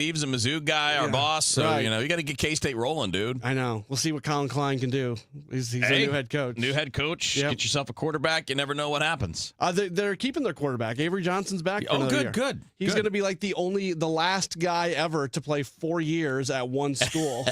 Steve's a Mizzou guy, our boss. So, right. you got to get K-State rolling, dude. I know. We'll see what Colin Klein can do. He's a new head coach. New head coach. Yep. Get yourself a quarterback. You never know what happens. They're keeping their quarterback. Avery Johnson's back for another year. Good. He's going to be like the last guy ever to play 4 years at one school.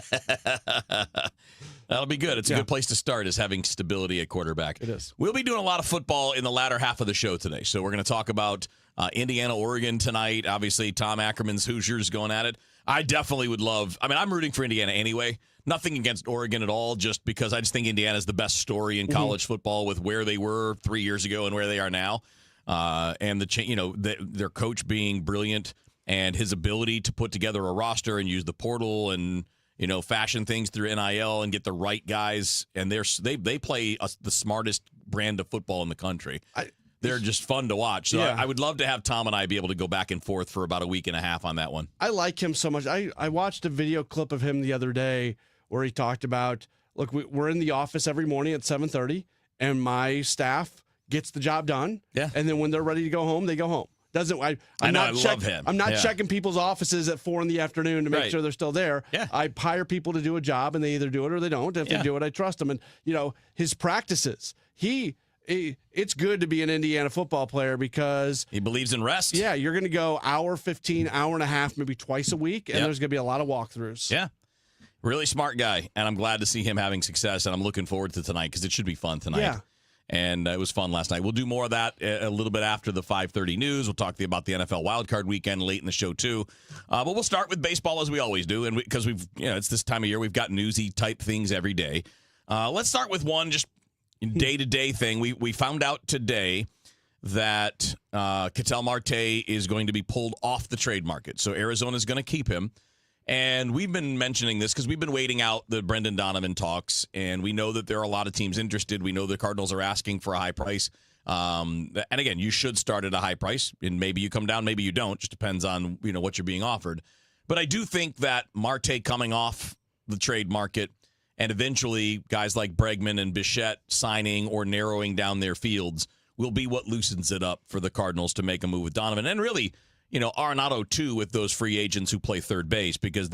That'll be good. It's a good place to start, is having stability at quarterback. It is. We'll be doing a lot of football in the latter half of the show today. So we're going to talk about Indiana, Oregon tonight. Obviously, Tom Ackerman's Hoosiers going at it. I definitely would love. I mean, I'm rooting for Indiana anyway. Nothing against Oregon at all, just because I just think Indiana is the best story in college football with where they were 3 years ago and where they are now. And their coach being brilliant and his ability to put together a roster and use the portal and fashion things through NIL and get the right guys. And they play the smartest brand of football in the country. They're just fun to watch. So I would love to have Tom and I be able to go back and forth for about a week and a half on that one. I like him so much. I watched a video clip of him the other day where he talked about, look, we're in the office every morning at 7:30, and my staff gets the job done. Yeah. And then when they're ready to go home, they go home. I love him. I'm not checking people's offices at 4 PM to make sure they're still there. Yeah. I hire people to do a job, and they either do it or they don't. If they do it, I trust them. And, his practices, it's good to be an Indiana football player because he believes in rest. Yeah, you're going to go hour 15, hour and a half, maybe twice a week, and there's going to be a lot of walkthroughs. Yeah. Really smart guy, and I'm glad to see him having success, and I'm looking forward to tonight because it should be fun tonight. Yeah. And it was fun last night. We'll do more of that a little bit after the 5:30 news. We'll talk to you about the NFL wildcard weekend late in the show, too. But we'll start with baseball as we always do, and because it's this time of year, we've got newsy type things every day. Let's start with one just day-to-day thing. We found out today that Ketel Marte is going to be pulled off the trade market. So Arizona's going to keep him. And we've been mentioning this because we've been waiting out the Brendan Donovan talks, and we know that there are a lot of teams interested. We know the Cardinals are asking for a high price. And again, you should start at a high price, and maybe you come down, maybe you don't. Just depends on what you're being offered. But I do think that Marte coming off the trade market and eventually guys like Bregman and Bichette signing or narrowing down their fields will be what loosens it up for the Cardinals to make a move with Donovan. And really, Arenado, too, with those free agents who play third base, because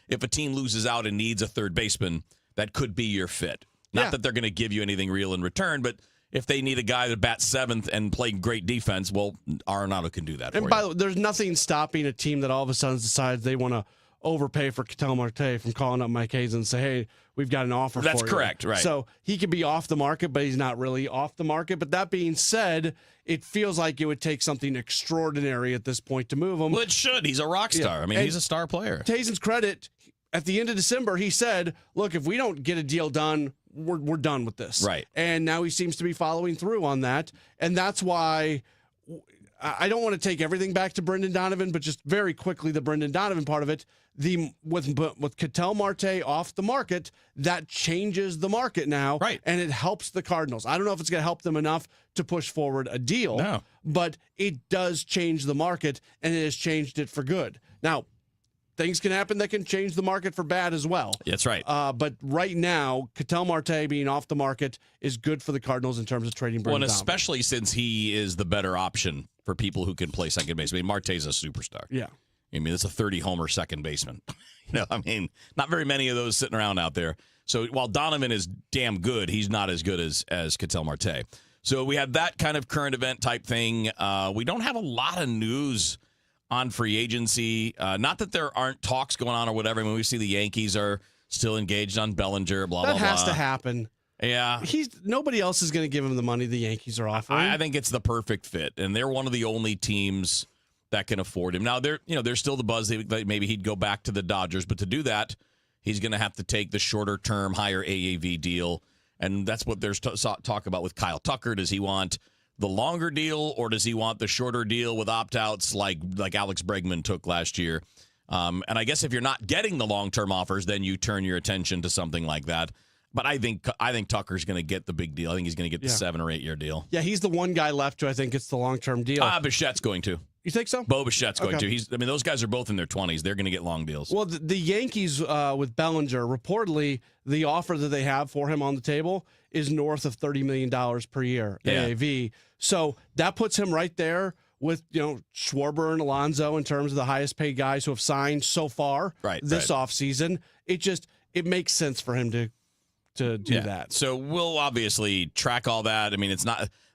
if a team loses out and needs a third baseman, that could be your fit. Not that they're going to give you anything real in return, but if they need a guy to bat seventh and play great defense, well, Arenado can do that for you. And by the way, there's nothing stopping a team that all of a sudden decides they want to overpay for Ketel Marte from calling up Mike Hayes and say, hey, we've got an offer for you. That's correct, right. So he could be off the market, but he's not really off the market. But that being said, it feels like it would take something extraordinary at this point to move him. Well, it should. He's a rock star. I mean, he's a star player. To Hayes' credit, at the end of December, he said, look, if we don't get a deal done, we're done with this. Right. And now he seems to be following through on that. And that's why I don't want to take everything back to Brendan Donovan, but just very quickly the Brendan Donovan part of it. With Ketel Marte off the market, that changes the market now, right? And it helps the Cardinals. I don't know if it's going to help them enough to push forward a deal, but it does change the market, and it has changed it for good. Now, things can happen that can change the market for bad as well. That's right. But right now, Ketel Marte being off the market is good for the Cardinals in terms of trading Brendan Donovan. Especially since he is the better option for people who can play second base. I mean, Marte's a superstar. Yeah. I mean, it's a 30-homer second baseman. I mean, not very many of those sitting around out there. So while Donovan is damn good, he's not as good as Ketel Marte. So we have that kind of current event type thing. We don't have a lot of news on free agency. Not that there aren't talks going on or whatever. I mean, we see the Yankees are still engaged on Bellinger, blah, blah, blah. That has to happen. Yeah. Nobody else is going to give him the money the Yankees are offering. I think it's the perfect fit, and they're one of the only teams that can afford him. Now, there's still the buzz that maybe he'd go back to the Dodgers, but to do that, he's going to have to take the shorter-term, higher AAV deal, and that's what there's talk about with Kyle Tucker. Does he want the longer deal, or does he want the shorter deal with opt-outs like Alex Bregman took last year? And I guess if you're not getting the long-term offers, then you turn your attention to something like that. But I think Tucker's going to get the big deal. I think he's going to get the 7 or 8 year deal. Yeah, he's the one guy left who I think gets the long-term deal. Bichette's going to. You think so? Bo Bichette's going to. Those guys are both in their 20s. They're going to get long deals. Well, the Yankees with Bellinger, reportedly, the offer that they have for him on the table is north of $30 million per year AAV. So that puts him right there with Schwarber and Alonso in terms of the highest paid guys who have signed so far this offseason. It makes sense for him to do that. So we'll obviously track all that. I mean,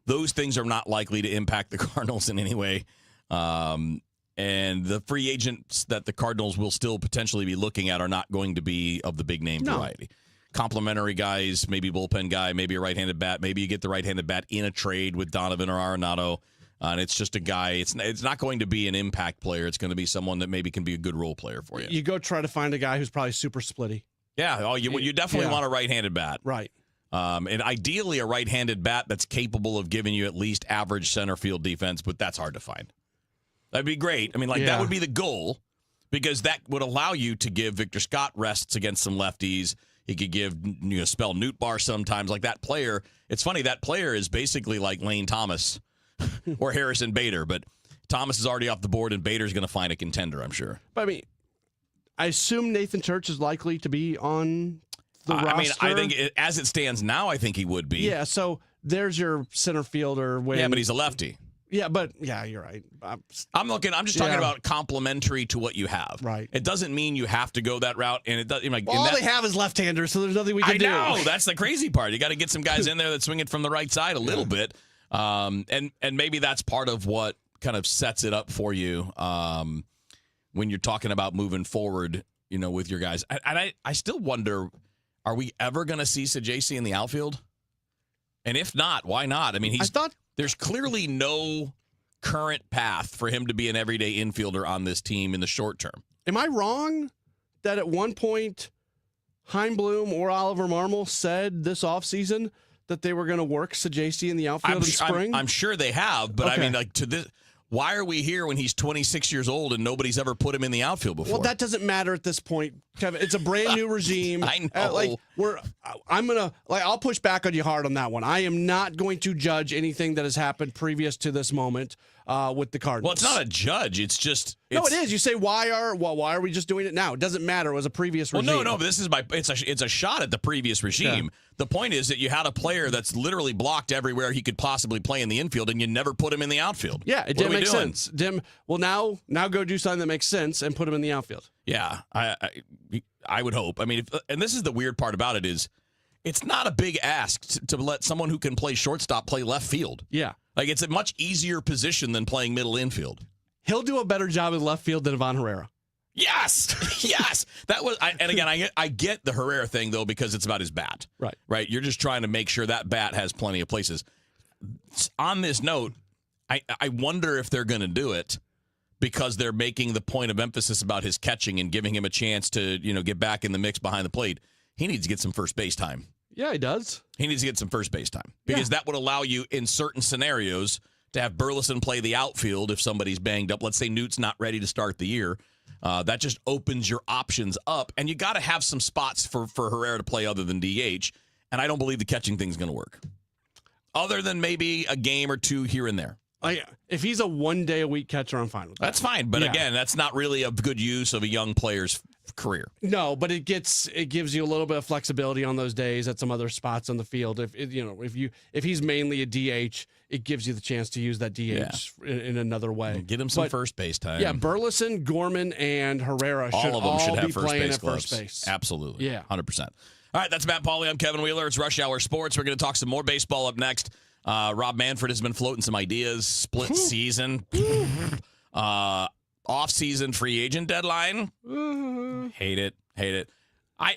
those things are not likely to impact the Cardinals in any way. And the free agents that the Cardinals will still potentially be looking at are not going to be of the big name variety. Complimentary guys, maybe bullpen guy, maybe a right-handed bat. Maybe you get the right-handed bat in a trade with Donovan or Arenado. And it's just a guy. It's not going to be an impact player. It's going to be someone that maybe can be a good role player for you. You go try to find a guy who's probably super splitty. Yeah. You definitely want a right-handed bat. Right. And ideally a right-handed bat that's capable of giving you at least average center field defense, but that's hart to find. That'd be great. I mean, that would be the goal, because that would allow you to give Victor Scott rests against some lefties. He could give spell Nootbaar sometimes. Like that player. It's funny, that player is basically like Lane Thomas or Harrison Bader, but Thomas is already off the board and Bader's going to find a contender, I'm sure. But I mean, I assume Nathan Church is likely to be on the roster. I mean, I think as it stands now, I think he would be. Yeah, so there's your center fielder. Yeah, but he's a lefty. Yeah, but you're right. I'm just talking about complementary to what you have. Right. It doesn't mean you have to go that route, and it doesn't. They have is left-handers, so there's nothing we can do. I know that's the crazy part. You got to get some guys in there that swing it from the right side a little bit, and maybe that's part of what kind of sets it up for you when you're talking about moving forward. With your guys, and I still wonder, are we ever going to see Sajaci in the outfield? And if not, why not? I mean, there's clearly no current path for him to be an everyday infielder on this team in the short term. Am I wrong that at one point Heimblum or Oliver Marmol said this offseason that they were going to work Sajaci in the outfield in spring? I'm sure they have, but okay. I mean, to this, why are we here when he's 26 years old and nobody's ever put him in the outfield before? Well, that doesn't matter at this point, Kevin. It's a brand new regime. I know. I'll push back on you hard on that one. I am not going to judge anything that has happened previous to this moment with the Cardinals. Well, it's not a judge. It's just no, it is. You say why are we just doing it now? It doesn't matter. It was a previous regime. Well, no. But this is it's a shot at the previous regime. Yeah. The point is that you had a player that's literally blocked everywhere he could possibly play in the infield, and you never put him in the outfield. Yeah, it didn't make sense. Well, now go do something that makes sense and put him in the outfield. Yeah, I would hope. I mean, and this is the weird part about it is, it's not a big ask to let someone who can play shortstop play left field. Yeah. Like, it's a much easier position than playing middle infield. He'll do a better job in left field than Ivan Herrera. Yes. Yes. That was, and again, I get the Herrera thing, though, because it's about his bat. Right. Right. You're just trying to make sure that bat has plenty of places. On this note, I wonder if they're going to do it because they're making the point of emphasis about his catching and giving him a chance to, get back in the mix behind the plate. He needs to get some first base time. Yeah, he does. He needs to get some first base time because that would allow you in certain scenarios to have Burleson play the outfield if somebody's banged up. Let's say Newt's not ready to start the year. That just opens your options up, and you got to have some spots for Herrera to play other than DH, and I don't believe the catching thing's going to work. Other than maybe a game or two here and there. If he's a one-day-a-week catcher, I'm fine with that. That's fine, but again, that's not really a good use of a young player's career. No, but it gives you a little bit of flexibility on those days at some other spots on the field. If he's mainly a DH, it gives you the chance to use that DH in another way. Get him some first base time. Yeah, Burleson, Gorman, and Herrera should have be first playing base at gloves. first base. Absolutely. Yeah. 100%. All right, that's Matt Pauley. I'm Kevin Wheeler. It's Rush Hour Sports. We're going to talk some more baseball up next. Rob Manfred has been floating some ideas. Split season. Off-season free agent deadline. Hate it. I'm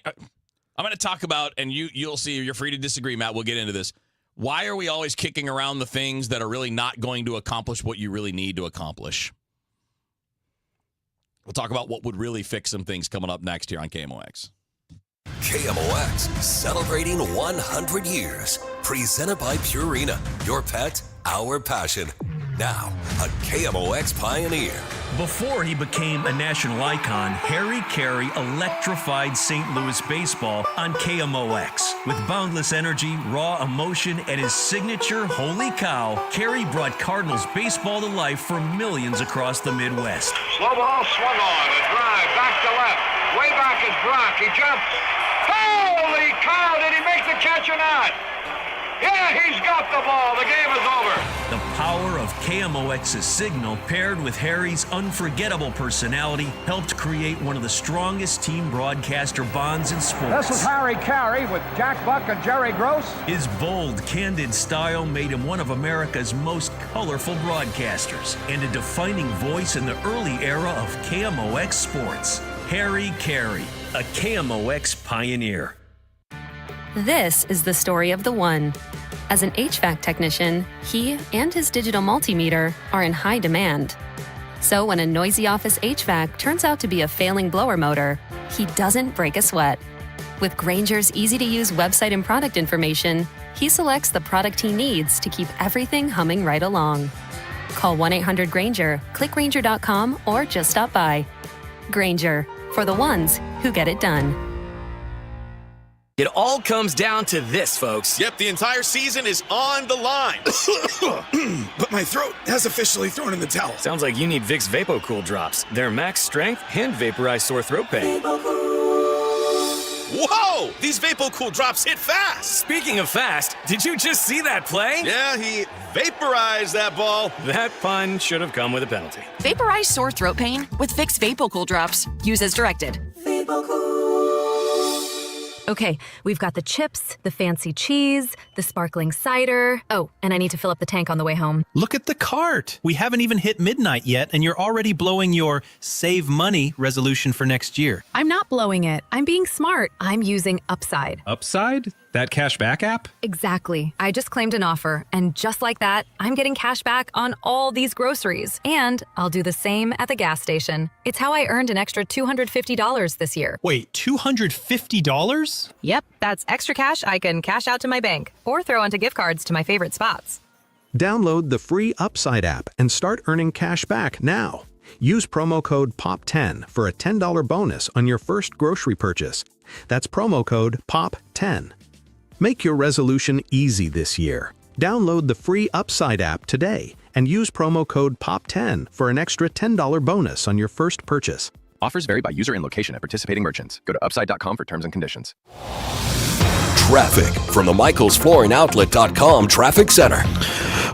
going to talk about, and you'll see, you're free to disagree, Matt. We'll get into this. Why are we always kicking around the things that are really not going to accomplish what you really need to accomplish? We'll talk about what would really fix some things coming up next here on KMOX. KMOX, celebrating 100 years. Presented by Purina, your pet, our passion. Now, a KMOX pioneer. Before he became a national icon, Harry Carey electrified St. Louis baseball on KMOX. With boundless energy, raw emotion, and his signature Holy Cow, Carey brought Cardinals baseball to life for millions across the Midwest. Slow ball swung on, a drive, back to left. Way back is Brock, he jumps. Holy cow, did he make the catch or not? Yeah, he's got the ball. The game is over. The power of KMOX's signal paired with Harry's unforgettable personality helped create one of the strongest team broadcaster bonds in sports. This is Harry Carey with Jack Buck and Jerry Gross. His bold, candid style made him one of America's most colorful broadcasters and a defining voice in the early era of KMOX sports. Harry Carey, a KMOX pioneer. This is the story of the one. As an HVAC technician, he and his digital multimeter are in high demand. So when a noisy office HVAC turns out to be a failing blower motor, he doesn't break a sweat. With Grainger's easy-to-use website and product information, he selects the product he needs to keep everything humming right along. Call 1-800-GRAINGER, click Grainger.com, or just stop by. Grainger, for the ones who get it done. It all comes down to this, folks. Yep, the entire season is on the line. But my throat has officially thrown in the towel. Sounds like you need Vicks VapoCool drops. They're max strength and vaporize sore throat pain. Whoa! These VapoCool drops hit fast. Speaking of fast, did you just see that play? Yeah, he vaporized that ball. That pun should have come with a penalty. Vaporize sore throat pain with Vicks VapoCool drops. Use as directed. Okay, we've got the chips, the fancy cheese, the sparkling cider. Oh, and I need to fill up the tank on the way home. Look at the cart. We haven't even hit midnight yet, and you're already blowing your save money resolution for next year. I'm not blowing it. I'm being smart. I'm using Upside. Upside? That cash back app? Exactly. I just claimed an offer, and just like that, I'm getting cash back on all these groceries. And I'll do the same at the gas station. It's how I earned an extra $250 this year. Wait, $250? Yep, that's extra cash I can cash out to my bank or throw onto gift cards to my favorite spots. Download the free Upside app and start earning cash back now. Use promo code POP10 for a $10 bonus on your first grocery purchase. That's promo code POP10. Make your resolution easy this year. Download the free Upside app today and use promo code POP10 for an extra $10 bonus on your first purchase. Offers vary by user and location at participating merchants. Go to upside.com for terms and conditions. Traffic from the MichaelsFlooringOutlet.com Traffic Center.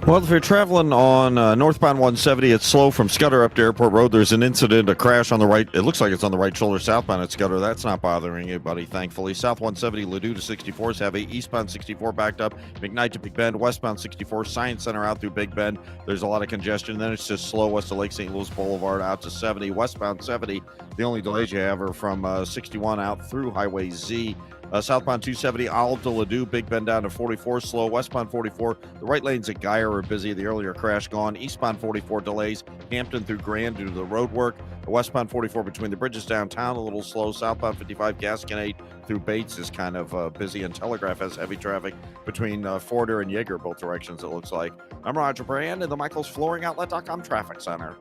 Well, if you're traveling on northbound 170, it's slow from Scudder up to Airport Road. There's an incident, a crash on the right. It looks like it's on the right shoulder southbound at Scudder. That's not bothering anybody, thankfully. South 170, Ladue to 64 is heavy. Eastbound 64 backed up. McKnight to Big Bend. Westbound 64, Science Center out through Big Bend. There's a lot of congestion. Then it's just slow west of Lake St. Louis Boulevard out to 70. Westbound 70, the only delays you have are from 61 out through Highway Z. Southbound 270, Olive to Ladue, Big Bend down to 44, slow. Westbound 44, the right lanes at Geyer are busy. The earlier crash gone. Eastbound 44 delays, Hampton through Grand due to the road work. Westbound 44 between the bridges downtown, a little slow. Southbound 55, Gasconade through Bates is kind of busy, and Telegraph has heavy traffic between Forder and Yeager, both directions, it looks like. I'm Roger Brand in the MichaelsFlooringOutlet.com Traffic Center.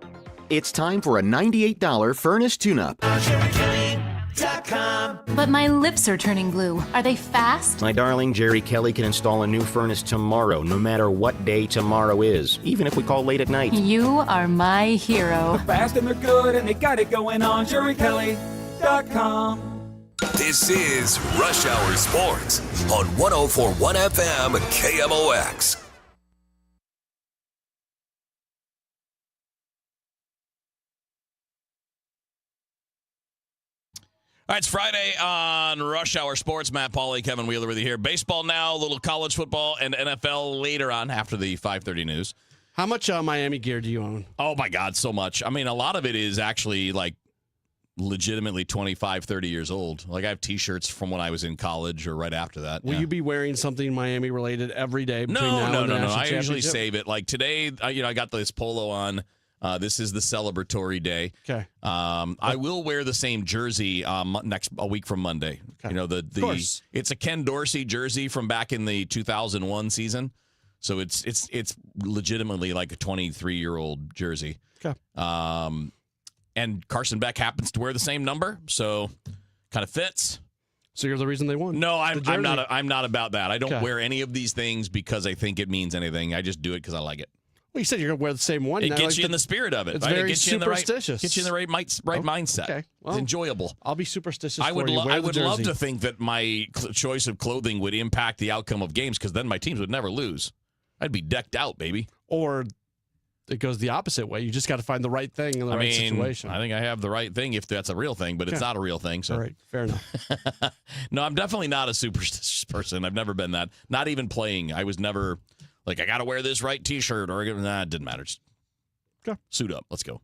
It's time for a $98 furnace tune-up. But my lips are turning blue. Are they fast? My darling, Jerry Kelly can install a new furnace tomorrow, no matter what day tomorrow is, even if we call late at night. You are my hero. They're fast and they're good and they got it going on. JerryKelly.com. This is Rush Hour Sports on 104.1 FM KMOX. All right, it's Friday on Rush Hour Sports. Matt Pauley, Kevin Wheeler with you here. Baseball now, a little college football, and NFL later on after the 5:30 news. How much Miami gear do you own? Oh, my God, so much. I mean, a lot of it is actually, like, legitimately 25, 30 years old. Like, I have T-shirts from when I was in college or right after that. Will you be wearing something Miami-related every day between now and the National I usually Championship? save it. Like, today, I got this polo on. This is the celebratory day. Okay. I will wear the same jersey a week from Monday. Okay. You know, it's a Ken Dorsey jersey from back in the 2001 season. So it's legitimately like a 23-year-old jersey. Okay. And Carson Beck happens to wear the same number, so kind of fits. So you're the reason they won. No, I'm not about that. I don't Okay. wear any of these things because I think it means anything. I just do it because I like it. Well, you said you're going to wear the same one. It now, gets you in the spirit of it. It's right? very It gets superstitious. Gets you in the right mindset. Okay. Well, it's enjoyable. I'll be superstitious I would for you. love to think that my choice of clothing would impact the outcome of games because then my teams would never lose. I'd be decked out, baby. Or it goes the opposite way. You just got to find the right thing in the right situation. I think I have the right thing if that's a real thing, but it's not a real thing. So. All right, fair enough. No, I'm definitely not a superstitious person. I've never been that. Not even playing. I was never like, I got to wear this right T-shirt or it didn't matter. Just suit up. Let's go.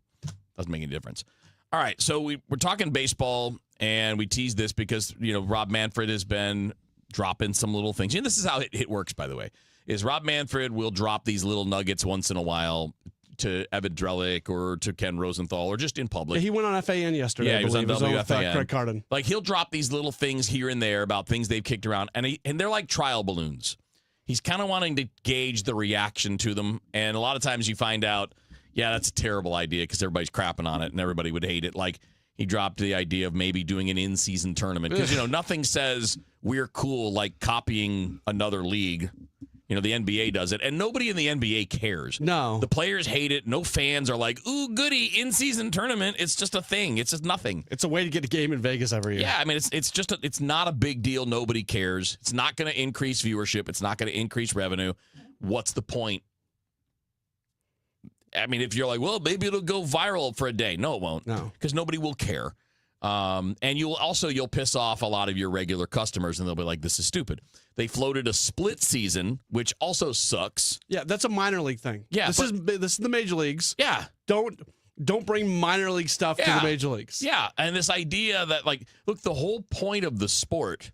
Doesn't make any difference. All right, so we're talking baseball, and we teased this because, Rob Manfred has been dropping some little things. And this is how it works, by the way, is Rob Manfred will drop these little nuggets once in a while to Evan Drellick or to Ken Rosenthal or just in public. Yeah, he went on FAN yesterday. Yeah, he was on WFAN. Craig Carden. Like, he'll drop these little things here and there about things they've kicked around, and they're like trial balloons. He's kind of wanting to gauge the reaction to them, and a lot of times you find out, yeah, that's a terrible idea because everybody's crapping on it and everybody would hate it. Like, he dropped the idea of maybe doing an in-season tournament because, nothing says we're cool like copying another league. The NBA does it, and nobody in the NBA cares. No. The players hate it. No fans are like, ooh, goody, in-season tournament. It's just a thing. It's just nothing. It's a way to get a game in Vegas every year. Yeah, I mean, it's not a big deal. Nobody cares. It's not going to increase viewership. It's not going to increase revenue. What's the point? I mean, if you're like, well, maybe it'll go viral for a day. No, it won't. No. Because nobody will care. And you'll piss off a lot of your regular customers, and they'll be like, this is stupid. They floated a split season, which also sucks. Yeah, that's a minor league thing. Yeah, this is the major leagues. Yeah. Don't bring minor league stuff to the major leagues. Yeah, and this idea that, look, the whole point of the sport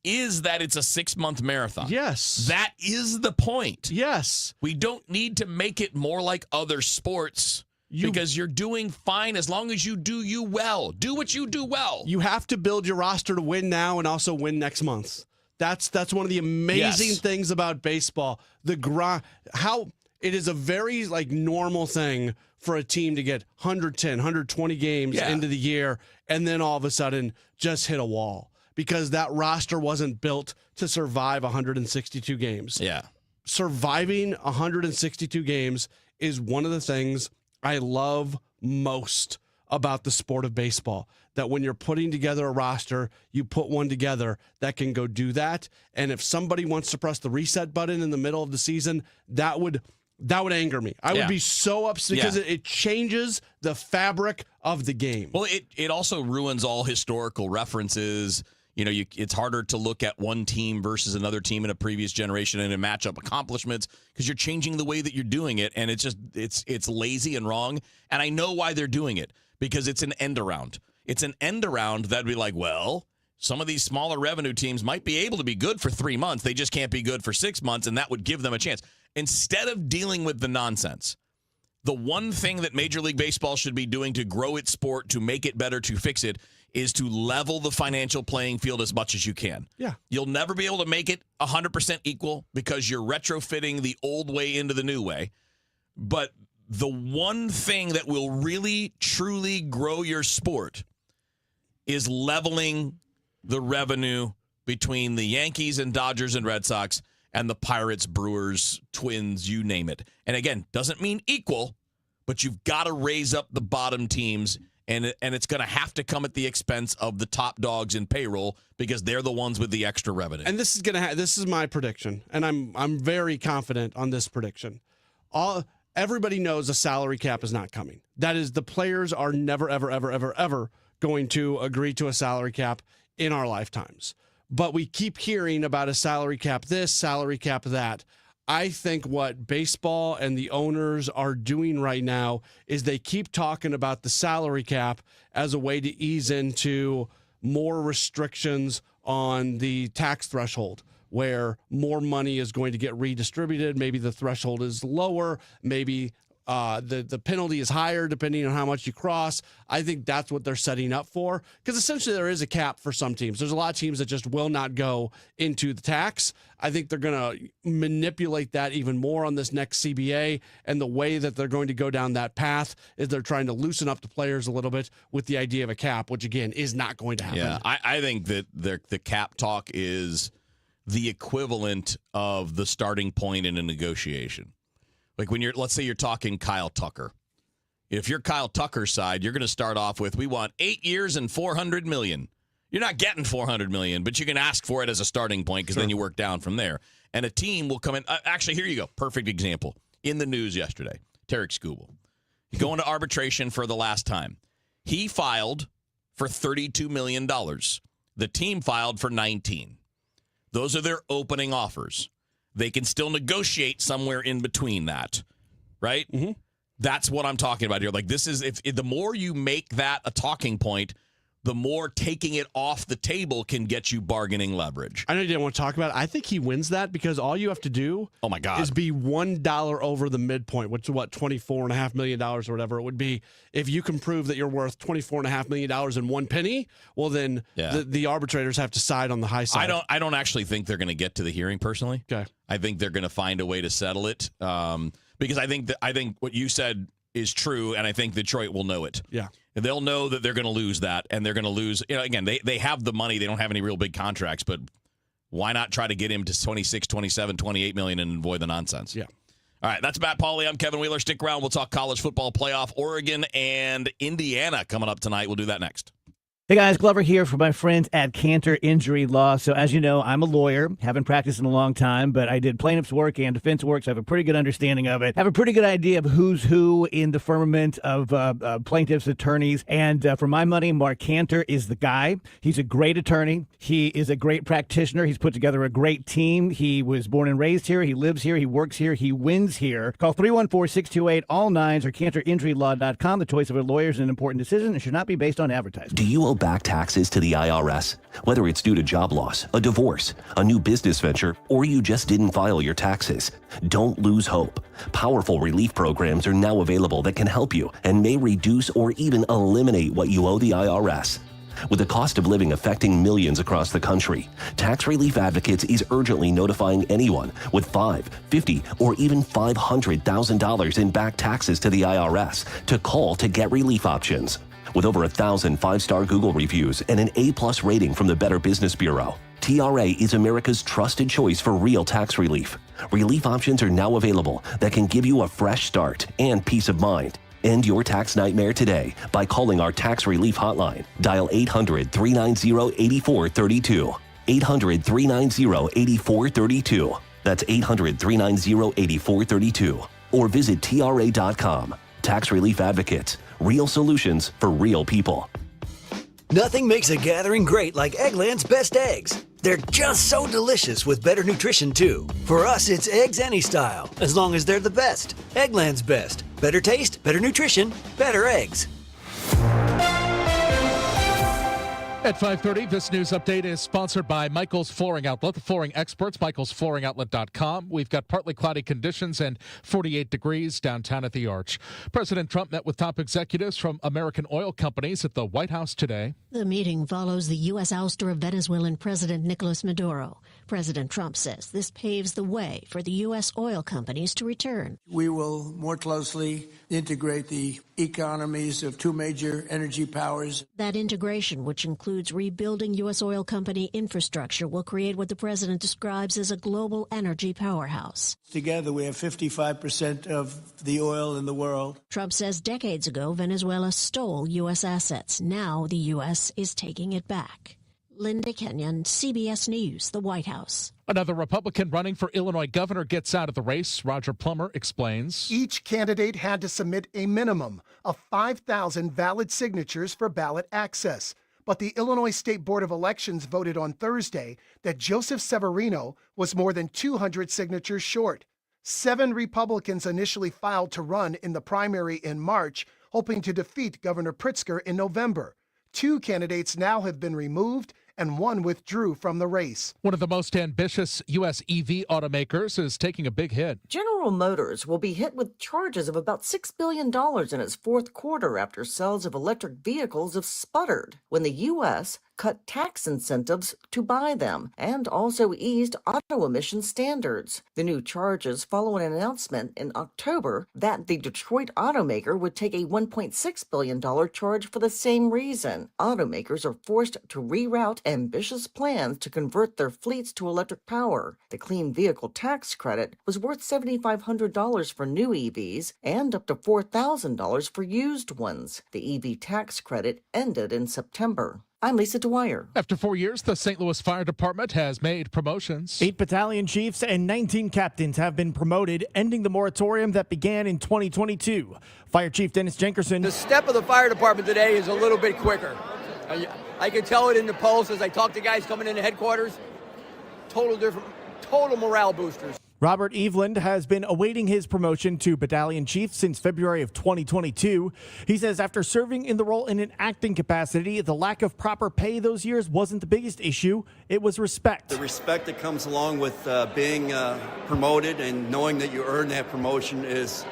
is that it's a 6-month marathon. Yes. That is the point. Yes. We don't need to make it more like other sports. Because you're doing fine as long as you do you well. Do what you do well. You have to build your roster to win now and also win next month. That's one of the amazing things about baseball. How it is a very normal thing for a team to get 110, 120 games into the year and then all of a sudden just hit a wall because that roster wasn't built to survive 162 games. Yeah. Surviving 162 games is one of the things I love most about the sport of baseball, that when you're putting together a roster, you put one together that can go do that. And if somebody wants to press the reset button in the middle of the season, that would anger me. I would be so upset because it changes the fabric of the game. Well, it also ruins all historical references. It's harder to look at one team versus another team in a previous generation and to match up accomplishments because you're changing the way that you're doing it, and it's lazy and wrong. And I know why they're doing it because it's an end around. It's an end around that'd be like, well, some of these smaller revenue teams might be able to be good for 3 months. They just can't be good for 6 months, and that would give them a chance. Instead of dealing with the nonsense, the one thing that Major League Baseball should be doing to grow its sport, to make it better, to fix it, is to level the financial playing field as much as you can. Yeah. You'll never be able to make it 100% equal because you're retrofitting the old way into the new way. But the one thing that will really, truly grow your sport is leveling the revenue between the Yankees and Dodgers and Red Sox and the Pirates, Brewers, Twins, you name it. And again, doesn't mean equal, but you've got to raise up the bottom teams. And it's going to have to come at the expense of the top dogs in payroll because they're the ones with the extra revenue. And this is my prediction, and I'm very confident on this prediction. Everybody knows a salary cap is not coming. That is, the players are never, ever, ever, ever, ever going to agree to a salary cap in our lifetimes. But we keep hearing about a salary cap this, salary cap that. I think what baseball and the owners are doing right now is they keep talking about the salary cap as a way to ease into more restrictions on the tax threshold, where more money is going to get redistributed. Maybe the threshold is lower. Maybe the penalty is higher depending on how much you cross. I think that's what they're setting up for, because essentially there is a cap for some teams. There's a lot of teams that just will not go into the tax. I think they're going to manipulate that even more on this next CBA, and the way that they're going to go down that path is they're trying to loosen up the players a little bit with the idea of a cap, which again is not going to happen. Yeah, I think that the cap talk is the equivalent of the starting point in a negotiation. Like let's say you're talking Kyle Tucker. If you're Kyle Tucker's side, you're going to start off with, we want 8 years and $400 million. You're not getting $400 million, but you can ask for it as a starting point because then you work down from there. And a team will come in. Actually, here you go. Perfect example. In the news yesterday, Tarek Skubal. Going to arbitration for the last time. He filed for $32 million. The team filed for 19. Those are their opening offers. They can still negotiate somewhere in between that, right? Mm-hmm. That's what I'm talking about here. Like, this is, if the more you make that a talking point, the more taking it off the table can get you bargaining leverage. I know you didn't want to talk about it. I think he wins that because all you have to do is be $1 over the midpoint, which is what, $24.5 million or whatever it would be. If you can prove that you're worth $24.5 million and 1 penny, well, then the arbitrators have to side on the high side. I don't actually think they're going to get to the hearing personally. Okay. I think they're going to find a way to settle it because I think what you said is true, and I think Detroit will know it. Yeah. They'll know that they're going to lose that, and they're going to lose. Again, they have the money. They don't have any real big contracts, but why not try to get him to 26, 27, 28 million and avoid the nonsense? Yeah. All right, that's Matt Pauley. I'm Kevin Wheeler. Stick around. We'll talk college football playoff. Oregon and Indiana coming up tonight. We'll do that next. Hey guys, Glover here for my friends at Cantor Injury Law. So as you know, I'm a lawyer, haven't practiced in a long time, but I did plaintiff's work and defense work, so I have a pretty good understanding of it. I have a pretty good idea of who's who in the firmament of plaintiffs' attorneys. And for my money, Mark Cantor is the guy. He's a great attorney. He is a great practitioner. He's put together a great team. He was born and raised here. He lives here. He works here. He wins here. Call 314-628-ALL-9s or CantorInjuryLaw.com. The choice of a lawyer is an important decision and should not be based on advertising. Do you owe back taxes to the IRS? Whether it's due to job loss, a divorce, a new business venture, or you just didn't file your taxes, don't lose hope. Powerful relief programs are now available that can help you and may reduce or even eliminate what you owe the IRS. With the cost of living affecting millions across the country, Tax Relief Advocates is urgently notifying anyone with $5, $50, or even $500,000 in back taxes to the IRS to call to get relief options. With over 1,000 5-star Google reviews and an A+ rating from the Better Business Bureau, TRA is America's trusted choice for real tax relief. Relief options are now available that can give you a fresh start and peace of mind. End your tax nightmare today by calling our tax relief hotline. Dial 800-390-8432. 800-390-8432. That's 800-390-8432. Or visit TRA.com. Tax Relief Advocates. Real solutions for real people. Nothing makes a gathering great like Eggland's Best Eggs. They're just so delicious with better nutrition, too. For us, it's eggs any style, as long as they're the best. Eggland's Best. Better taste, better nutrition, better eggs. At 5:30, this news update is sponsored by Michael's Flooring Outlet, the flooring experts, michaelsflooringoutlet.com. We've got partly cloudy conditions and 48 degrees downtown at the Arch. President Trump met with top executives from American oil companies at the White House today. The meeting follows the U.S. ouster of Venezuelan President Nicolas Maduro. President Trump says this paves the way for the U.S. oil companies to return. We will more closely integrate the economies of two major energy powers. That integration, which includes rebuilding U.S. oil company infrastructure, will create what the president describes as a global energy powerhouse. Together, we have 55% of the oil in the world. Trump says decades ago, Venezuela stole U.S. assets. Now the U.S. is taking it back. Linda Kenyon, CBS News, the White House. Another Republican running for Illinois governor gets out of the race. Roger Plummer explains. Each candidate had to submit a minimum of 5,000 valid signatures for ballot access. But the Illinois State Board of Elections voted on Thursday that Joseph Severino was more than 200 signatures short. 7 Republicans initially filed to run in the primary in March, hoping to defeat Governor Pritzker in November. 2 candidates now have been removed, and 1 withdrew from the race. One of the most ambitious U.S. EV automakers is taking a big hit. General Motors will be hit with charges of about $6 billion in its fourth quarter after sales of electric vehicles have sputtered. When the U.S., cut tax incentives to buy them, and also eased auto emission standards. The new charges follow an announcement in October that the Detroit automaker would take a $1.6 billion charge for the same reason. Automakers are forced to reroute ambitious plans to convert their fleets to electric power. The Clean Vehicle Tax Credit was worth $7,500 for new EVs and up to $4,000 for used ones. The EV tax credit ended in September. I'm Lisa Dwyer. After 4 years, the St. Louis Fire Department has made promotions. 8 battalion chiefs and 19 captains have been promoted, ending the moratorium that began in 2022. Fire Chief Dennis Jenkerson. The step of the fire department today is a little bit quicker. I can tell it in the pulse as I talk to guys coming into headquarters. Total morale boosters. Robert Eveland has been awaiting his promotion to battalion chief since February of 2022. He says after serving in the role in an acting capacity, the lack of proper pay those years wasn't the biggest issue. It was respect. The respect that comes along with being promoted and knowing that you earn that promotion is,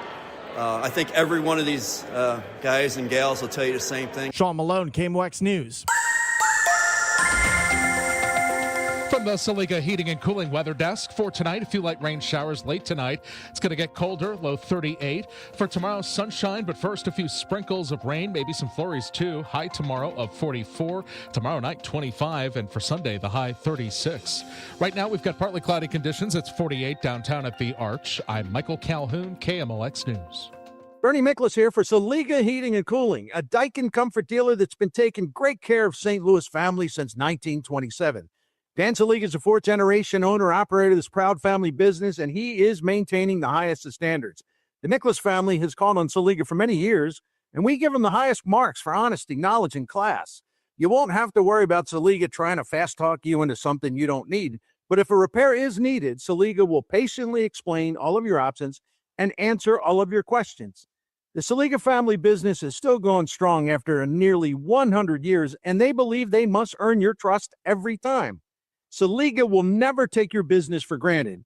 I think every one of these guys and gals will tell you the same thing. Sean Malone, KMOX News. From the Saliga Heating and Cooling Weather Desk for tonight, a few light rain showers late tonight. It's going to get colder, low 38. For tomorrow, sunshine, but first a few sprinkles of rain, maybe some flurries too. High tomorrow of 44. Tomorrow night, 25. And for Sunday, the high 36. Right now, we've got partly cloudy conditions. It's 48 downtown at the Arch. I'm Michael Calhoun, KMOX News. Bernie Miklasz here for Saliga Heating and Cooling, a Daikin comfort dealer that's been taking great care of St. Louis families since 1927. Dan Saliga is a fourth-generation owner-operator of this proud family business, and he is maintaining the highest of standards. The Miklasz family has called on Saliga for many years, and we give them the highest marks for honesty, knowledge, and class. You won't have to worry about Saliga trying to fast-talk you into something you don't need, but if a repair is needed, Saliga will patiently explain all of your options and answer all of your questions. The Saliga family business is still going strong after nearly 100 years, and they believe they must earn your trust every time. Saliga will never take your business for granted.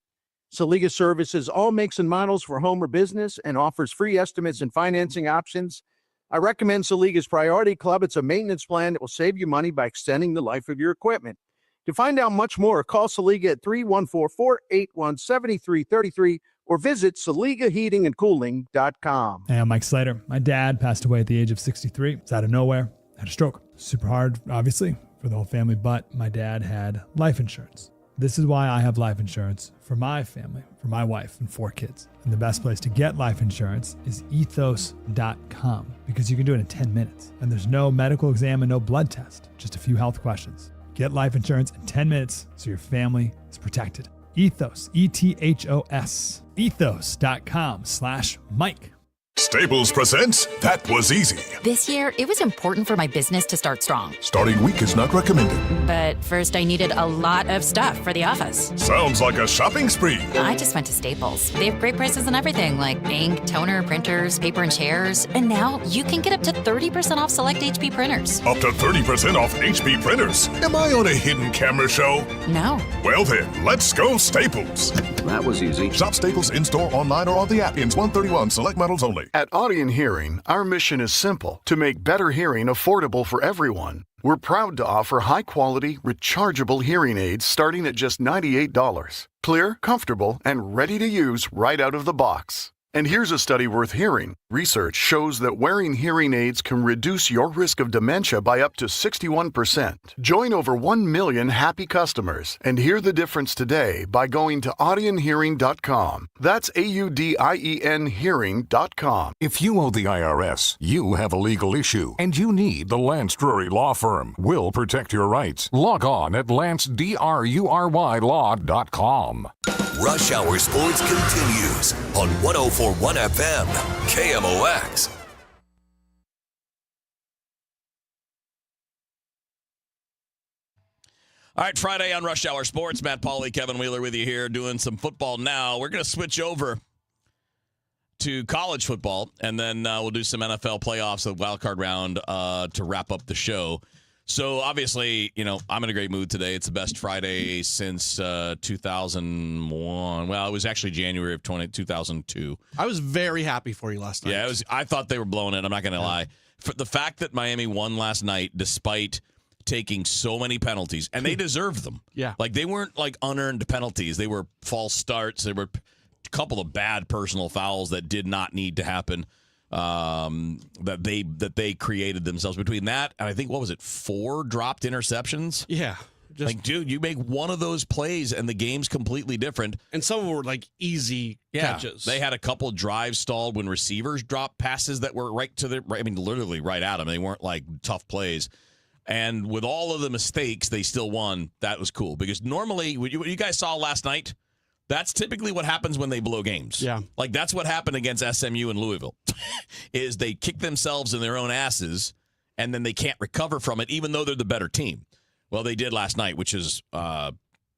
Saliga services all makes and models for home or business and offers free estimates and financing options. I recommend Saliga's Priority Club. It's a maintenance plan that will save you money by extending the life of your equipment. To find out much more, call Saliga at 314-481-7333 or visit SaligaHeatingandCooling.com. Hey, I'm Mike Slater. My dad passed away at the age of 63. It's out of nowhere. Had a stroke. Super hard, obviously, for the whole family, but my dad had life insurance. This is why I have life insurance for my family, for my wife and 4 kids. And the best place to get life insurance is ethos.com because you can do it in 10 minutes. And there's no medical exam and no blood test, just a few health questions. Get life insurance in 10 minutes so your family is protected. Ethos, E-T-H-O-S, ethos.com/Mike. Staples presents That Was Easy. This year, it was important for my business to start strong. Starting weak is not recommended. But first, I needed a lot of stuff for the office. Sounds like a shopping spree. I just went to Staples. They have great prices on everything, like ink, toner, printers, paper, and chairs. And now you can get up to 30% off select HP printers. Up to 30% off HP printers. Am I on a hidden camera show? No. Well then, let's go Staples. That was easy. Shop Staples in-store, online, or on the app. Ends 131. Select models only. At Audion Hearing, our mission is simple: to make better hearing affordable for everyone. We're proud to offer high-quality, rechargeable hearing aids starting at just $98. Clear, comfortable, and ready to use right out of the box. And here's a study worth hearing. Research shows that wearing hearing aids can reduce your risk of dementia by up to 61%. Join over 1 million happy customers and hear the difference today by going to audionhearing.com. That's AUDIEN hearing.com. If you owe the IRS, you have a legal issue, and you need the Lance Drury Law Firm. We'll protect your rights. Log on at LanceDRURYLaw.com. Rush Hour Sports continues on 104.1 FM, KMOX. All right, Friday on Rush Hour Sports. Matt Pauley, Kevin Wheeler with you here doing some football now. We're going to switch over to college football, and then we'll do some NFL playoffs, the wild card round, to wrap up the show. So, obviously, you know, I'm in a great mood today. It's the best Friday since 2001. Well, it was actually January of 2002. I was very happy for you last night. Yeah, I thought they were blowing it. I'm not going to lie. For the fact that Miami won last night, despite taking so many penalties, and they deserved them. Yeah. Like, they weren't like unearned penalties. They were false starts. There were a couple of bad personal fouls that did not need to happen, that they created themselves. Between that and I think, what was it, 4 dropped interceptions? Yeah. Like, dude, you make one of those plays and the game's completely different. And some of them were like easy catches. They had a couple drives stalled when receivers dropped passes that were literally right at them. They weren't like tough plays. And with all of the mistakes, they still won. That was cool, because normally, what you guys saw last night, that's typically what happens when they blow games. Yeah. Like, that's what happened against SMU and Louisville, is they kick themselves in their own asses, and then they can't recover from it, even though they're the better team. Well, they did last night, which is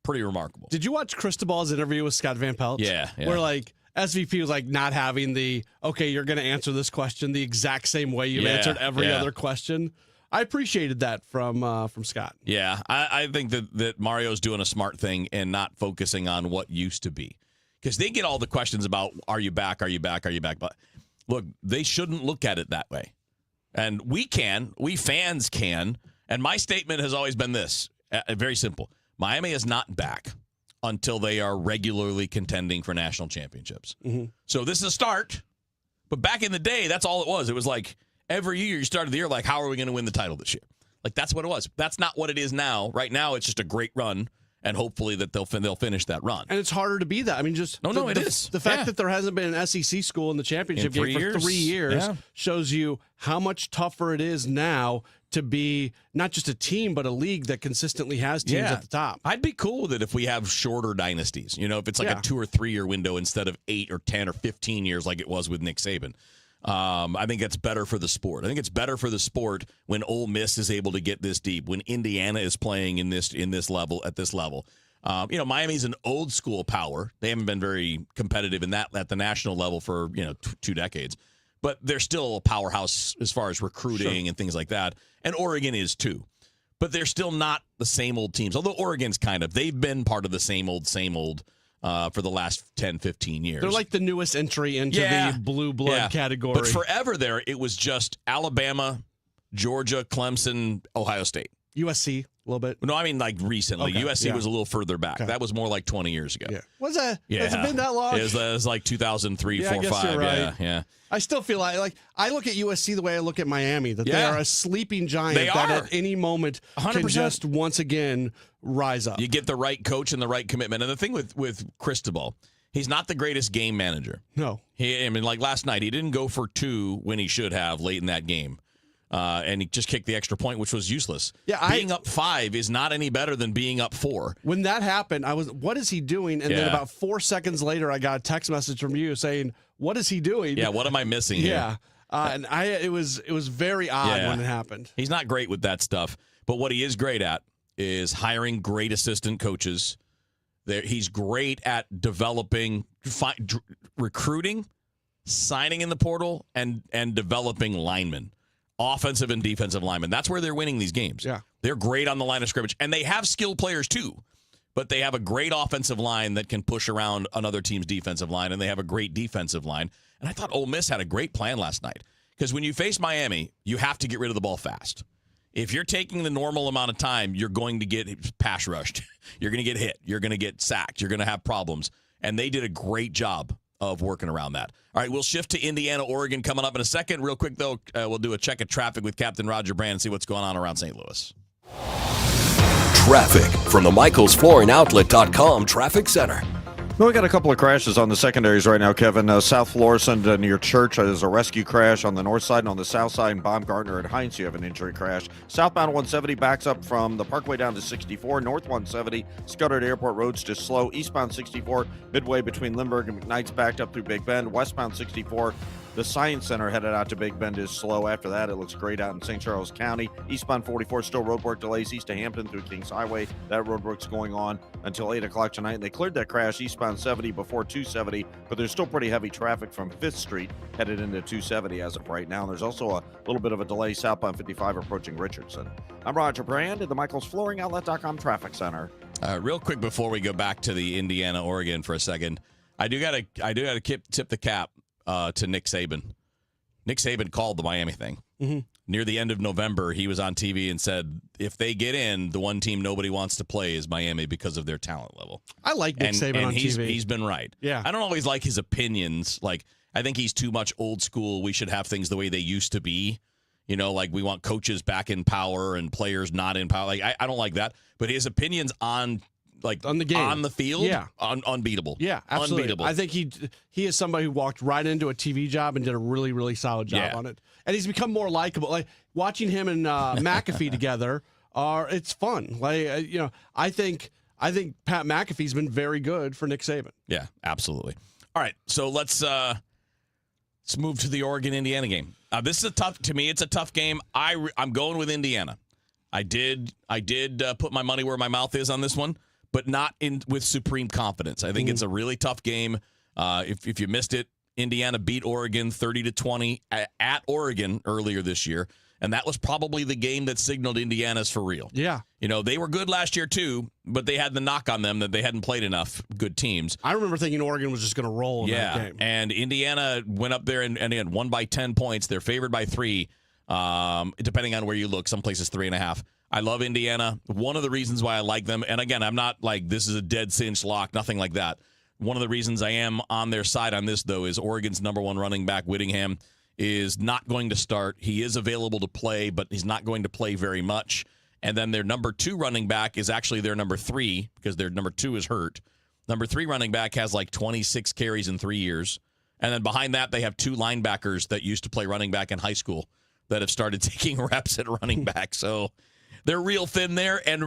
pretty remarkable. Did you watch Cristobal's interview with Scott Van Pelt? Yeah. Where, like, SVP was, like, not having the, okay, you're going to answer this question the exact same way you've answered every other question. I appreciated that from Scott. Yeah, I think that Mario's doing a smart thing and not focusing on what used to be. Because they get all the questions about, are you back, are you back, are you back? But, look, they shouldn't look at it that way. And we fans can. And my statement has always been this, very simple. Miami is not back until they are regularly contending for national championships. Mm-hmm. So this is a start. But back in the day, that's all it was. It was like every year you started the year like, how are we going to win the title this year? Like, that's what it was. That's not what it is now. Right now, it's just a great run. And hopefully that they'll finish that run. And it's harder to be that. I mean, just it is. The fact that there hasn't been an SEC school in the championship game for 3 years shows you how much tougher it is now to be not just a team, but a league that consistently has teams at the top. I'd be cool with it if we have shorter dynasties. You know, if it's like a 2 or 3 year window instead of 8 or 10 or 15 years like it was with Nick Saban. I think that's better for the sport. I think it's better for the sport when Ole Miss is able to get this deep, when Indiana is playing in this level at this level. Miami's an old school power. They haven't been very competitive in that at the national level for 2 decades, but they're still a powerhouse as far as recruiting and things like that. And Oregon is too, but they're still not the same old teams. Although Oregon's they've been part of the same old. For the last 10, 15 years. They're like the newest entry into the blue blood category. But forever there, it was just Alabama, Georgia, Clemson, Ohio State. USC, a little bit. No, I mean like recently. Okay, USC was a little further back. Okay. That was more like 20 years ago. Yeah. Was that? Yeah. Has it been that long? It was like 2003, 4, 5. Right. Yeah. I still feel like I look at USC the way I look at Miami, that they are a sleeping giant that at any moment 100%. Can just once again rise up. You get the right coach and the right commitment. And the thing with Cristobal, he's not the greatest game manager. No. Like last night, he didn't go for 2 when he should have late in that game. And he just kicked the extra point, which was useless. Yeah, being up 5 is not any better than being up 4. When that happened, I was, what is he doing? And then about 4 seconds later, I got a text message from you saying, what is he doing? Yeah, what am I missing here? Yeah. And it was very odd when it happened. He's not great with that stuff, but what he is great at is hiring great assistant coaches. He's great at developing, recruiting, signing in the portal, and developing linemen. Offensive and defensive linemen. That's where they're winning these games. Yeah. They're great on the line of scrimmage. And they have skilled players too. But they have a great offensive line that can push around another team's defensive line. And they have a great defensive line. And I thought Ole Miss had a great plan last night. Because when you face Miami, you have to get rid of the ball fast. If you're taking the normal amount of time, you're going to get pass rushed. You're going to get hit. You're going to get sacked. You're going to have problems. And they did a great job of working around that. All right, we'll shift to Indiana, Oregon coming up in a second. Real quick, though, we'll do a check of traffic with Captain Roger Brand and see what's going on around St. Louis. Traffic from the MichaelsFlooringOutlet.com Traffic Center. Well, we got a couple of crashes on the secondaries right now, Kevin. South Florissant near Church, there's a rescue crash on the north side, and on the south side in Baumgartner at Heinz, you have an injury crash. Southbound 170 backs up from the Parkway down to 64. North 170, Scudder to Airport Road's just slow. Eastbound 64, midway between Lindbergh and McKnight's backed up through Big Bend. Westbound 64, the Science Center headed out to Big Bend is slow. After that, it looks great out in St. Charles County. Eastbound 44, still roadwork delays east of Hampton through Kings Highway. That roadwork's going on until 8 o'clock tonight. And they cleared that crash eastbound 70 before 270, but there's still pretty heavy traffic from 5th Street headed into 270 as of right now. And there's also a little bit of a delay southbound 55 approaching Richardson. I'm Roger Brand at the MichaelsFlooringOutlet.com Traffic Center. Real quick before we go back to the Indiana, Oregon for a second, I do gotta tip the cap to Nick Saban. Nick Saban called the Miami thing. Mm-hmm. near the end of November, he was on TV and said, if they get in, the one team nobody wants to play is Miami because of their talent level. I like Nick Saban on TV. He's been right. Yeah. I don't always like his opinions. Like, I think he's too much old school. We should have things the way they used to be. You know, like we want coaches back in power and players not in power. Like, I don't like that. But his opinions on the game, on the field, yeah, unbeatable. Yeah, absolutely. Unbeatable. I think he is somebody who walked right into a TV job and did a really, really solid job on it. And he's become more likable. Like watching him and McAfee together it's fun. Like I think Pat McAfee's been very good for Nick Saban. Yeah, absolutely. All right, so let's move to the Oregon-Indiana game. This is to me, it's a tough game. I'm going with Indiana. I did put my money where my mouth is on this one, but not with supreme confidence. I think it's a really tough game. If you missed it, Indiana beat Oregon 30-20 at Oregon earlier this year, and that was probably the game that signaled Indiana's for real. Yeah. They were good last year too, but they had the knock on them that they hadn't played enough good teams. I remember thinking Oregon was just going to roll in that game. And Indiana went up there and again, won by 10 points. They're favored by 3, depending on where you look. Some places 3.5. I love Indiana. One of the reasons why I like them, and again, I'm not like this is a dead cinch lock, nothing like that. One of the reasons I am on their side on this, though, is Oregon's number 1 running back, Whittingham, is not going to start. He is available to play, but he's not going to play very much. And then their number 2 running back is actually their number 3 because their number 2 is hurt. Number 3 running back has like 26 carries in 3 years. And then behind that, they have 2 linebackers that used to play running back in high school that have started taking reps at running back. So they're real thin there. And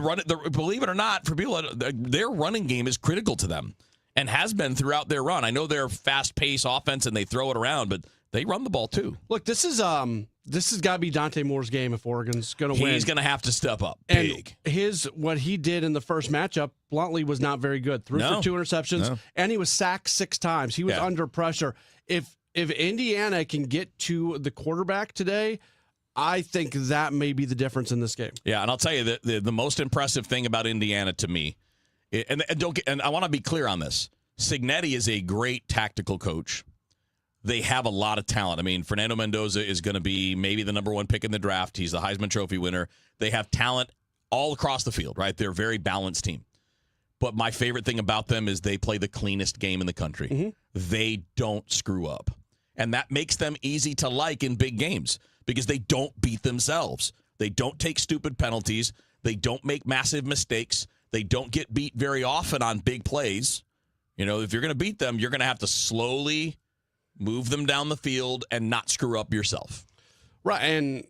believe it or not, for people, their running game is critical to them and has been throughout their run. I know they're fast-paced offense and they throw it around, but they run the ball too. Look, this has got to be Dante Moore's game if Oregon's going to win. He's going to have to step up big. And what he did in the first matchup, bluntly, was not very good. Threw for 2 interceptions, and he was sacked 6 times. He was under pressure. If Indiana can get to the quarterback today, I think that may be the difference in this game. Yeah, and I'll tell you that the most impressive thing about Indiana to me, and I want to be clear on this, Cignetti is a great tactical coach. They have a lot of talent. I mean, Fernando Mendoza is going to be maybe the number 1 pick in the draft. He's the Heisman Trophy winner. They have talent all across the field, right? They're a very balanced team. But my favorite thing about them is they play the cleanest game in the country. Mm-hmm. They don't screw up. And that makes them easy to like in big games because they don't beat themselves. They don't take stupid penalties. They don't make massive mistakes. They don't get beat very often on big plays. If you're going to beat them, you're going to have to slowly move them down the field and not screw up yourself. Right, and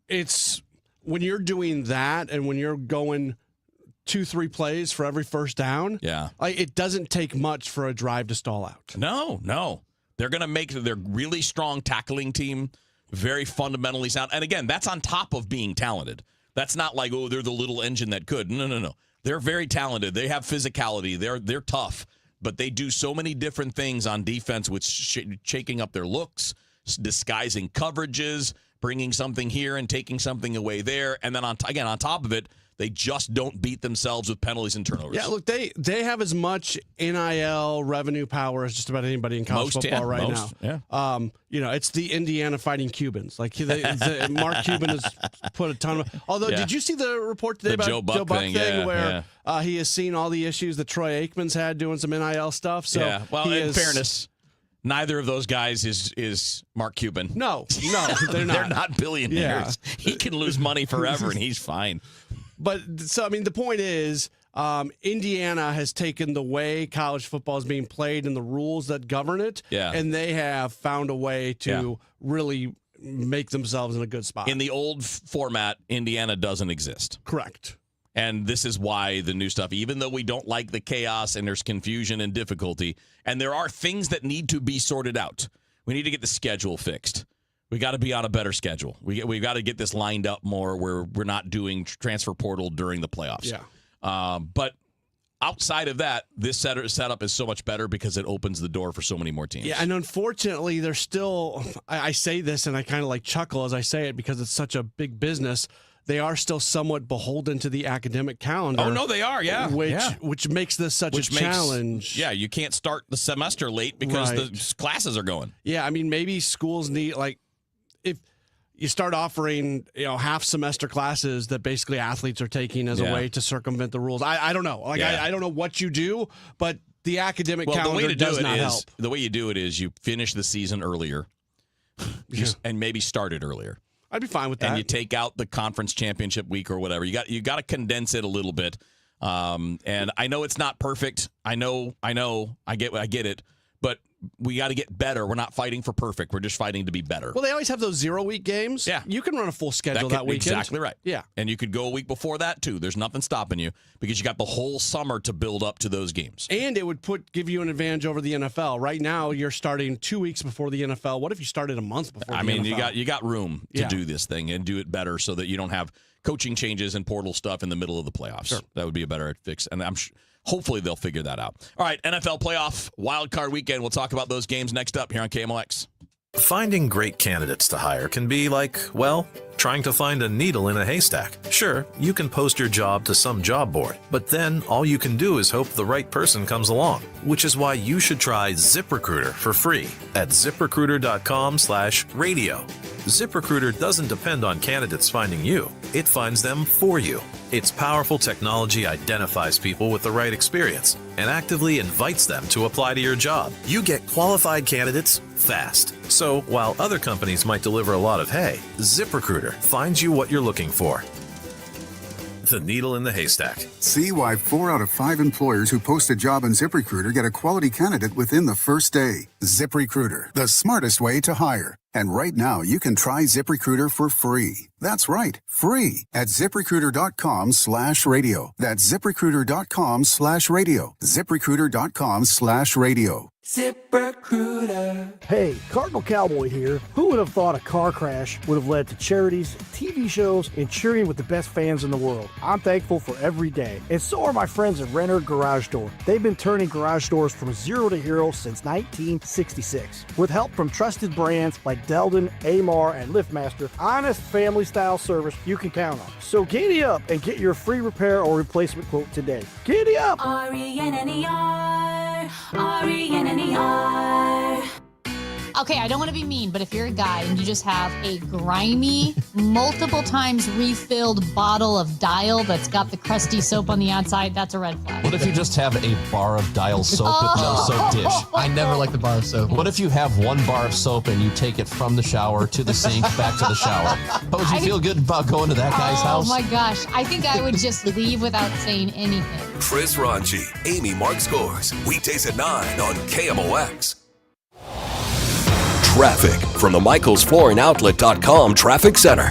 it's when you're doing that and when you're going 2-3 plays for every first down, it doesn't take much for a drive to stall out. No. They're going to make their really strong tackling team very fundamentally sound. And again, that's on top of being talented. That's not like, they're the little engine that could. No. They're very talented. They have physicality. They're tough. But they do so many different things on defense with shaking up their looks, disguising coverages, bringing something here and taking something away there. And then, on top of it, they just don't beat themselves with penalties and turnovers. Yeah, look, they have as much NIL revenue power as just about anybody in college football right now. Yeah. It's the Indiana Fighting Cubans. Like Mark Cuban has put a ton of. Although, did you see the report today about Joe Buck thing where he has seen all the issues that Troy Aikman's had doing some NIL stuff? So in fairness, neither of those guys is Mark Cuban. No, they're not. They're not billionaires. Yeah. He can lose money forever, and he's fine. But the point is, Indiana has taken the way college football is being played and the rules that govern it, and they have found a way to really make themselves in a good spot. In the old format, Indiana doesn't exist. Correct. And this is why the new stuff, even though we don't like the chaos and there's confusion and difficulty, and there are things that need to be sorted out. We need to get the schedule fixed. We got to be on a better schedule. We've got to get this lined up more where we're not doing transfer portal during the playoffs. Yeah. But outside of that, this setup is so much better because it opens the door for so many more teams. Yeah, and unfortunately, there's still, I say this and I kind of like chuckle as I say it because it's such a big business. They are still somewhat beholden to the academic calendar. Oh, no, they are, Which makes this such a challenge. You can't start the semester late because the classes are going. Yeah, I mean, maybe schools need, you start offering half semester classes that basically athletes are taking as a way to circumvent the rules. I don't know. I don't know what you do, but the academic calendar does not help. The way you do it is you finish the season earlier and maybe start it earlier. I'd be fine with that. And you take out the conference championship week or whatever. You got to condense it a little bit. And I know it's not perfect. I know. I get it. But we got to get better. We're not fighting for perfect. We're just fighting to be better. Well, they always have those 0-week games. Yeah. You can run a full schedule that weekend. Exactly right. Yeah. And you could go a week before that, too. There's nothing stopping you because you got the whole summer to build up to those games. And it would give you an advantage over the NFL. Right now, you're starting 2 weeks before the NFL. What if you started a month before the NFL? You got room to do this thing and do it better so that you don't have coaching changes and portal stuff in the middle of the playoffs. Sure. That would be a better fix. And hopefully they'll figure that out. All right, NFL playoff wild card weekend. We'll talk about those games next up here on KMOX. Finding great candidates to hire can be like, well, trying to find a needle in a haystack. Sure, you can post your job to some job board, but then all you can do is hope the right person comes along, which is why you should try ZipRecruiter for free at ZipRecruiter.com/radio. ZipRecruiter doesn't depend on candidates finding you. It finds them for you. Its powerful technology identifies people with the right experience and actively invites them to apply to your job. You get qualified candidates fast. So while other companies might deliver a lot of hay, ZipRecruiter finds you what you're looking for. The needle in the haystack. See why 4 out of 5 employers who post a job on ZipRecruiter get a quality candidate within the first day. ZipRecruiter, the smartest way to hire. And right now, you can try ZipRecruiter for free. That's right, free at ZipRecruiter.com/radio. That's ZipRecruiter.com/radio. ZipRecruiter.com/radio. ZipRecruiter. Hey, Cardinal Cowboy here. Who would have thought a car crash would have led to charities, TV shows, and cheering with the best fans in the world? I'm thankful for every day. And so are my friends at Renner Garage Door. They've been turning garage doors from zero to hero since 1966. With help from trusted brands like Delden, Amar, and LiftMaster, honest family-style service you can count on. So giddy up and get your free repair or replacement quote today. Giddy up! RENNER, RENNER. Okay, I don't want to be mean, but if you're a guy and you just have a grimy, multiple times refilled bottle of Dial that's got the crusty soap on the outside, that's a red flag. What if you just have a bar of Dial soap with no soap dish? I never like the bar of soap. What if you have one bar of soap and you take it from the shower to the sink, back to the shower? How would you feel good about going to that guy's house? Oh my gosh, I think I would just leave without saying anything. Chris Ronchi, Amy Mark Scores, weekdays at 9 on KMOX. Traffic from the MichaelsFlooringOutlet.com Traffic Center.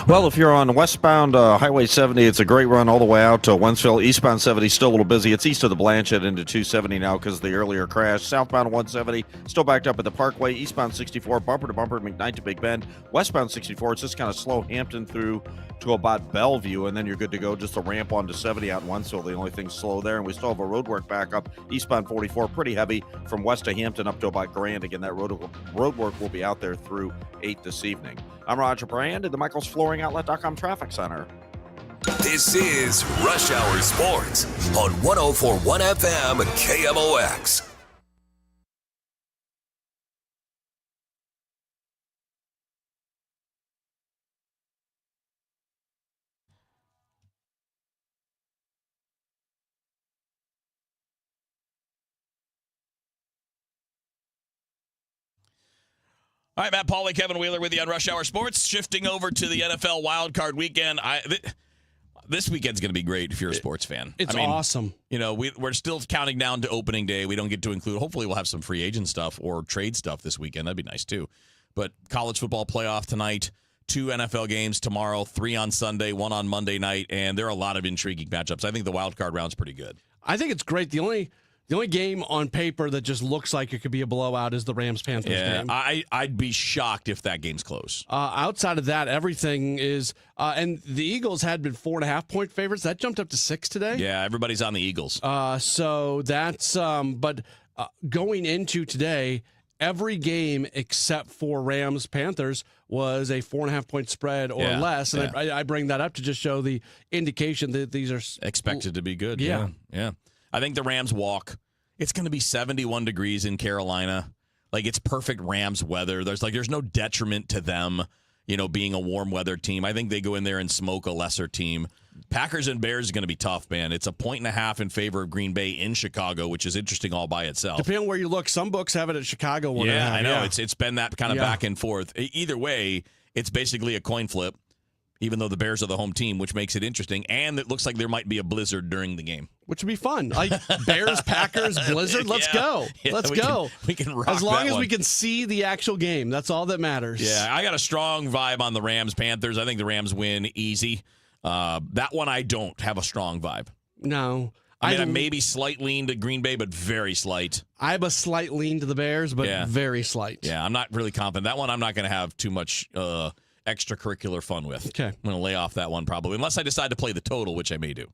Well, if you're on westbound Highway 70, it's a great run all the way out to Wentzville. Eastbound 70 still a little busy. It's east of the Blanchett into 270 now because of the earlier crash. Southbound 170 still backed up at the Parkway. Eastbound 64 bumper to bumper McKnight to Big Bend. Westbound 64 it's just kind of slow Hampton through to about Bellevue, and then you're good to go. Just a ramp onto 70 out in Wentzville. The only thing slow there, and we still have a roadwork backup. Eastbound 44 pretty heavy from west of Hampton up to about Grand. Again, that roadwork will be out there through 8 this evening. I'm Roger Brand at the MichaelsFlooringOutlet.com Traffic Center. This is Rush Hour Sports on 104.1 FM KMOX. All right, Matt Pauley, Kevin Wheeler with you on Rush Hour Sports. Shifting over to the NFL wildcard weekend. This weekend's going to be great if you're a sports fan. It's awesome. You know, we're still counting down to opening day. We don't get to include, hopefully we'll have some free agent stuff or trade stuff this weekend. That'd be nice, too. But college football playoff tonight, 2 NFL games tomorrow, 3 on Sunday, 1 on Monday night, and there are a lot of intriguing matchups. I think the wildcard round's pretty good. I think it's great. The only game on paper that just looks like it could be a blowout is the Rams-Panthers game. I'd be shocked if that game's close. Outside of that, everything is and the Eagles had been 4.5-point favorites. That jumped up to 6 today. Yeah, everybody's on the Eagles. So that's but going into today, every game except for Rams-Panthers was a 4.5-point spread or less. And I bring that up to just show the indication that these are expected to be good. Yeah. I think the Rams walk. It's going to be 71 degrees in Carolina. Like, it's perfect Rams weather. There's no detriment to them. being a warm weather team. I think they go in there and smoke a lesser team. Packers and Bears is going to be tough, man. It's a 1.5 in favor of Green Bay in Chicago, which is interesting all by itself. Depending on where you look, some books have it at Chicago 1.5. Yeah, I know. It's been that kind of back and forth. Either way, it's basically a coin flip, even though the Bears are the home team, which makes it interesting. And it looks like there might be a blizzard during the game. Which would be fun. Like Bears, Packers, blizzard, let's go. Let's go. We can rock as long that as one. we can see the actual game. That's all that matters. Yeah, I got a strong vibe on the Rams-Panthers. I think the Rams win easy. That one I don't have a strong vibe. No. I maybe slight lean to Green Bay, but very slight. I have a slight lean to the Bears, but very slight. Yeah, I'm not really confident. That one I'm not going to have too much extracurricular fun with. Okay. I'm going to lay off that one probably, unless I decide to play the total, which I may do.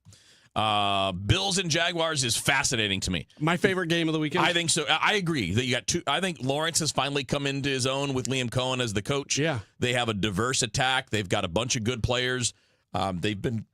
Bills and Jaguars is fascinating to me. My favorite game of the weekend. I think so. I agree that you got two. I think Lawrence has finally come into his own with Liam Cohen as the coach. Yeah. They have a diverse attack. They've got a bunch of good players. They've been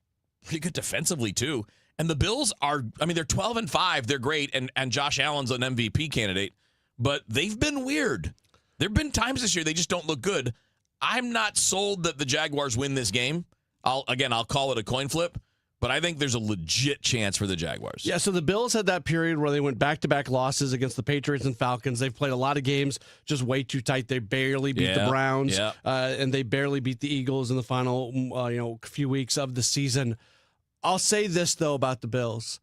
pretty good defensively too. And the Bills are, they're 12-5. They're great. And Josh Allen's an MVP candidate. But they've been weird. There have been times this year they just don't look good. I'm not sold that the Jaguars win this game. I'll call it a coin flip. But I think there's a legit chance for the Jaguars. Yeah, so the Bills had that period where they went back-to-back losses against the Patriots and Falcons. They've played a lot of games just way too tight. They barely beat the Browns, and they barely beat the Eagles in the final few weeks of the season. I'll say this, though, about the Bills.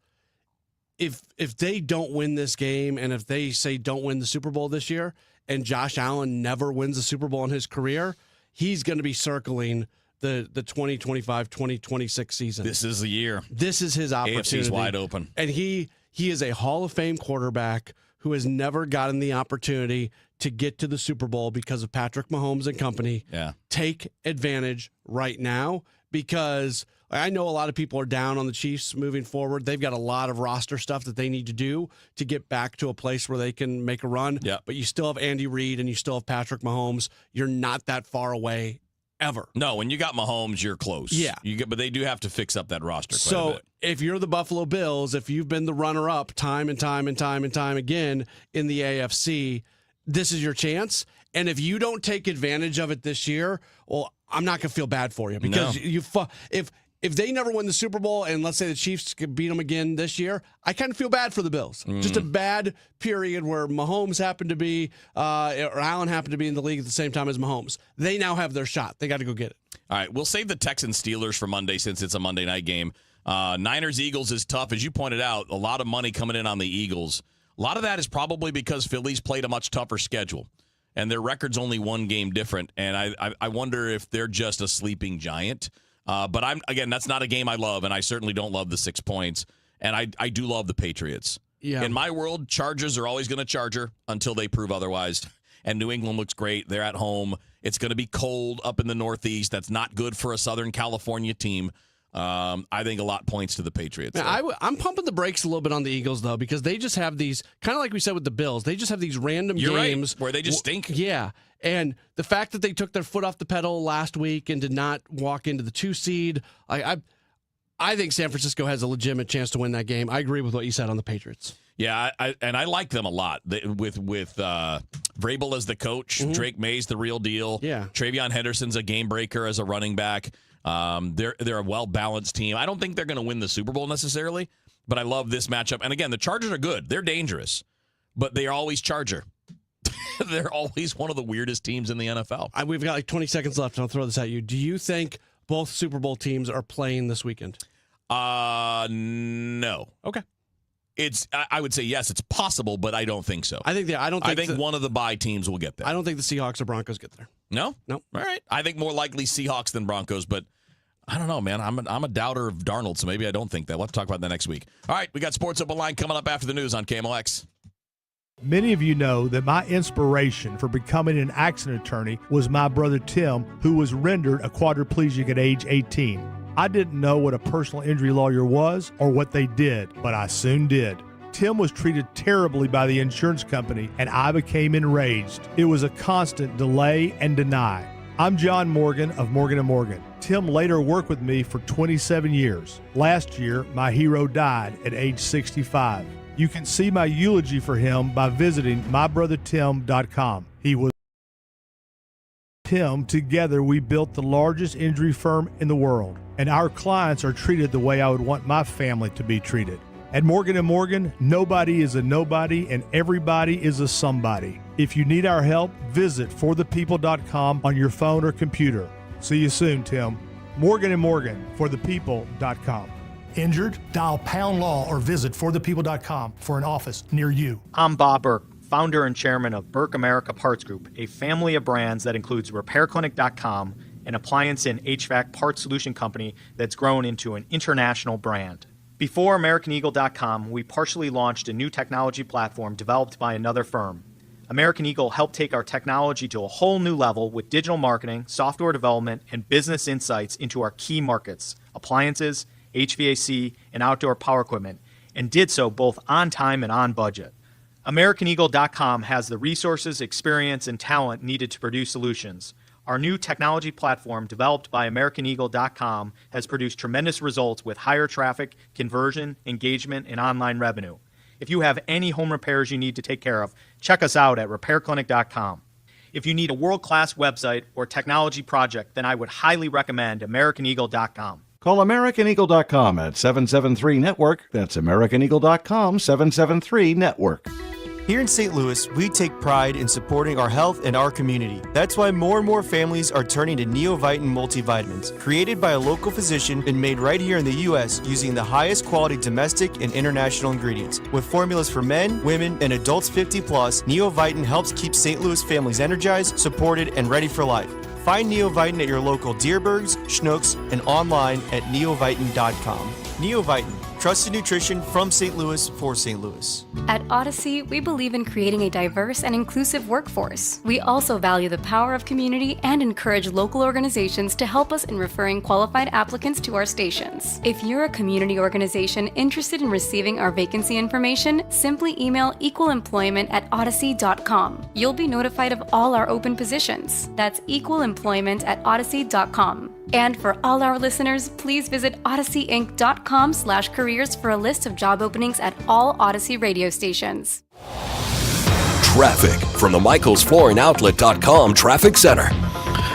If they don't win this game, and if they say don't win the Super Bowl this year, and Josh Allen never wins the Super Bowl in his career, he's going to be circling the 2025-2026 season. This is the year. This is his opportunity. AFC's wide open. And he is a Hall of Fame quarterback who has never gotten the opportunity to get to the Super Bowl because of Patrick Mahomes and company. Yeah. Take advantage right now, because I know a lot of people are down on the Chiefs moving forward. They've got a lot of roster stuff that they need to do to get back to a place where they can make a run. Yeah. But you still have Andy Reid and you still have Patrick Mahomes. You're not that far away ever. No, when you got Mahomes, you're close. Yeah. But they do have to fix up that roster quite a So bit. if you're the Buffalo Bills, if you've been the runner-up time and time again in the AFC, this is your chance. And if you don't take advantage of it this year, well, I'm not going to feel bad for you, because if they never win the Super Bowl and let's say the Chiefs could beat them again this year, I kind of feel bad for the Bills. Just a bad period where Mahomes happened to be, or Allen happened to be in the league at the same time as Mahomes. They now have their shot. They got to go get it. All right, we'll save the Texans-Steelers for Monday since it's a Monday night game. Niners-Eagles is tough. As you pointed out, a lot of money coming in on the Eagles. A lot of that is probably because Philly's played a much tougher schedule, and their record's only one game different. And I wonder if they're just a sleeping giant. But that's not a game I love, and I certainly don't love the 6 points. And I do love the Patriots. Yeah. In my world, Chargers are always going to charger until they prove otherwise. And New England looks great. They're at home. It's going to be cold up in the Northeast. That's not good for a Southern California team. I think a lot points to the Patriots. Now, I'm pumping the brakes a little bit on the Eagles, though, because they just have these, kind of like we said with the Bills, they just have these random games. Right, where they just stink. Yeah. And the fact that they took their foot off the pedal last week and did not walk into the 2 seed, I think San Francisco has a legitimate chance to win that game. I agree with what you said on the Patriots. Yeah, I like them a lot. With Vrabel as the coach, Drake May's the real deal. Yeah. Travion Henderson's a game breaker as a running back. They're a well-balanced team. I don't think they're going to win the Super Bowl necessarily, but I love this matchup. And again, the Chargers are good. They're dangerous, but they always Charger. They're always one of the weirdest teams in the NFL. We've got like 20 seconds left, and I'll throw this at you. Do you think both Super Bowl teams are playing this weekend? No. Okay. I would say yes, it's possible, but I don't think so. I think one of the bye teams will get there. I don't think the Seahawks or Broncos get there. No? No. All right. I think more likely Seahawks than Broncos, but I don't know, man. I'm a doubter of Darnold, so maybe I don't think that. We'll have to talk about that next week. All right, we got Sports Open Line coming up after the news on KMOX. Many of you know that my inspiration for becoming an accident attorney was my brother Tim, who was rendered a quadriplegic at age 18. I didn't know what a personal injury lawyer was or what they did, but I soon did. Tim was treated terribly by the insurance company, and I became enraged. It was a constant delay and deny. I'm John Morgan of Morgan & Morgan. Tim later worked with me for 27 years. Last year, my hero died at age 65. You can see my eulogy for him by visiting mybrothertim.com. He was Tim, together we built the largest injury firm in the world, and our clients are treated the way I would want my family to be treated. At Morgan & Morgan, nobody is a nobody and everybody is a somebody. If you need our help, visit forthepeople.com on your phone or computer. See you soon, Tim. Morgan & Morgan, forthepeople.com. Injured? Dial pound law or visit forthepeople.com for an office near you. I'm Bob Burke, founder and chairman of Burke America Parts Group, a family of brands that includes RepairClinic.com, an appliance and HVAC parts solution company that's grown into an international brand. Before AmericanEagle.com, we partially launched a new technology platform developed by another firm. American Eagle helped take our technology to a whole new level with digital marketing, software development, and business insights into our key markets, appliances, HVAC, and outdoor power equipment, and did so both on time and on budget. AmericanEagle.com has the resources, experience, and talent needed to produce solutions. Our new technology platform, developed by AmericanEagle.com, has produced tremendous results with higher traffic, conversion, engagement, and online revenue. If you have any home repairs you need to take care of, check us out at RepairClinic.com. If you need a world-class website or technology project, then I would highly recommend AmericanEagle.com. Call AmericanEagle.com at 773-NETWORK. That's AmericanEagle.com, 773-NETWORK. Here in St. Louis, we take pride in supporting our health and our community. That's why more and more families are turning to Neovitin multivitamins, created by a local physician and made right here in the U.S. using the highest quality domestic and international ingredients. With formulas for men, women, and adults 50 plus, Neovitin helps keep St. Louis families energized, supported, and ready for life. Find Neovitin at your local Deerbergs, Schnucks, and online at neovitin.com. Neovitin, trusted nutrition from St. Louis for St. Louis. At Odyssey, we believe in creating a diverse and inclusive workforce. We also value the power of community and encourage local organizations to help us in referring qualified applicants to our stations. If you're a community organization interested in receiving our vacancy information, simply email equalemployment@odyssey.com. You'll be notified of all our open positions. That's equalemployment@odyssey.com. And for all our listeners, please visit odysseyinc.com/careers for a list of job openings at all Odyssey radio stations. Traffic from the MichaelsFlooringOutlet.com Traffic Center.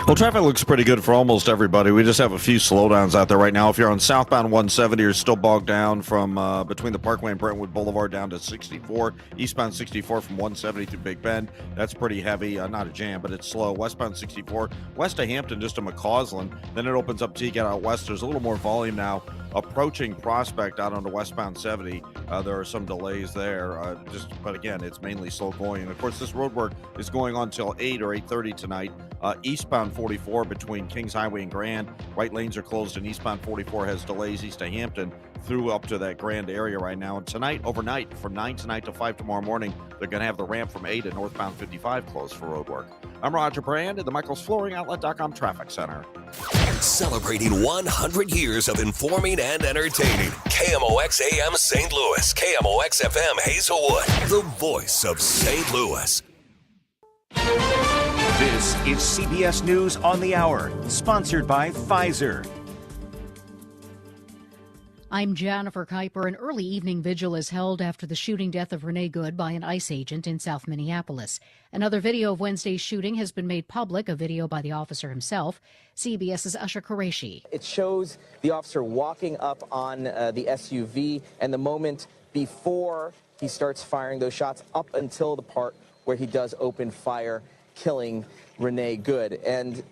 Well, traffic looks pretty good for almost everybody. We just have a few slowdowns out there right now. If you're on southbound 170, you're still bogged down from between the Parkway and Brentwood Boulevard down to 64. Eastbound 64 from 170 through Big Bend. That's pretty heavy. Not a jam, but it's slow. Westbound 64, west of Hampton, just to McCausland. Then it opens up till you get out west. There's a little more volume now. Approaching Prospect out onto westbound 70, there are some delays there. But again, it's mainly slow going. And of course, this road work is going on till 8 or 8:30 tonight. Eastbound 44 between Kings Highway and Grand. Right lanes are closed, and eastbound 44 has delays east of Hampton through up to that Grand area right now. And tonight, overnight, from 9 tonight to 5 tomorrow morning, they're going to have the ramp from 8 at northbound 55 closed for road work. I'm Roger Brand at the MichaelsFlooringOutlet.com Traffic Center. Celebrating 100 years of informing and entertaining. KMOX AM St. Louis, KMOX FM Hazelwood, the voice of St. Louis. This is CBS News on the Hour, sponsored by Pfizer. I'm Jennifer Kuiper. An early evening vigil is held after the shooting death of Renee Good by an ICE agent in South Minneapolis. Another video of Wednesday's shooting has been made public, a video by the officer himself. CBS's Usher Qureshi. It shows the officer walking up on the SUV, and the moment before he starts firing those shots up until the part where he does open fire, killing Renee Good. And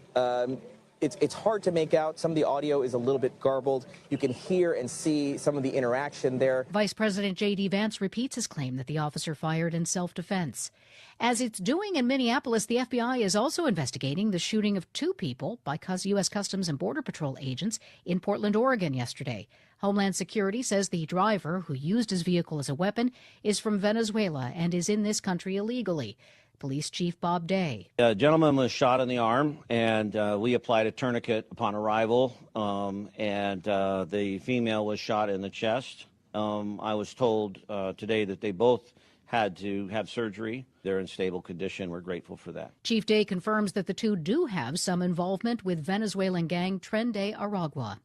it's hard to make out. Some of the audio is a little bit garbled. You can hear and see some of the interaction there. Vice President J.D. Vance repeats his claim that the officer fired in self-defense. As it's doing in Minneapolis, the FBI is also investigating the shooting of 2 people by U.S. Customs and Border Patrol agents in Portland, Oregon yesterday. Homeland Security says the driver, who used his vehicle as a weapon, is from Venezuela and is in this country illegally. Police Chief Bob Day. A gentleman was shot in the arm, and we applied a tourniquet upon arrival, and the female was shot in the chest. I was told today that they both had to have surgery. They're in stable condition. We're grateful for that. Chief Day confirms that the 2 do have some involvement with Venezuelan gang Tren de Aragua.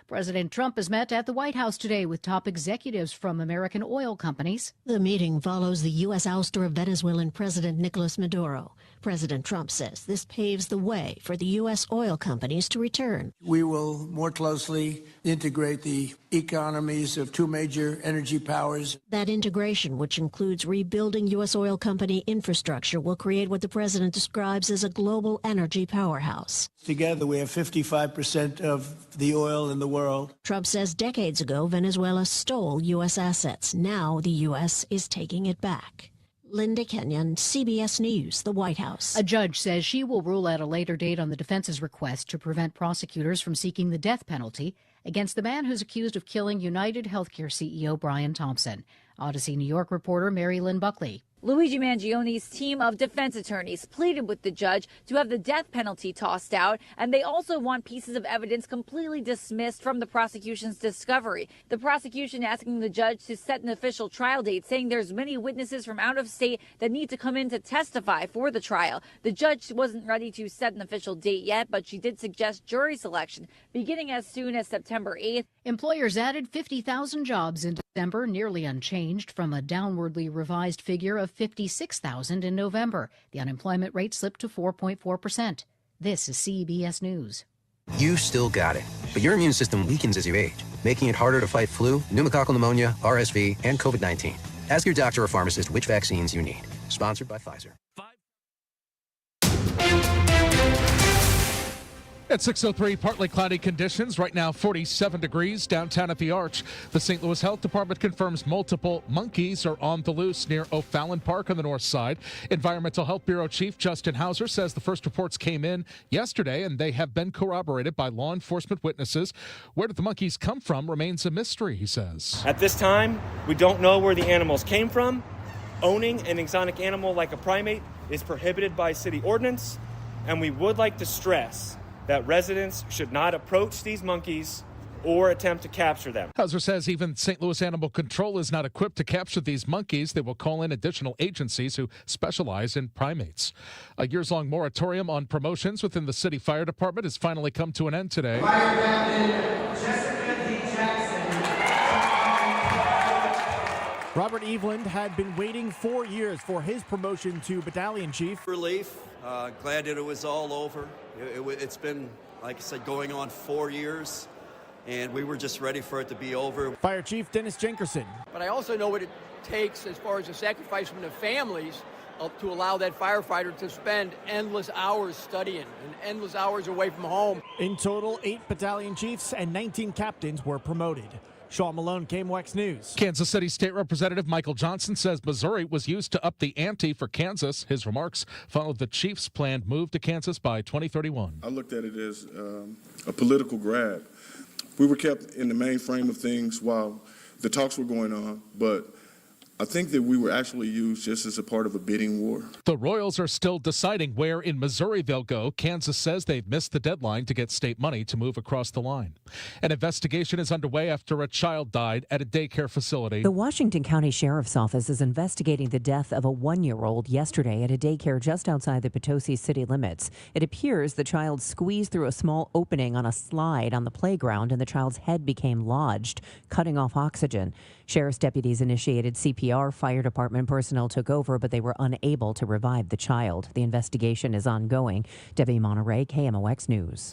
President Trump has met at the White House today with top executives from American oil companies. The meeting follows the U.S. ouster of Venezuelan President Nicolas Maduro. President Trump says this paves the way for the U.S. oil companies to return. We will more closely integrate the economies of two major energy powers. That integration, which includes rebuilding U.S. oil company infrastructure, will create what the president describes as a global energy powerhouse. Together, we have 55% of the oil in the world. Trump says decades ago, Venezuela stole U.S. assets. Now the U.S. is taking it back. Linda Kenyon, CBS News, the White House. A judge says she will rule at a later date on the defense's request to prevent prosecutors from seeking the death penalty against the man who's accused of killing United Healthcare CEO Brian Thompson. Odyssey New York reporter Mary Lynn Buckley. Luigi Mangioni's team of defense attorneys pleaded with the judge to have the death penalty tossed out, and they also want pieces of evidence completely dismissed from the prosecution's discovery. The prosecution asking the judge to set an official trial date, saying there's many witnesses from out of state that need to come in to testify for the trial. The judge wasn't ready to set an official date yet, but she did suggest jury selection beginning as soon as September 8th. Employers added 50,000 jobs in December, nearly unchanged from a downwardly revised figure of 56,000 in November. The unemployment rate slipped to 4.4%. This is CBS News. You still got it, but your immune system weakens as you age, making it harder to fight flu, pneumococcal pneumonia, RSV, and COVID-19. Ask your doctor or pharmacist which vaccines you need. Sponsored by Pfizer. At 6:03, partly cloudy conditions. Right now, 47 degrees downtown at the Arch. The St. Louis Health Department confirms multiple monkeys are on the loose near O'Fallon Park on the north side. Environmental Health Bureau Chief Justin Hauser says the first reports came in yesterday and they have been corroborated by law enforcement witnesses. Where did the monkeys come from remains a mystery, he says. At this time, we don't know where the animals came from. Owning an exotic animal like a primate is prohibited by city ordinance, and we would like to stress that residents should not approach these monkeys or attempt to capture them. Hauser says even St. Louis Animal Control is not equipped to capture these monkeys. They will call in additional agencies who specialize in primates. A years-long moratorium on promotions within the city fire department has finally come to an end today. Fire Captain Jessica D. Jackson. Robert Eveland had been waiting 4 years for his promotion to battalion chief. Relief. Glad that it was all over. It's been, like I said, going on 4 years, and we were just ready for it to be over. Fire Chief Dennis Jenkerson. But I also know what it takes as far as the sacrifice from the families to allow that firefighter to spend endless hours studying and endless hours away from home. In total, 8 battalion chiefs and 19 captains were promoted. Sean Malone, KMOX News. Kansas City State Representative Michael Johnson says Missouri was used to up the ante for Kansas. His remarks followed the Chiefs' planned move to Kansas by 2031. I looked at it as a political grab. We were kept in the main frame of things while the talks were going on, but I think that we were actually used just as a part of a bidding war. The Royals are still deciding where in Missouri they'll go. Kansas says they've missed the deadline to get state money to move across the line. An investigation is underway after a child died at a daycare facility. The Washington County Sheriff's Office is investigating the death of a 1-year-old yesterday at a daycare just outside the Potosi city limits. It appears the child squeezed through a small opening on a slide on the playground and the child's head became lodged, cutting off oxygen. Sheriff's deputies initiated CPR. Fire department personnel took over, but they were unable to revive the child. The investigation is ongoing. Debbie Monterey, KMOX News.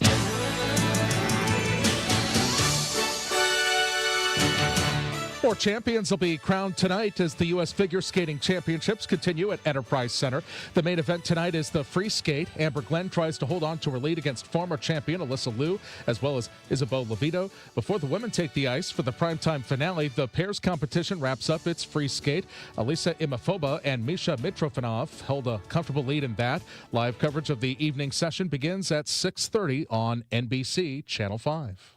More champions will be crowned tonight as the U.S. Figure Skating Championships continue at Enterprise Center. The main event tonight is the free skate. Amber Glenn tries to hold on to her lead against former champion Alyssa Liu, as well as Isabeau Levito. Before the women take the ice for the primetime finale, the pairs competition wraps up its free skate. Alisa Imafoba and Misha Mitrofanov held a comfortable lead in that. Live coverage of the evening session begins at 6:30 on NBC Channel 5.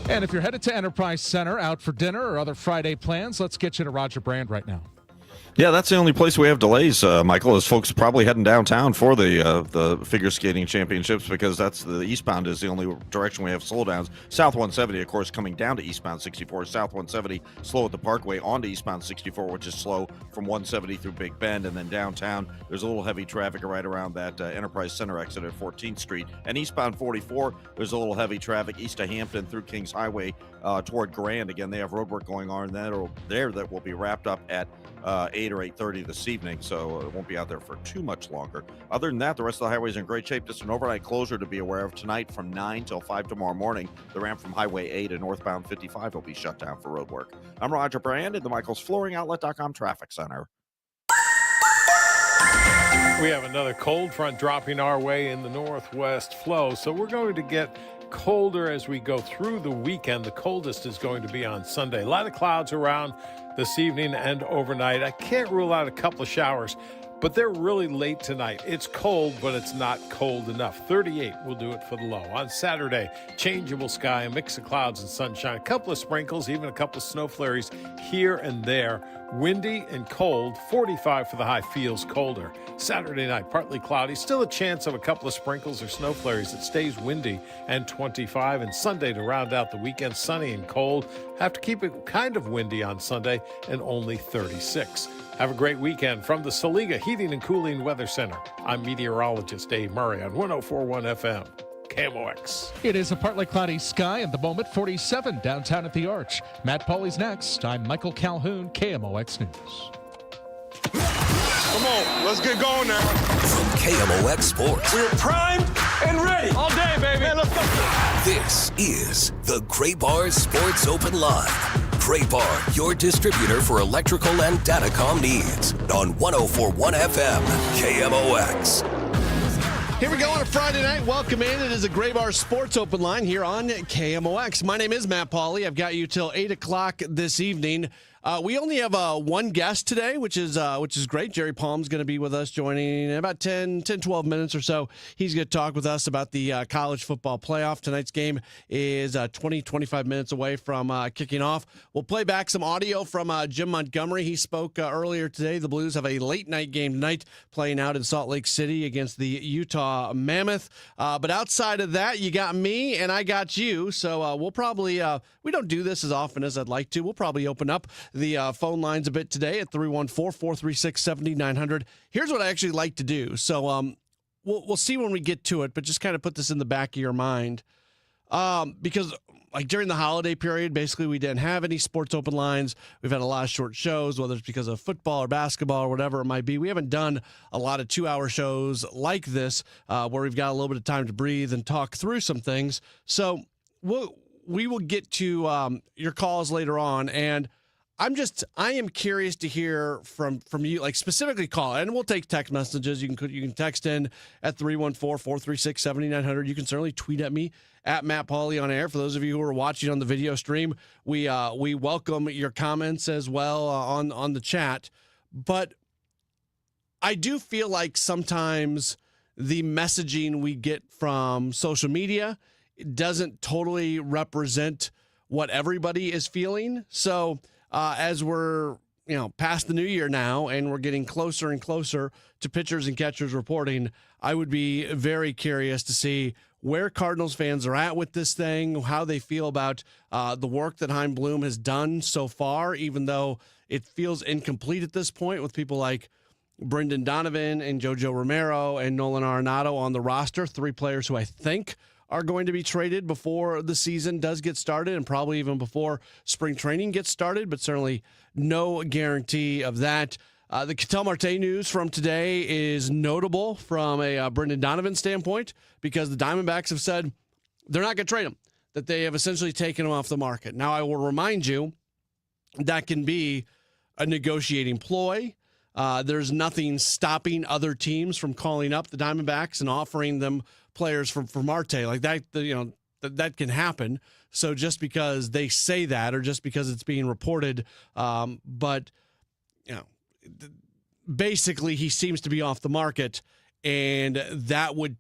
And if you're headed to Enterprise Center, out for dinner or other Friday plans, let's get you to Roger Brand right now. Yeah, that's the only place we have delays, Michael, is folks probably heading downtown for the figure skating championships, because that's the eastbound is the only direction we have slowdowns. South 170, of course, coming down to eastbound 64. South 170 slow at the Parkway onto eastbound 64, which is slow from 170 through Big Bend, and then downtown there's a little heavy traffic right around that Enterprise Center exit at 14th Street. And eastbound 44, there's a little heavy traffic east of Hampton through Kings Highway toward Grand. Again, they have roadwork going on that will be wrapped up at 8 or 8:30 this evening, so it won't be out there for too much longer. Other than that, the rest of the highway's in great shape. Just an overnight closure to be aware of tonight from 9 till 5 tomorrow morning. The ramp from Highway 8 and northbound 55 will be shut down for road work. I'm Roger Brand in the Michael's Flooring Outlet.com Traffic Center. We have another cold front dropping our way in the northwest flow, so we're going to get colder as we go through the weekend. The coldest is going to be on Sunday. A lot of clouds around this evening and overnight. I can't rule out a couple of showers, but they're really late tonight. It's cold, but it's not cold enough. 38 will do it for the low. On Saturday, changeable sky, a mix of clouds and sunshine, a couple of sprinkles, even a couple of snow flurries here and there. Windy and cold, 45 for the high, feels colder. Saturday night, partly cloudy, still a chance of a couple of sprinkles or snow flurries. It stays windy and 25. And Sunday to round out the weekend, sunny and cold. Have to keep it kind of windy on Sunday and only 36. Have a great weekend from the Saliga Heating and Cooling Weather Center. I'm meteorologist Dave Murray on 104.1 FM. KMOX. It is a partly cloudy sky at the moment, 47 downtown at the Arch. Matt Pauley's next. I'm Michael Calhoun, KMOX News. Come on, let's get going now. From KMOX Sports. We're primed and ready. All day, baby. Man, let's go. This is the Gray Bar Sports Open Line. Gray Bar, your distributor for electrical and datacom needs. On 104.1 FM, KMOX. Here we go on a Friday night. Welcome in. It is a Gray Bar Sports Open Line here on KMOX. My name is Matt Pauley. I've got you till 8 o'clock this evening. We only have one guest today, which is great. Jerry Palm's going to be with us, joining in about 12 minutes or so. He's going to talk with us about the college football playoff. Tonight's game is 25 minutes away from kicking off. We'll play back some audio from Jim Montgomery. He spoke earlier today. The Blues have a late night game tonight, playing out in Salt Lake City against the Utah Mammoth. But outside of that, you got me and I got you. So we'll probably, we don't do this as often as I'd like to. We'll probably open up the phone lines a bit today at 314-436-7900. Here's what I actually like to do. So we'll see when we get to it, but just kind of put this in the back of your mind. Because like during the holiday period, basically we didn't have any sports open lines. We've had a lot of short shows, whether it's because of football or basketball or whatever it might be. We haven't done a lot of 2-hour shows like this where we've got a little bit of time to breathe and talk through some things. So we will get to your calls later on, and I am curious to hear from you, like specifically call, and we'll take text messages. You can text in at 314-436-7900. You can certainly tweet at me at Matt Pauley on air. For those of you who are watching on the video stream, we welcome your comments as well on the chat. But I do feel like sometimes the messaging we get from social media doesn't totally represent what everybody is feeling. So as we're past the new year now and we're getting closer and closer to pitchers and catchers reporting, I would be very curious to see where Cardinals fans are at with this thing, how they feel about the work that Chaim Bloom has done so far, even though it feels incomplete at this point with people like Brendan Donovan and JoJo Romero and Nolan Arenado on the roster, 3 players who I think are going to be traded before the season does get started and probably even before spring training gets started, but certainly no guarantee of that. The Ketel Marte news from today is notable from a Brendan Donovan standpoint because the Diamondbacks have said they're not going to trade him, that they have essentially taken him off the market. Now, I will remind you that can be a negotiating ploy. There's nothing stopping other teams from calling up the Diamondbacks and offering them players for Marte like that. That can happen. So just because they say that, or just because it's being reported, but basically he seems to be off the market, and that would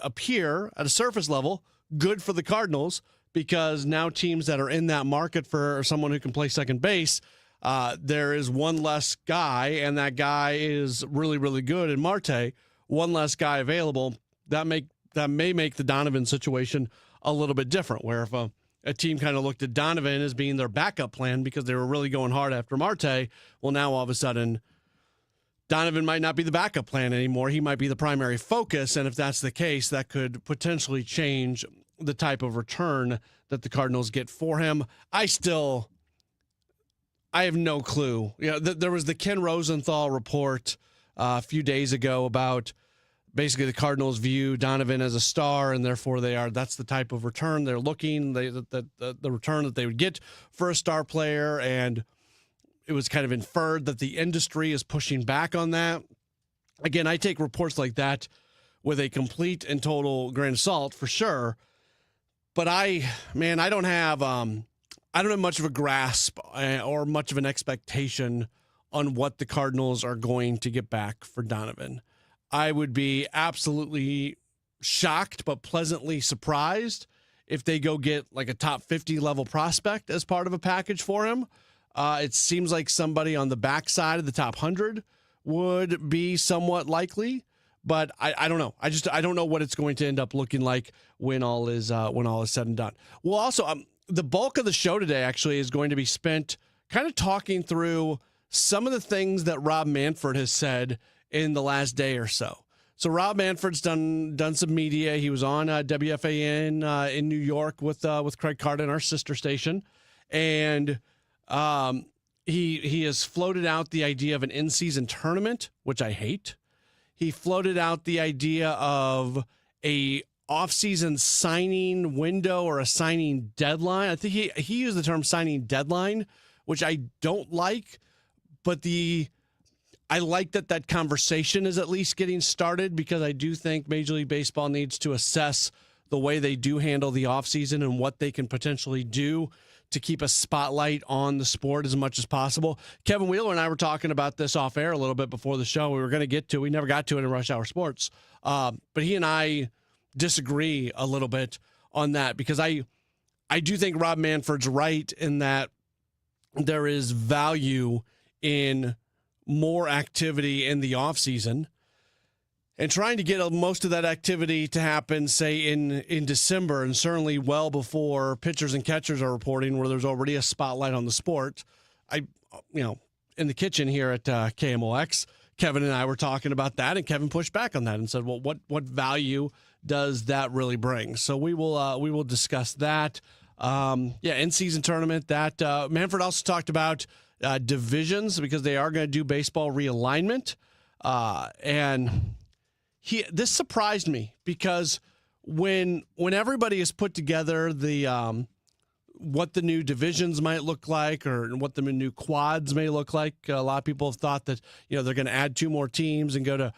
appear at a surface level good for the Cardinals, because now teams that are in that market for someone who can play second base, there is one less guy, and that guy is really, really good. And Marte, one less guy available, that may make the Donovan situation a little bit different, where if a team kind of looked at Donovan as being their backup plan because they were really going hard after Marte, well, now all of a sudden Donovan might not be the backup plan anymore. He might be the primary focus, and if that's the case, that could potentially change the type of return that the Cardinals get for him. I have no clue. There was the Ken Rosenthal report a few days ago about basically the Cardinals view Donovan as a star, and therefore that's the type of return they're looking, the return that they would get for a star player, and it was kind of inferred that the industry is pushing back on that. Again, I take reports like that with a complete and total grain of salt for sure, but I don't have much of a grasp or much of an expectation on what the Cardinals are going to get back for Donovan. I would be absolutely shocked but pleasantly surprised if they go get like a top 50 level prospect as part of a package for him. It seems like somebody on the backside of the top 100 would be somewhat likely, but I don't know. I don't know what it's going to end up looking like when all is said and done. Well, also, the bulk of the show today actually is going to be spent kind of talking through some of the things that Rob Manfred has said in the last day or so. So Rob Manfred's done some media. He was on WFAN in New York with Craig Carden, our sister station, and he has floated out the idea of an in-season tournament, which I hate. He floated out the idea of a off-season signing window or a signing deadline. I think he used the term signing deadline, which I don't like, but I like that conversation is at least getting started, because I do think Major League Baseball needs to assess the way they do handle the offseason and what they can potentially do to keep a spotlight on the sport as much as possible. Kevin Wheeler and I were talking about this off air a little bit before the show. We never got to it in Rush Hour Sports. But he and I disagree a little bit on that, because I do think Rob Manfred's right in that there is value in more activity in the offseason, and trying to get most of that activity to happen, say, in December, and certainly well before pitchers and catchers are reporting, where there's already a spotlight on the sport. In the kitchen here at KMOX, Kevin and I were talking about that, and Kevin pushed back on that and said, well, what value does that really bring? So we will discuss that. In-season tournament. That Manfred also talked about divisions, because they are going to do baseball realignment. And this surprised me, because when everybody has put together the what the new divisions might look like, or what the new quads may look like, a lot of people have thought that they're going to add 2 more teams and go to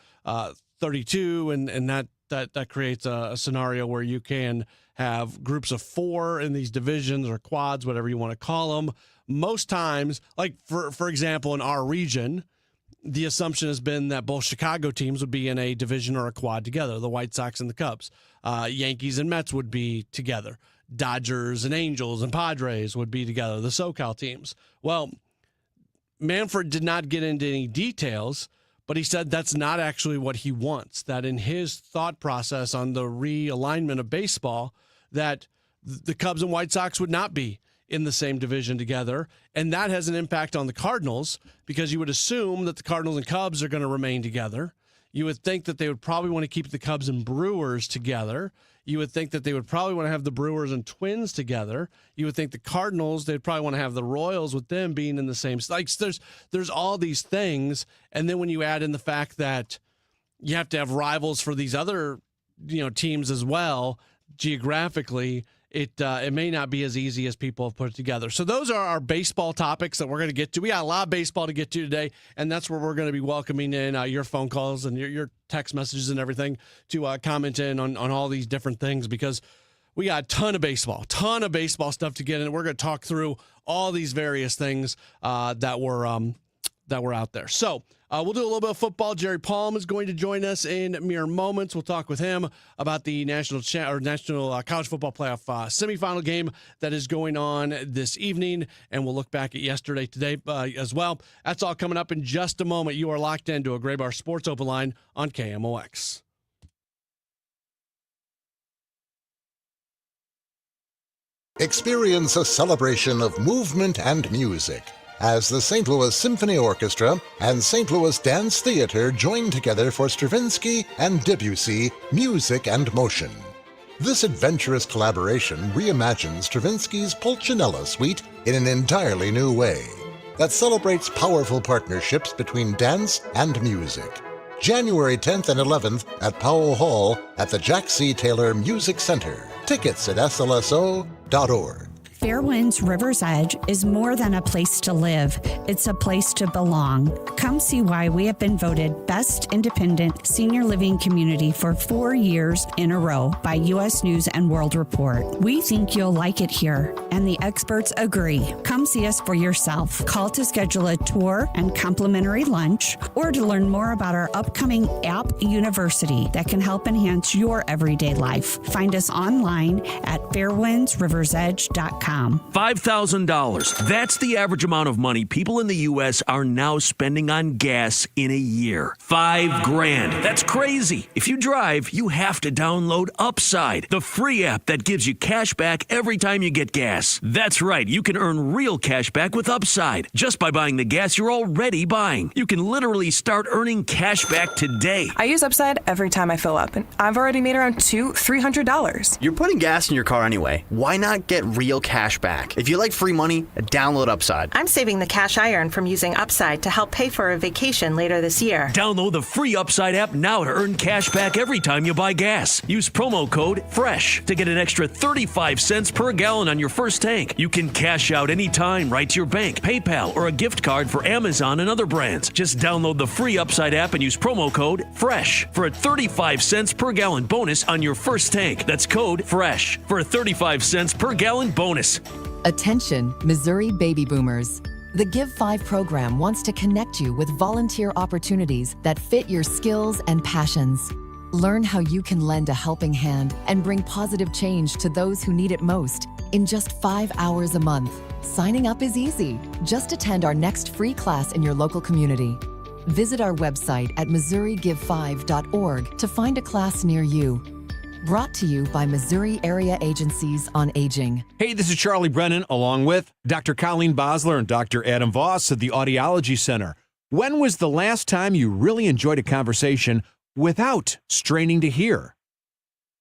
32, and that creates a scenario where you can have groups of 4 in these divisions, or quads, whatever you want to call them. Most times, like for example, in our region, the assumption has been that both Chicago teams would be in a division or a quad together. The White Sox and the Cubs, Yankees and Mets would be together. Dodgers and Angels and Padres would be together. The SoCal teams. Well, Manfred did not get into any details, but he said that's not actually what he wants. That in his thought process on the realignment of baseball, that the Cubs and White Sox would not be in the same division together. And that has an impact on the Cardinals, because you would assume that the Cardinals and Cubs are going to remain together. You would think that they would probably want to keep the Cubs and Brewers together. You would think that they would probably want to have the Brewers and Twins together. You would think the Cardinals, they'd probably want to have the Royals with them being in the same. Like, there's all these things. And then when you add in the fact that you have to have rivals for these other, teams as well, geographically, it may not be as easy as people have put it together. So those are our baseball topics that we're going to get to. We got a lot of baseball to get to today, and that's where we're going to be welcoming in your phone calls and your text messages and everything to comment in on all these different things, because we got a ton of baseball stuff to get in. We're going to talk through all these various things that were out there. So We'll do a little bit of football. Jerry Palm is going to join us in mere moments. We'll talk with him about the National College Football Playoff semifinal game that is going on this evening, and we'll look back at yesterday today as well. That's all coming up in just a moment. You are locked into a Gray Bar Sports Open Line on KMOX. Experience a celebration of movement and music as the St. Louis Symphony Orchestra and St. Louis Dance Theater join together for Stravinsky and Debussy Music and Motion. This adventurous collaboration reimagines Stravinsky's Pulcinella Suite in an entirely new way that celebrates powerful partnerships between dance and music. January 10th and 11th at Powell Hall at the Jack C. Taylor Music Center. Tickets at slso.org. Fairwinds River's Edge is more than a place to live. It's a place to belong. Come see why we have been voted Best Independent Senior Living Community for 4 years in a row by U.S. News & World Report. We think you'll like it here, and the experts agree. Come see us for yourself. Call to schedule a tour and complimentary lunch, or to learn more about our upcoming app university that can help enhance your everyday life. Find us online at fairwindsriversedge.com. $5,000. That's the average amount of money people in the U.S. are now spending on gas in a year. $5,000. That's crazy. If you drive, you have to download Upside, the free app that gives you cash back every time you get gas. That's right. You can earn real cash back with Upside just by buying the gas you're already buying. You can literally start earning cash back today. I use Upside every time I fill up, and I've already made around $200-$300. You're putting gas in your car anyway. Why not get real cash back? If you like free money, download Upside. I'm saving the cash I earn from using Upside to help pay for a vacation later this year. Download the free Upside app now to earn cash back every time you buy gas. Use promo code FRESH to get an extra 35 cents per gallon on your first tank. You can cash out anytime right to your bank, PayPal, or a gift card for Amazon and other brands. Just download the free Upside app and use promo code FRESH for a 35 cents per gallon bonus on your first tank. That's code FRESH for a 35 cents per gallon bonus. Attention, Missouri baby boomers. The Give 5 program wants to connect you with volunteer opportunities that fit your skills and passions. Learn how you can lend a helping hand and bring positive change to those who need it most in just 5 hours a month. Signing up is easy. Just attend our next free class in your local community. Visit our website at MissouriGive5.org to find a class near you. Brought to you by Missouri Area Agencies on Aging. Hey, this is Charlie Brennan, along with Dr. Colleen Bosler and Dr. Adam Voss at the Audiology Center. When was the last time you really enjoyed a conversation without straining to hear?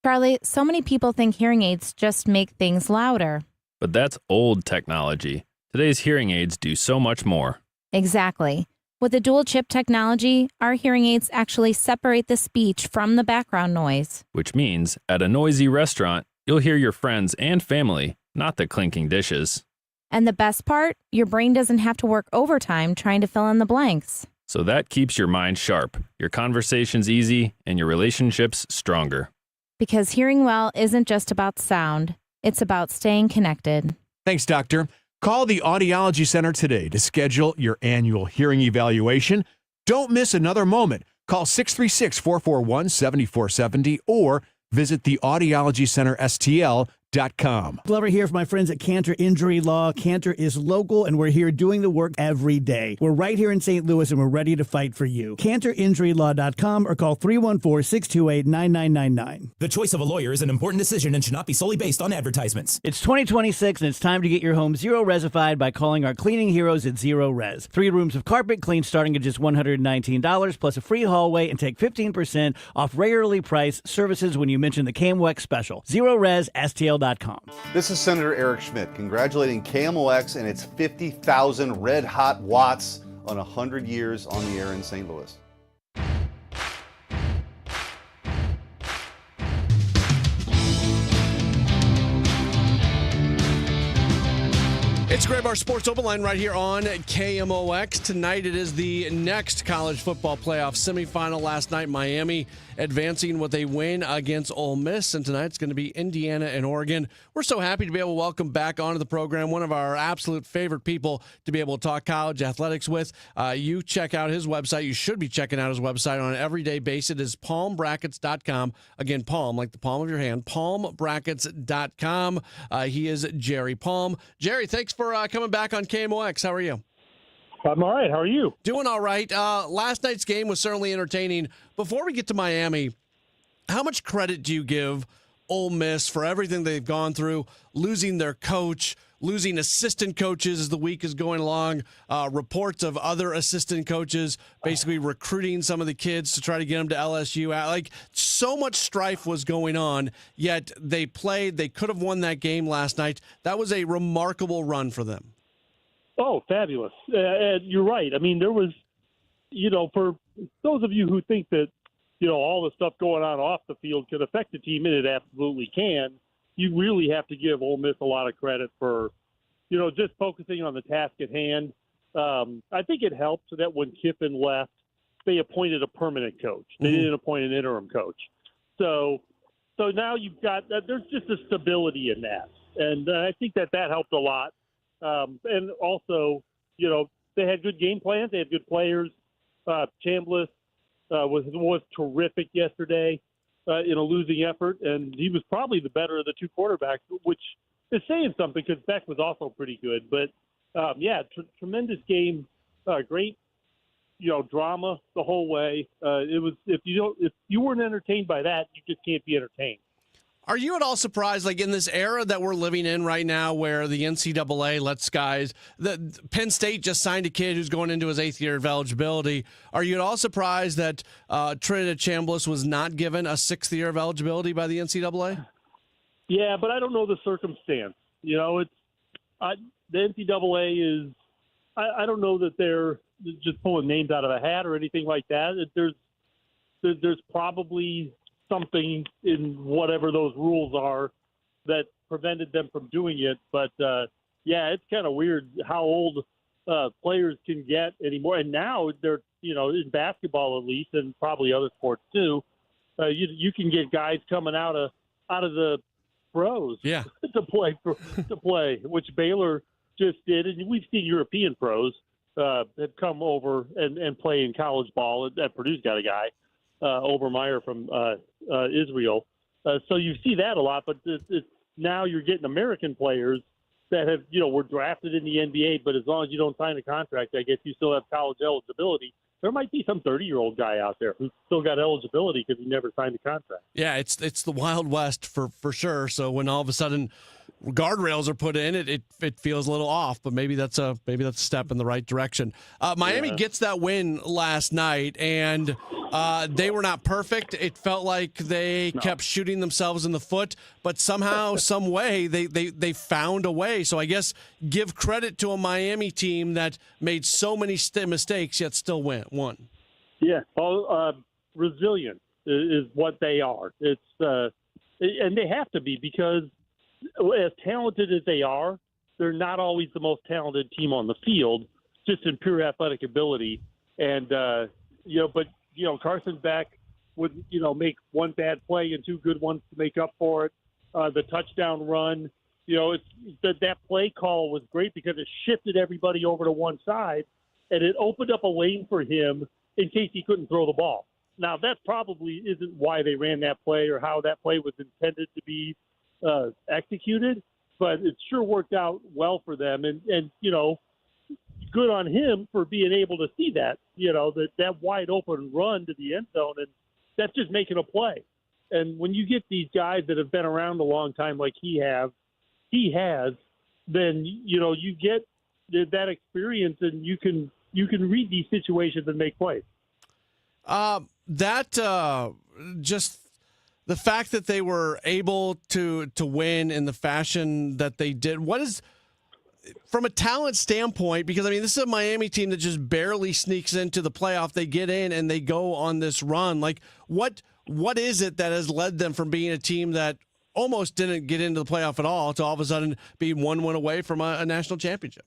Charlie, so many people think hearing aids just make things louder. But that's old technology. Today's hearing aids do so much more. Exactly. With the dual chip technology, our hearing aids actually separate the speech from the background noise. Which means, at a noisy restaurant, you'll hear your friends and family, not the clinking dishes. And the best part? Your brain doesn't have to work overtime trying to fill in the blanks. So that keeps your mind sharp, your conversations easy, and your relationships stronger. Because hearing well isn't just about sound. It's about staying connected. Thanks, Doctor. Call the Audiology Center today to schedule your annual hearing evaluation. Don't miss another moment. Call 636-441-7470 or visit the Audiology Center STL.com. Glover here for my friends at Cantor Injury Law. Cantor is local, and we're here doing the work every day. We're right here in St. Louis, and we're ready to fight for you. CantorInjuryLaw.com or call 314-628-9999. The choice of a lawyer is an important decision and should not be solely based on advertisements. It's 2026, and it's time to get your home zero-resified by calling our cleaning heroes at Zero Res. 3 rooms of carpet clean starting at just $119, plus a free hallway, and take 15% off regularly priced services when you mention the KMOX special. Zero Res, STL.com. This is Senator Eric Schmidt congratulating KMOX and its 50,000 red-hot watts on 100 years on the air in St. Louis. It's It's Grab Our Sports Open Line right here on KMOX. Tonight it is the next college football playoff semifinal. Last night, Miami advancing with a win against Ole Miss, and tonight it's going to be Indiana and Oregon. We're so happy to be able to welcome back onto the program one of our absolute favorite people to be able to talk college athletics with. You check out his website. You should be checking out his website on an everyday basis. It is palmbrackets.com. Again, palm, like the palm of your hand, palmbrackets.com. He is Jerry Palm. Jerry, thanks for coming back on KMOX. How are you? I'm all right. How are you? Doing all right. Last night's game was certainly entertaining. Before we get to Miami, how much credit do you give Ole Miss for everything they've gone through, losing their coach, losing assistant coaches as the week is going along, reports of other assistant coaches basically recruiting some of the kids to try to get them to LSU. Like, so much strife was going on, yet they played. They could have won that game last night. That was a remarkable run for them. Oh, fabulous. And you're right. I mean, there was, for those of you who think that, all the stuff going on off the field could affect the team, and it absolutely can, you really have to give Ole Miss a lot of credit for, just focusing on the task at hand. I think it helped so that when Kiffin left, they appointed a permanent coach. They didn't appoint an interim coach. So now you've got, there's just a stability in that. And I think that helped a lot. And also, they had good game plans. They had good players. Chambliss was terrific yesterday in a losing effort, and he was probably the better of the two quarterbacks, which is saying something because Beck was also pretty good. But tremendous game, great, drama the whole way. It was if you weren't entertained by that, you just can't be entertained. Are you at all surprised, like in this era that we're living in right now where the NCAA lets guys, Penn State just signed a kid who's going into his 8th year of eligibility. Are you at all surprised that Trinidad Chambliss was not given a 6th year of eligibility by the NCAA? Yeah, but I don't know the circumstance. The NCAA is, I don't know that they're just pulling names out of a hat or anything like that. There's probably something in whatever those rules are that prevented them from doing it. But, it's kind of weird how old players can get anymore. And now they're, in basketball at least, and probably other sports too, you can get guys coming out of the pros to play, which Baylor just did. And we've seen European pros have come over and play in college ball. At Purdue's got a guy. Obermeyer from Israel. So you see that a lot, but now you're getting American players that have, were drafted in the NBA, but as long as you don't sign a contract, I guess you still have college eligibility. There might be some 30-year-old guy out there who's still got eligibility because he never signed a contract. Yeah, it's the Wild West for sure. So when all of a sudden guardrails are put in, it feels a little off, but maybe that's a step in the right direction. Miami gets that win last night, and they were not perfect. It felt like they kept shooting themselves in the foot, but somehow, some way, they found a way. So I guess give credit to a Miami team that made so many mistakes yet still won. Yeah, resilient is what they are. It's and they have to be because as talented as they are, they're not always the most talented team on the field, just in pure athletic ability. And but Carson Beck would make one bad play and two good ones to make up for it. The touchdown run, that play call was great because it shifted everybody over to one side, and it opened up a lane for him in case he couldn't throw the ball. Now, that probably isn't why they ran that play or how that play was intended to be executed, but it sure worked out well for them. And good on him for being able to see that, that wide open run to the end zone, and that's just making a play. And when you get these guys that have been around a long time like he has, then you get that experience, and you can read these situations and make plays. Just the fact that they were able to win in the fashion that they did. What is, from a talent standpoint, because this is a Miami team that just barely sneaks into the playoff. They get in and they go on this run. Like, what is it that has led them from being a team that almost didn't get into the playoff at all to all of a sudden be one win away from a national championship.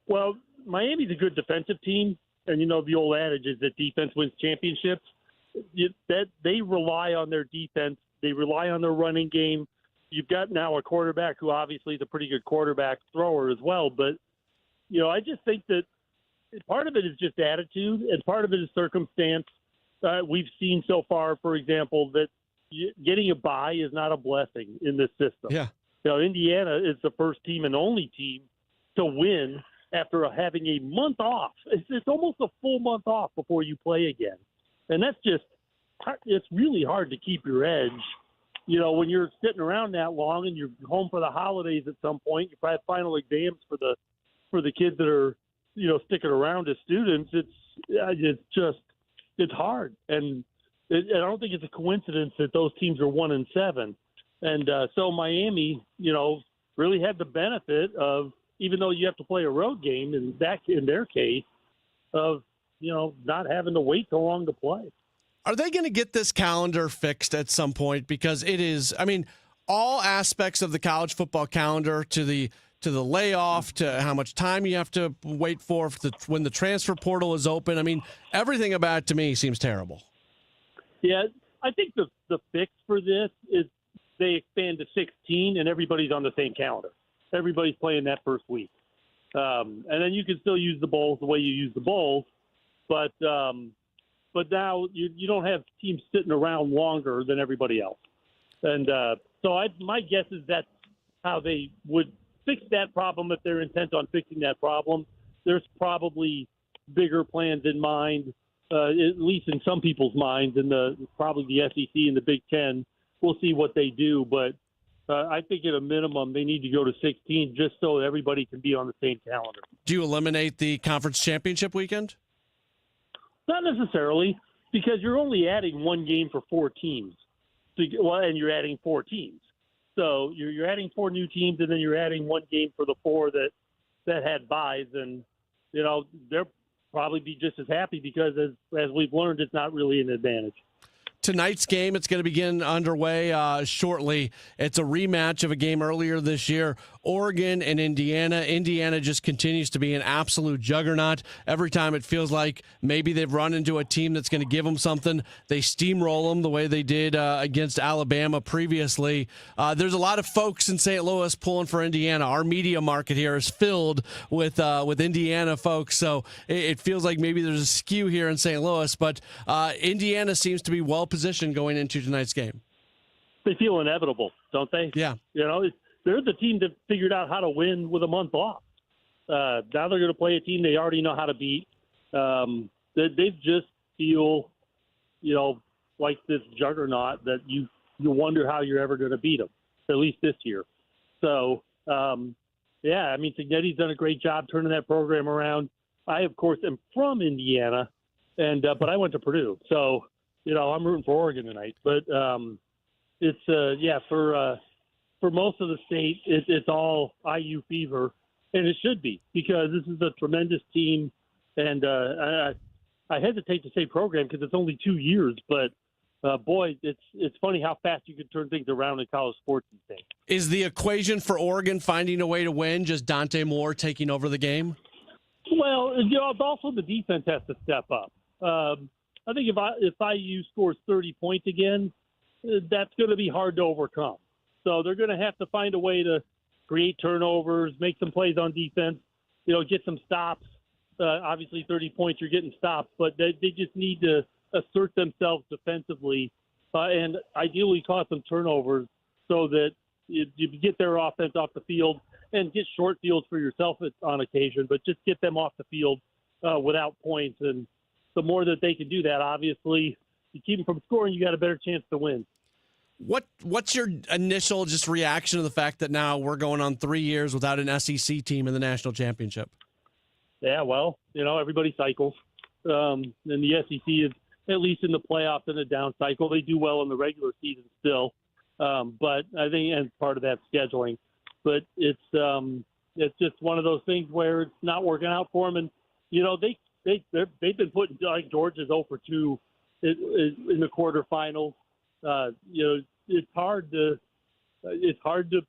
Well, Miami's a good defensive team, and the old adage is that defense wins championships. That they rely on their defense. They rely on their running game. You've got now a quarterback who obviously is a pretty good quarterback thrower as well. But, I just think that part of it is just attitude, and part of it is circumstance. We've seen so far, for example, that getting a bye is not a blessing in this system. Yeah. Indiana is the first team and only team to win after having a month off. It's almost a full month off before you play again. And it's really hard to keep your edge. When you're sitting around that long and you're home for the holidays at some point, you probably have final exams for the kids that are, sticking around as students. It's hard. And I don't think it's a coincidence that those teams are 1-7. And so Miami, really had the benefit of, even though you have to play a road game in their case, of, not having to wait so long to play. Are they going to get this calendar fixed at some point? Because it is, all aspects of the college football calendar, to the layoff, to how much time you have to wait for when the transfer portal is open. Everything about it to me seems terrible. Yeah, I think the fix for this is they expand to 16 and everybody's on the same calendar. Everybody's playing that first week. And then you can still use the bowls the way you use the bowls, but now you don't have teams sitting around longer than everybody else. And so my guess is that's how they would fix that problem if they're intent on fixing that problem. There's probably bigger plans in mind, at least in some people's minds, and probably the SEC and the Big Ten. We'll see what they do, but I think at a minimum they need to go to 16 just so everybody can be on the same calendar. Do you eliminate the conference championship weekend? Not necessarily, because you're only adding one game for 4 teams. And you're adding 4 teams. So you're adding 4 new teams, and then you're adding one game for the 4 that had byes. And, they'll probably be just as happy because, as we've learned, it's not really an advantage. Tonight's game, it's going to begin underway shortly. It's a rematch of a game earlier this year, Oregon and Indiana. Indiana just continues to be an absolute juggernaut. Every time it feels like maybe they've run into a team that's going to give them something, they steamroll them the way they did against Alabama previously. There's a lot of folks in St. Louis pulling for Indiana. Our media market here is filled with Indiana folks, so it feels like maybe there's a skew here in St. Louis, but Indiana seems to be well positioned going into tonight's game. They feel inevitable, don't they? Yeah. They're the team that figured out how to win with a month off. Now they're going to play a team they already know how to beat. They just feel, like this juggernaut that you wonder how you're ever going to beat them, at least this year. So, Signetti's done a great job turning that program around. I, of course, am from Indiana, but I went to Purdue. So, I'm rooting for Oregon tonight. But for most of the state, it's all IU fever, and it should be, because this is a tremendous team. And I hesitate to say program because it's only 2 years, but boy, it's funny how fast you can turn things around in college sports these days. Is the equation for Oregon finding a way to win just Dante Moore taking over the game? Well, also the defense has to step up. I think if IU scores 30 points again, that's going to be hard to overcome. So they're going to have to find a way to create turnovers, make some plays on defense, get some stops. Obviously, 30 points, you're getting stops, but they just need to assert themselves defensively and ideally cause some turnovers so that you get their offense off the field and get short fields for yourself on occasion, but just get them off the field without points. And the more that they can do that, obviously, you keep them from scoring, you got a better chance to win. What's your initial just reaction to the fact that now we're going on 3 years without an SEC team in the national championship? Yeah, well, everybody cycles. And the SEC is at least in the playoffs in a down cycle. They do well in the regular season still. But I think, and part of that scheduling. But it's just one of those things where it's not working out for them. And, they've been putting, like, Georgia's 0 for 2 in the quarterfinals. It's hard to it's hard to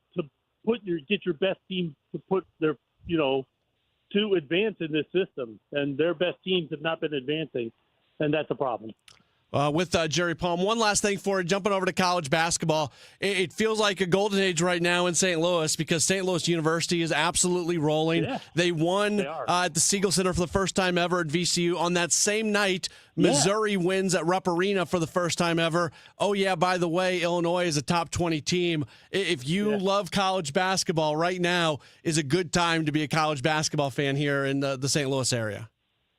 get your best team to put their, to advance in this system. And their best teams have not been advancing, and that's a problem. With Jerry Palm. One last thing for you, jumping over to college basketball. It feels like a golden age right now in St. Louis because St. Louis University is absolutely rolling. Yeah, they won at the Siegel Center for the first time ever at VCU. On that same night, Missouri wins at Rupp Arena for the first time ever. Oh, yeah, by the way, Illinois is a top 20 team. If you love college basketball, right now is a good time to be a college basketball fan here in the St. Louis area.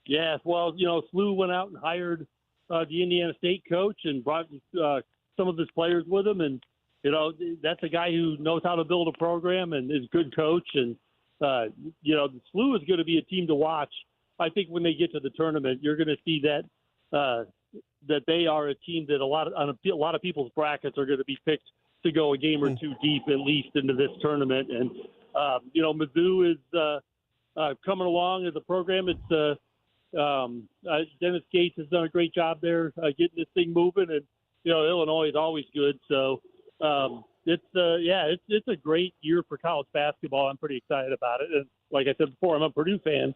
Yeah, well, SLU went out and hired the Indiana State coach and brought some of his players with him. And, that's a guy who knows how to build a program and is a good coach. And, the SLU is going to be a team to watch. I think when they get to the tournament, you're going to see that they are a team that a lot of people's brackets are going to be picked to go a game or two deep, at least into this tournament. And, Mizzou is coming along as a program. It's, Dennis Gates has done a great job there getting this thing moving, and Illinois is always good. So it's a great year for college basketball. I'm pretty excited about it. And like I said before, I'm a Purdue fan.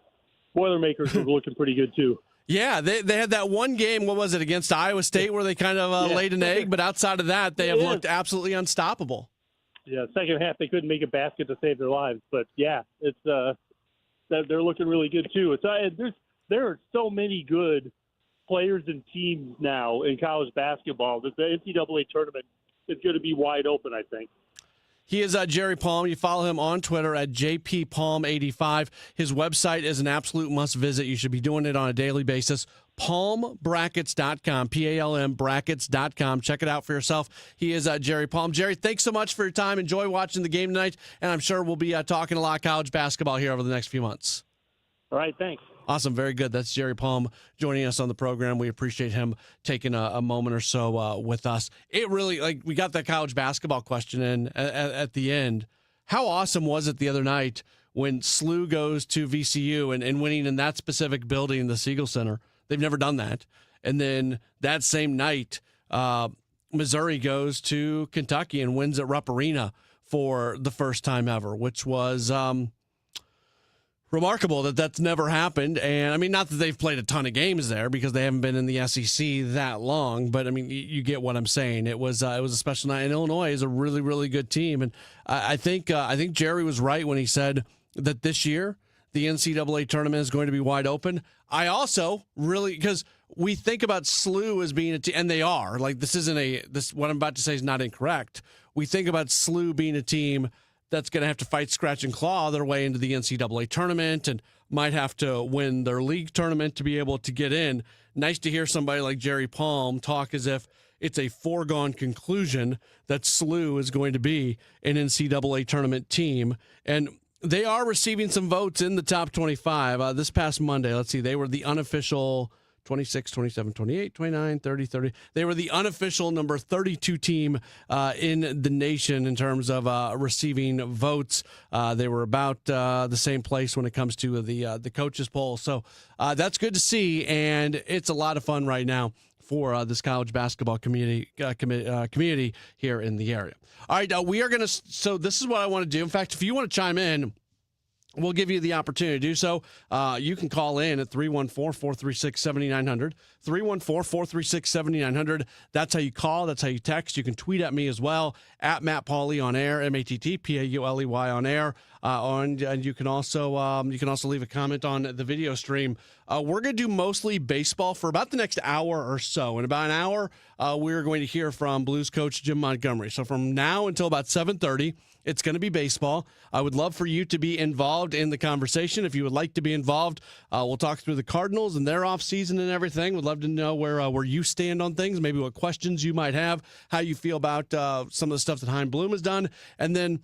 Boilermakers are looking pretty good too. Yeah, they had that one game. What was it against Iowa State where they kind of laid an egg, but outside of that, they have looked absolutely unstoppable. Yeah, second half they couldn't make a basket to save their lives, but it's they're looking really good too. There are so many good players and teams now in college basketball that the NCAA tournament is going to be wide open, I think. He is Jerry Palm. You follow him on Twitter at JPPalm85. His website is an absolute must visit. You should be doing it on a daily basis. PalmBrackets.com, P-A-L-M brackets.com. Check it out for yourself. He is Jerry Palm. Jerry, thanks so much for your time. Enjoy watching the game tonight, and I'm sure we'll be talking a lot of college basketball here over the next few months. All right, thanks. Awesome. Very good. That's Jerry Palm joining us on the program. We appreciate him taking a moment or so with us. It really, we got that college basketball question in at the end. How awesome was it the other night when SLU goes to VCU and winning in that specific building, the Siegel Center? They've never done that. And then that same night, Missouri goes to Kentucky and wins at Rupp Arena for the first time ever, which was remarkable that's never happened. And I mean, not that they've played a ton of games there because they haven't been in the SEC that long, but I mean, you get what I'm saying. It was a special night, and Illinois is a really, really good team. And I think Jerry was right when he said that this year the NCAA tournament is going to be wide open. I also really, because we think about SLU as being a team, and they are, what I'm about to say is not incorrect. We think about SLU being a team that's going to have to fight, scratch, and claw their way into the NCAA tournament and might have to win their league tournament to be able to get in. Nice to hear somebody like Jerry Palm talk as if it's a foregone conclusion that SLU is going to be an NCAA tournament team. And they are receiving some votes in the top 25. This past Monday, let's see, they were the unofficial 26, 27, 28, 29, 30, 30. They were the unofficial number 32 team in the nation in terms of receiving votes. They were about the same place when it comes to the coaches poll. So that's good to see, and it's a lot of fun right now for this college basketball community here in the area. All right, we are going to. So this is what I want to do. In fact, if you want to chime in, we'll give you the opportunity to do so. You can call in at 314-436-7900. 314-436-7900. That's how you call. That's how you text. You can tweet at me as well, at Matt Pauley on air, MattPauley on air. And you can also leave a comment on the video stream. We're going to do mostly baseball for about the next hour or so. In about an hour, we're going to hear from Blues coach Jim Montgomery. So from now until about 7:30, it's going to be baseball. I would love for you to be involved in the conversation. If you would like to be involved, we'll talk through the Cardinals and their offseason and everything. Would love to know where you stand on things, maybe what questions you might have, how you feel about some of the stuff that Hein Bloom has done, and then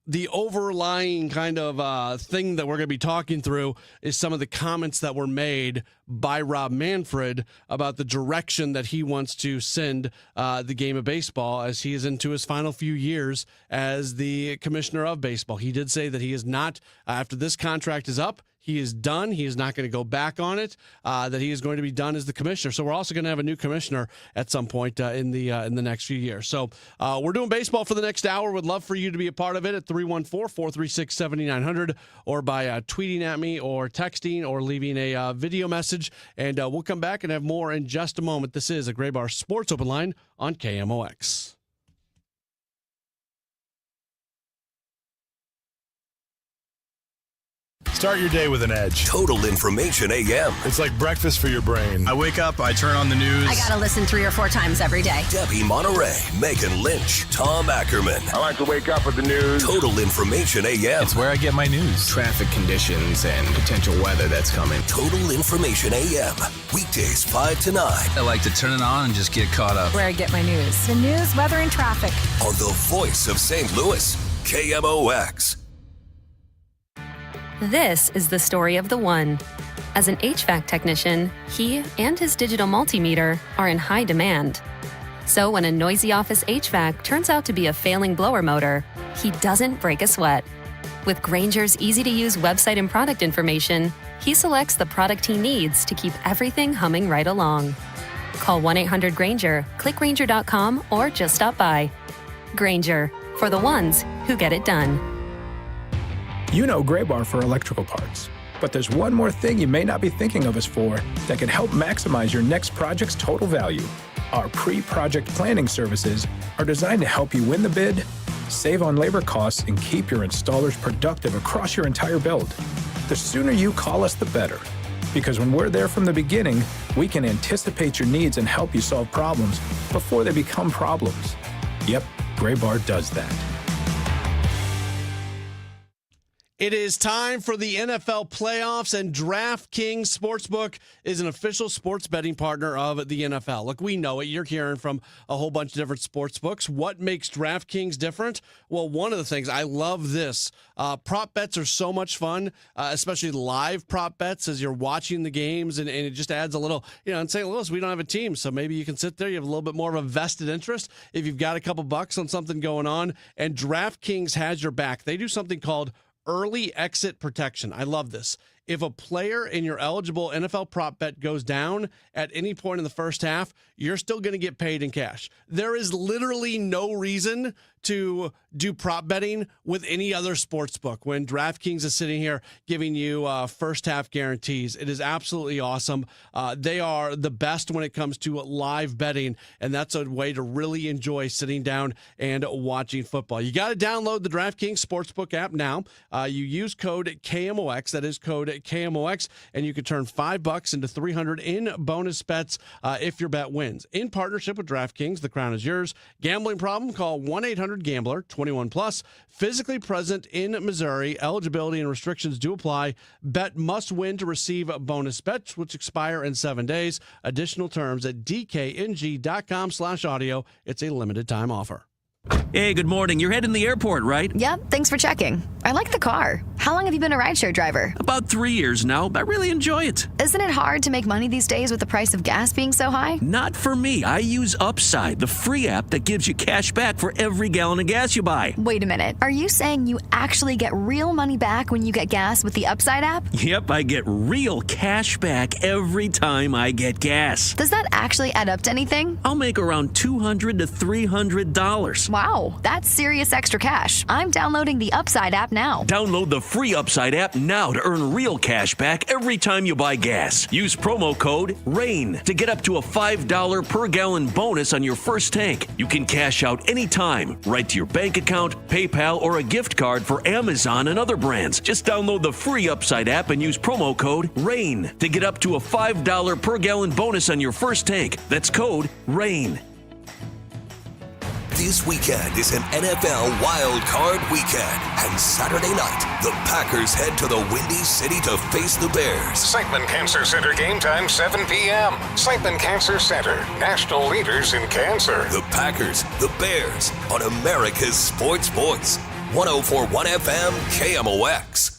the overlying kind of thing that we're going to be talking through is some of the comments that were made by Rob Manfred about the direction that he wants to send the game of baseball as he is into his final few years as the commissioner of baseball. He did say that he is not, after this contract is up, he is done. He is not going to go back on it, that he is going to be done as the commissioner. So we're also going to have a new commissioner at some point in the next few years. So we're doing baseball for the next hour. Would love for you to be a part of it at 314-436-7900 or by tweeting at me or texting or leaving a video message. And we'll come back and have more in just a moment. This is a Gray Bar Sports Open Line on KMOX. Start your day with an edge. Total Information AM. It's like breakfast for your brain. I wake up, I turn on the news. I gotta listen 3 or 4 times every day. Debbie Monterey, Megan Lynch, Tom Ackerman. I like to wake up with the news. Total Information AM. It's where I get my news. Traffic conditions and potential weather that's coming. Total Information AM. Weekdays 5 to 9. I like to turn it on and just get caught up. Where I get my news. The news, weather, and traffic. On the voice of St. Louis, KMOX. This is the story of the one. As an HVAC technician, he and his digital multimeter are in high demand. So when a noisy office HVAC turns out to be a failing blower motor, he doesn't break a sweat. With Grainger's easy-to-use website and product information, he selects the product he needs to keep everything humming right along. Call 1-800-GRAINGER, click Grainger.com, or just stop by. Grainger, for the ones who get it done. You know Gray Bar for electrical parts, but there's one more thing you may not be thinking of us for that can help maximize your next project's total value. Our pre-project planning services are designed to help you win the bid, save on labor costs, and keep your installers productive across your entire build. The sooner you call us, the better. Because when we're there from the beginning, we can anticipate your needs and help you solve problems before they become problems. Yep, Gray Bar does that. It is time for the NFL playoffs, and DraftKings Sportsbook is an official sports betting partner of the NFL. Look, we know it. You're hearing from a whole bunch of different sports books. What makes DraftKings different? Well, one of the things, I love this. Prop bets are so much fun, especially live prop bets as you're watching the games, and it just adds a little, in St. Louis, we don't have a team, so maybe you can sit there. You have a little bit more of a vested interest if you've got a couple bucks on something going on, and DraftKings has your back. They do something called early exit protection. I love this. If a player in your eligible NFL prop bet goes down at any point in the first half, you're still going to get paid in cash. There is literally no reason to do prop betting with any other sports book when DraftKings is sitting here giving you first half guarantees. It is absolutely awesome. They are the best when it comes to live betting, and that's a way to really enjoy sitting down and watching football. You got to download the DraftKings Sportsbook app now. You use code KMOX, that is code KMOX, and you can turn $5 into $300 in bonus bets if your bet wins. In partnership with DraftKings, the crown is yours. Gambling problem? Call 1-800-GAMBLER, 21 plus. Physically present in Missouri. Eligibility and restrictions do apply. Bet must win to receive bonus bets, which expire in 7 days. Additional terms at dkng.com/audio. It's a limited time offer. Hey, good morning. You're heading to the airport, right? Yep, thanks for checking. I like the car. How long have you been a rideshare driver? About 3 years now. I really enjoy it. Isn't it hard to make money these days with the price of gas being so high? Not for me. I use Upside, the free app that gives you cash back for every gallon of gas you buy. Wait a minute. Are you saying you actually get real money back when you get gas with the Upside app? Yep, I get real cash back every time I get gas. Does that actually add up to anything? I'll make around $200 to $300. Wow, that's serious extra cash. I'm downloading the Upside app now. Download the free Upside app now to earn real cash back every time you buy gas. Use promo code RAIN to get up to a $5 per gallon bonus on your first tank. You can cash out anytime, right to your bank account, PayPal, or a gift card for Amazon and other brands. Just download the free Upside app and use promo code RAIN to get up to a $5 per gallon bonus on your first tank. That's code RAIN. This weekend is an NFL Wild Card weekend, and Saturday night, the Packers head to the Windy City to face the Bears. Siteman Cancer Center game time, 7 p.m. Siteman Cancer Center, national leaders in cancer. The Packers, the Bears, on America's Sports Voice, 104.1 FM KMOX.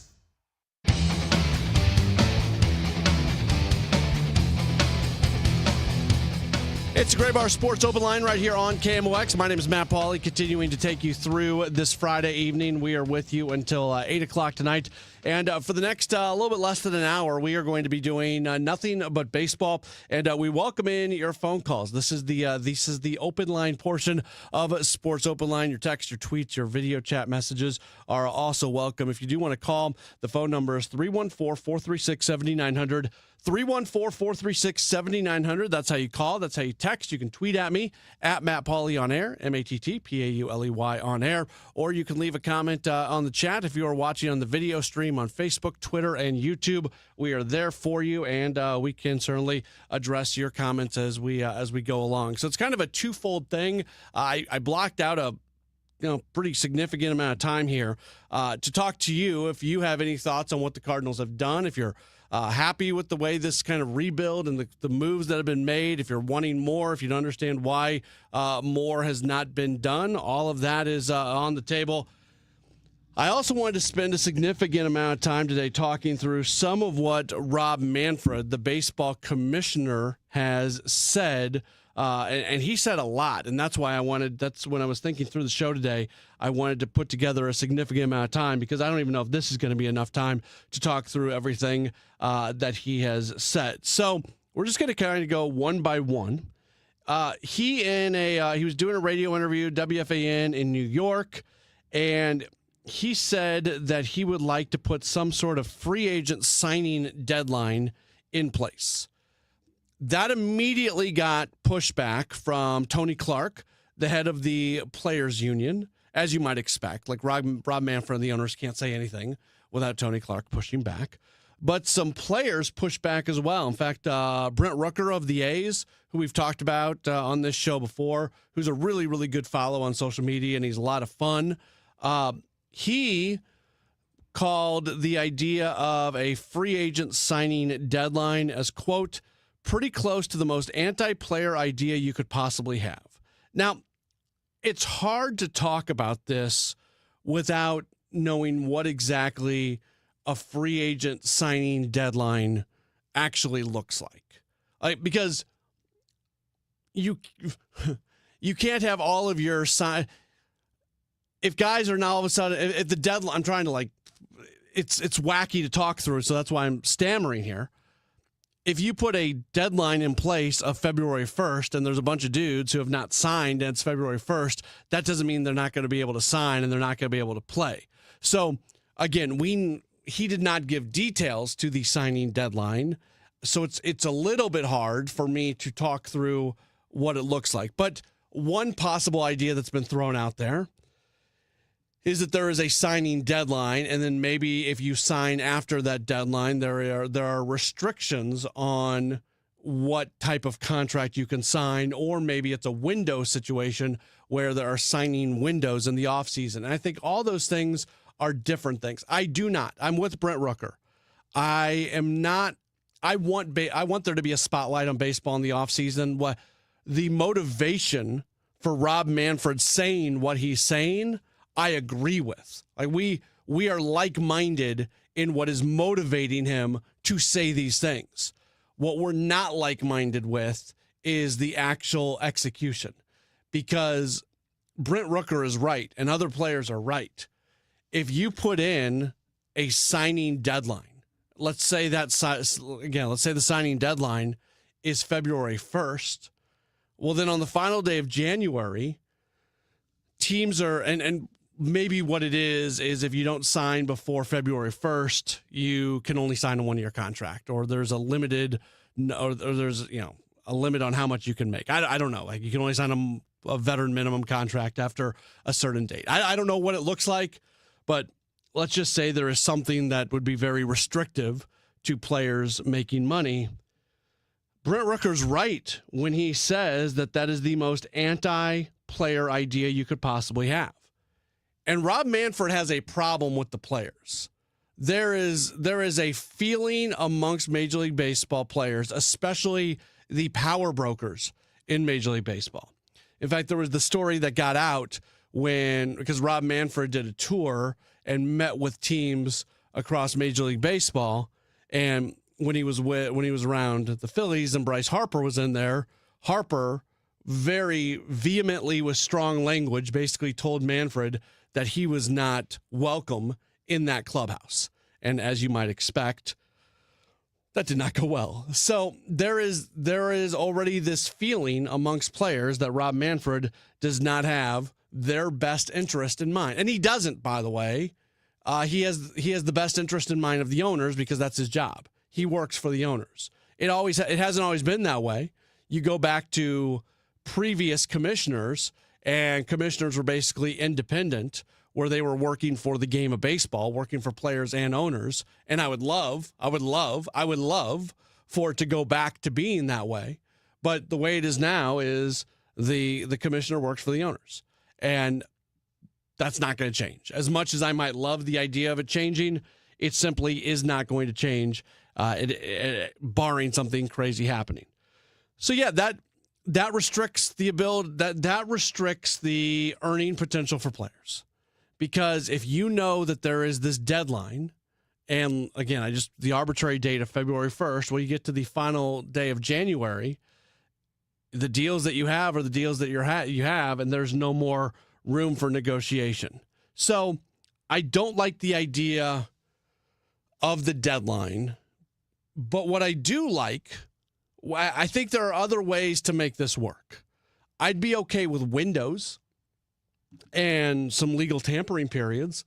It's a Gray Bar Sports Open Line right here on KMOX. My name is Matt Pauley, continuing to take you through this Friday evening. We are with you until 8 o'clock tonight And for the next a little bit less than an hour, we are going to be doing nothing but baseball. And we welcome in your phone calls. This is the open line portion of Sports Open Line. Your text, your tweets, your video chat messages are also welcome. If you do want to call, the phone number is 314-436-7900. 314-436-7900. That's how you call. That's how you text. You can tweet at me, at Matt Pauley on air, MattPauley on air. Or you can leave a comment on the chat if you are watching on the video stream on Facebook, Twitter, and YouTube. We are there for you, and we can certainly address your comments as we go along. So it's kind of a twofold thing. I blocked out a pretty significant amount of time here to talk to you if you have any thoughts on what the Cardinals have done, if you're happy with the way this kind of rebuild and the moves that have been made, if you're wanting more, if you don't understand why more has not been done, all of that is on the table. I also wanted to spend a significant amount of time today talking through some of what Rob Manfred, the baseball commissioner, has said. And he said a lot, and that's when I was thinking through the show today, I wanted to put together a significant amount of time because I don't even know if this is going to be enough time to talk through everything that he has said. So we're just going to kind of go one by one. He was doing a radio interview, WFAN in New York, and he said that he would like to put some sort of free agent signing deadline in place. That immediately got pushback from Tony Clark, the head of the Players Union, as you might expect. Like Rob Manfred and the owners can't say anything without Tony Clark pushing back. But some players pushed back as well. In fact, Brent Rooker of the A's, who we've talked about on this show before, who's a really, really good follow on social media, and he's a lot of fun. He called the idea of a free agent signing deadline as, quote, pretty close to the most anti-player idea you could possibly have. Now, it's hard to talk about this without knowing what exactly a free agent signing deadline actually looks like. Because you can't have all of your if guys are now all of a sudden, if the deadline, I'm trying to it's wacky to talk through, so that's why I'm stammering here. If you put a deadline in place of February 1st and there's a bunch of dudes who have not signed and it's February 1st, that doesn't mean they're not going to be able to sign and they're not going to be able to play. So, again, he did not give details to the signing deadline, so it's a little bit hard for me to talk through what it looks like. But one possible idea that's been thrown out there is that there is a signing deadline, and then maybe if you sign after that deadline, there are restrictions on what type of contract you can sign, or maybe it's a window situation where there are signing windows in the offseason. And I think all those things are different things. I'm with Brent Rooker. I want there to be a spotlight on baseball in the offseason. What the motivation for Rob Manfred saying what he's saying, I agree with. We are like-minded in what is motivating him to say these things. What we're not like-minded with is the actual execution, because Brent Rooker is right and other players are right. If you put in a signing deadline, let's say the signing deadline is February 1st. Well, then on the final day of January, teams are, and maybe what it is if you don't sign before February 1st, you can only sign a one-year contract, or there's a limit on how much you can make. I don't know. You can only sign a veteran minimum contract after a certain date. I don't know what it looks like, but let's just say there is something that would be very restrictive to players making money. Brent Rooker's right when he says that is the most anti-player idea you could possibly have. And Rob Manfred has a problem with the players. There is a feeling amongst Major League Baseball players, especially the power brokers in Major League Baseball. In fact, there was the story that got out because Rob Manfred did a tour and met with teams across Major League Baseball, and when he was around the Phillies and Bryce Harper was in there, Harper very vehemently with strong language basically told Manfred that he was not welcome in that clubhouse. And as you might expect, that did not go well. So there is already this feeling amongst players that Rob Manfred does not have their best interest in mind. And he doesn't, by the way. He has the best interest in mind of the owners because that's his job. He works for the owners. It hasn't always been that way. You go back to previous commissioners, and commissioners were basically independent, where they were working for the game of baseball, working for players and owners. And I would love for it to go back to being that way. But the way it is now is the commissioner works for the owners. And that's not going to change. As much as I might love the idea of it changing, it simply is not going to change, barring something crazy happening. So yeah, that restricts the ability, that restricts the earning potential for players. Because if you know that there is this deadline, and again, the arbitrary date of February 1st, when you get to the final day of January, the deals that you have are the deals that you have, and there's no more room for negotiation. So I don't like the idea of the deadline, but what I do like, I think there are other ways to make this work. I'd be okay with windows and some legal tampering periods.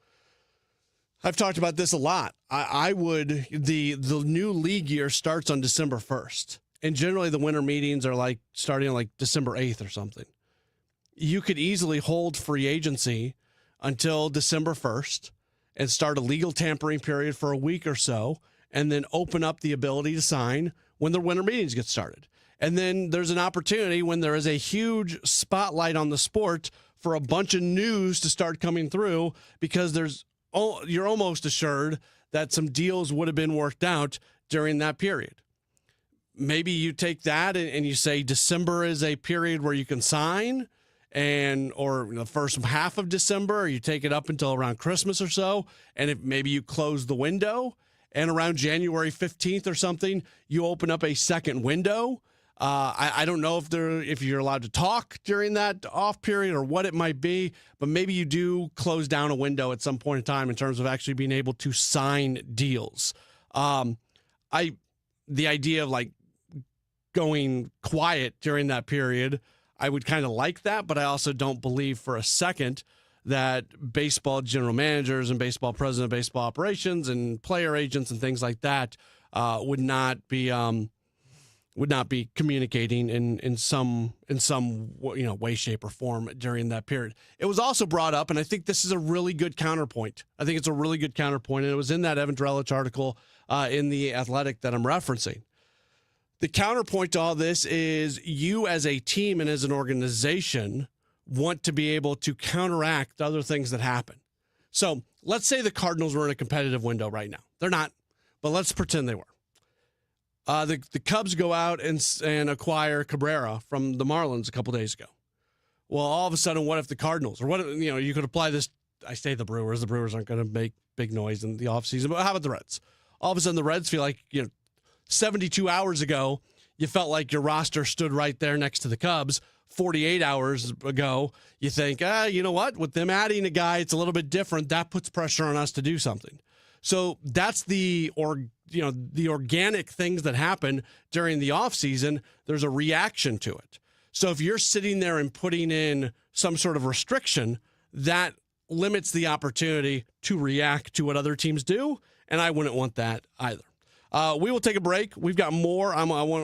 I've talked about this a lot. The new league year starts on December 1st. And generally the winter meetings are starting on December 8th or something. You could easily hold free agency until December 1st and start a legal tampering period for a week or so, and then open up the ability to sign when the winter meetings get started. And then there's an opportunity when there is a huge spotlight on the sport for a bunch of news to start coming through, because you're almost assured that some deals would have been worked out during that period. Maybe you take that and you say December is a period where you can sign, or the first half of December, or you take it up until around Christmas or so, and if maybe you close the window, and around January 15th or something, you open up a second window. I don't know if you're allowed to talk during that off period or what it might be, but maybe you do close down a window at some point in time in terms of actually being able to sign deals. The idea of going quiet during that period, I would kind of like that, but I also don't believe for a second that baseball general managers and baseball president of baseball operations and player agents and things like that would not be communicating in some way, shape, or form during that period. It was also brought up, and I think this is a really good counterpoint. I think it's a really good counterpoint, and it was in that Evan Drellich article in The Athletic that I'm referencing. The counterpoint to all this is you as a team and as an organization want to be able to counteract other things that happen. So let's say the Cardinals were in a competitive window right now. They're not, but let's pretend they were. The Cubs go out and acquire Cabrera from the Marlins a couple days ago. Well, all of a sudden, what if the Cardinals, or you could apply this, I say the Brewers aren't going to make big noise in the offseason, but how about the Reds? All of a sudden, the Reds feel like, 72 hours ago, you felt like your roster stood right there next to the Cubs. 48 hours ago, you think, you know what? With them adding a guy, it's a little bit different. That puts pressure on us to do something. So that's the organic things that happen during the offseason. There's a reaction to it. So if you're sitting there and putting in some sort of restriction, that limits the opportunity to react to what other teams do, and I wouldn't want that either. We will take a break. We've got more.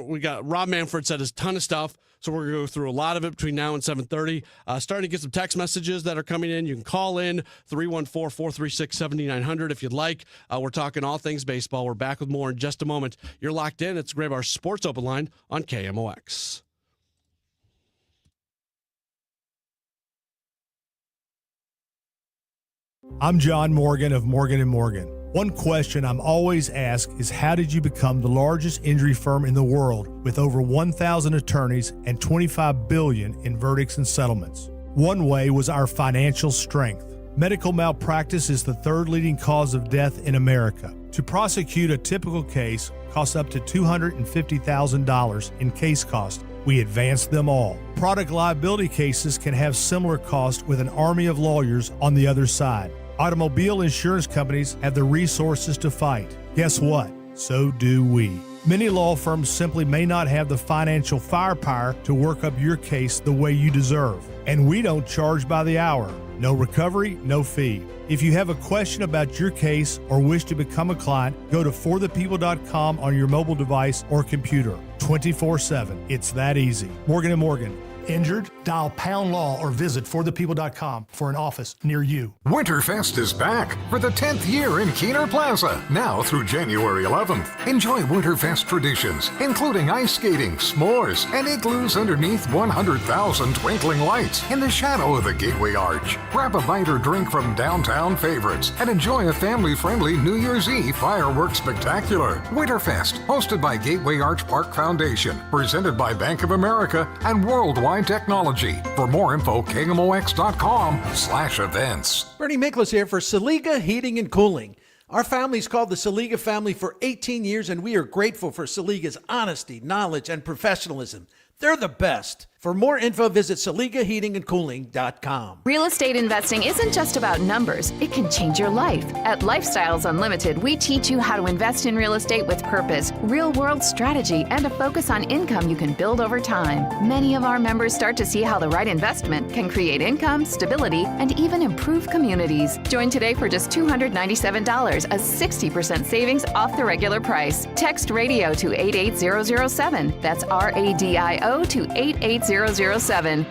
We got Rob Manfred said a ton of stuff, so we're going to go through a lot of it between now and 7:30. Starting to get some text messages that are coming in. You can call in 314-436-7900 if you'd like. We're talking all things baseball. We're back with more in just a moment. You're locked in. It's Gray Bar Sports Open Line on KMOX. I'm John Morgan of Morgan & Morgan. One question I'm always asked is, how did you become the largest injury firm in the world with over 1,000 attorneys and $25 billion in verdicts and settlements? One way was our financial strength. Medical malpractice is the third leading cause of death in America. To prosecute a typical case costs up to $250,000 in case cost. We advance them all. Product liability cases can have similar costs with an army of lawyers on the other side. Automobile insurance companies have the resources to fight. Guess what? So do we. Many law firms simply may not have the financial firepower to work up your case the way you deserve. And we don't charge by the hour. No recovery, no fee. If you have a question about your case or wish to become a client, go to forthepeople.com on your mobile device or computer. 24/7. It's that easy. Morgan & Morgan. Injured? Dial Pound Law or visit forthepeople.com for an office near you. Winterfest is back for the 10th year in Keener Plaza, now through January 11th. Enjoy Winterfest traditions, including ice skating, s'mores, and igloos underneath 100,000 twinkling lights in the shadow of the Gateway Arch. Grab a bite or drink from downtown favorites and enjoy a family-friendly New Year's Eve fireworks spectacular. Winterfest, hosted by Gateway Arch Park Foundation, presented by Bank of America and Worldwide Technology. For more info, KMOX.com/events. Bernie Miklasz here for Saliga Heating and Cooling. Our family's called the Saliga family for 18 years, and we are grateful for Saliga's honesty, knowledge, and professionalism. They're the best. For more info, visit SaligaHeatingandCooling.com. Real estate investing isn't just about numbers. It can change your life. At Lifestyles Unlimited, we teach you how to invest in real estate with purpose, real-world strategy, and a focus on income you can build over time. Many of our members start to see how the right investment can create income, stability, and even improve communities. Join today for just $297, a 60% savings off the regular price. Text radio to 88007. That's RADIO to 88007.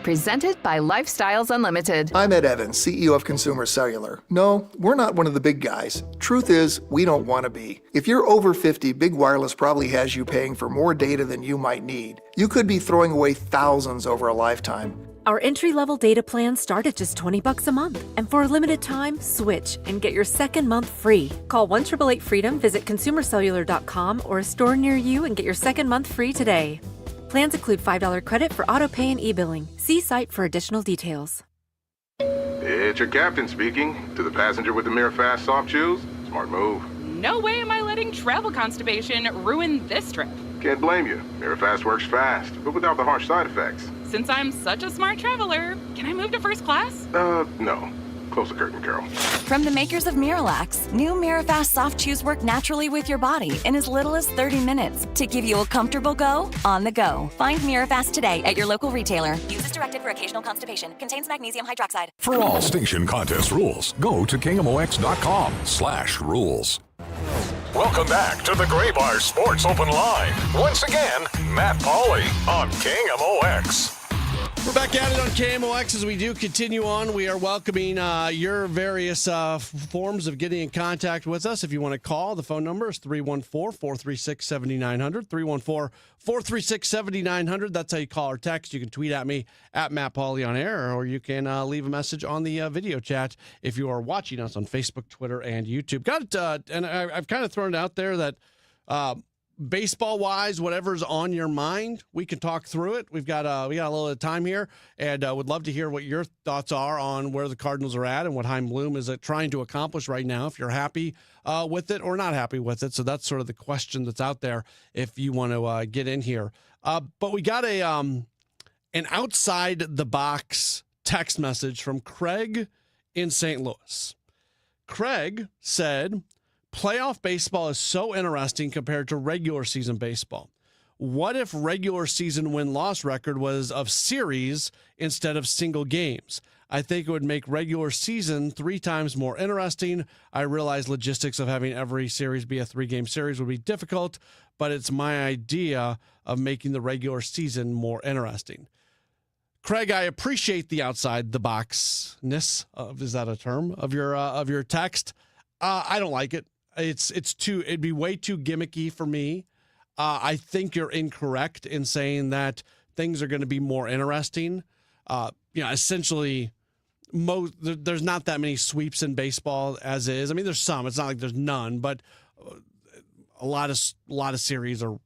Presented by Lifestyles Unlimited. I'm Ed Evans, CEO of Consumer Cellular. No, we're not one of the big guys. Truth is, we don't want to be. If you're over 50, Big Wireless probably has you paying for more data than you might need. You could be throwing away thousands over a lifetime. Our entry-level data plans start at just $20 a month. And for a limited time, switch and get your second month free. Call 1-888-FREEDOM, visit consumercellular.com or a store near you and get your second month free today. Plans include $5 credit for auto pay and e-billing. See site for additional details. It's your captain speaking. To the passenger with the Mirror Fast soft shoes, smart move. No way am I letting travel constipation ruin this trip. Can't blame you. Mirror Fast works fast, but without the harsh side effects. Since I'm such a smart traveler, can I move to first class? No. Close the curtain, Carol. From the makers of Miralax, new Mirafast soft chews work naturally with your body in as little as 30 minutes to give you a comfortable go on the go. Find Mirafast today at your local retailer. Use as directed for occasional constipation. Contains magnesium hydroxide. For all station contest rules, go to KMOX.com/rules. Welcome back to the Gray Bar Sports Open Line. Once again, Matt Pauley on KMOX. We're back at it on KMOX as we do continue on. We are welcoming your various forms of getting in contact with us. If you want to call, the phone number is 314-436-7900, 314-436-7900. That's how you call or text. You can tweet at me, at Matt Pauley on air, or you can leave a message on the video chat if you are watching us on Facebook, Twitter, and YouTube. And I've kind of thrown it out there that baseball-wise, whatever's on your mind, we can talk through it. We got a little bit of time here, and would love to hear what your thoughts are on where the Cardinals are at and what Chaim Bloom is trying to accomplish right now, if you're happy with it or not happy with it. So that's sort of the question that's out there if you want to get in here. But we got an outside-the-box text message from Craig in St. Louis. Craig said, playoff baseball is so interesting compared to regular season baseball. What if regular season win-loss record was of series instead of single games? I think it would make regular season 3 times more interesting. I realize logistics of having every series be a 3-game series would be difficult, but it's my idea of making the regular season more interesting. Craig, I appreciate the outside-the-boxness of, is that a term, of your text. I don't like it. It'd be way too gimmicky for me. I think you're incorrect in saying that things are going to be more interesting. Essentially, there's not that many sweeps in baseball as is. I mean, there's some. It's not like there's none, but a lot of series are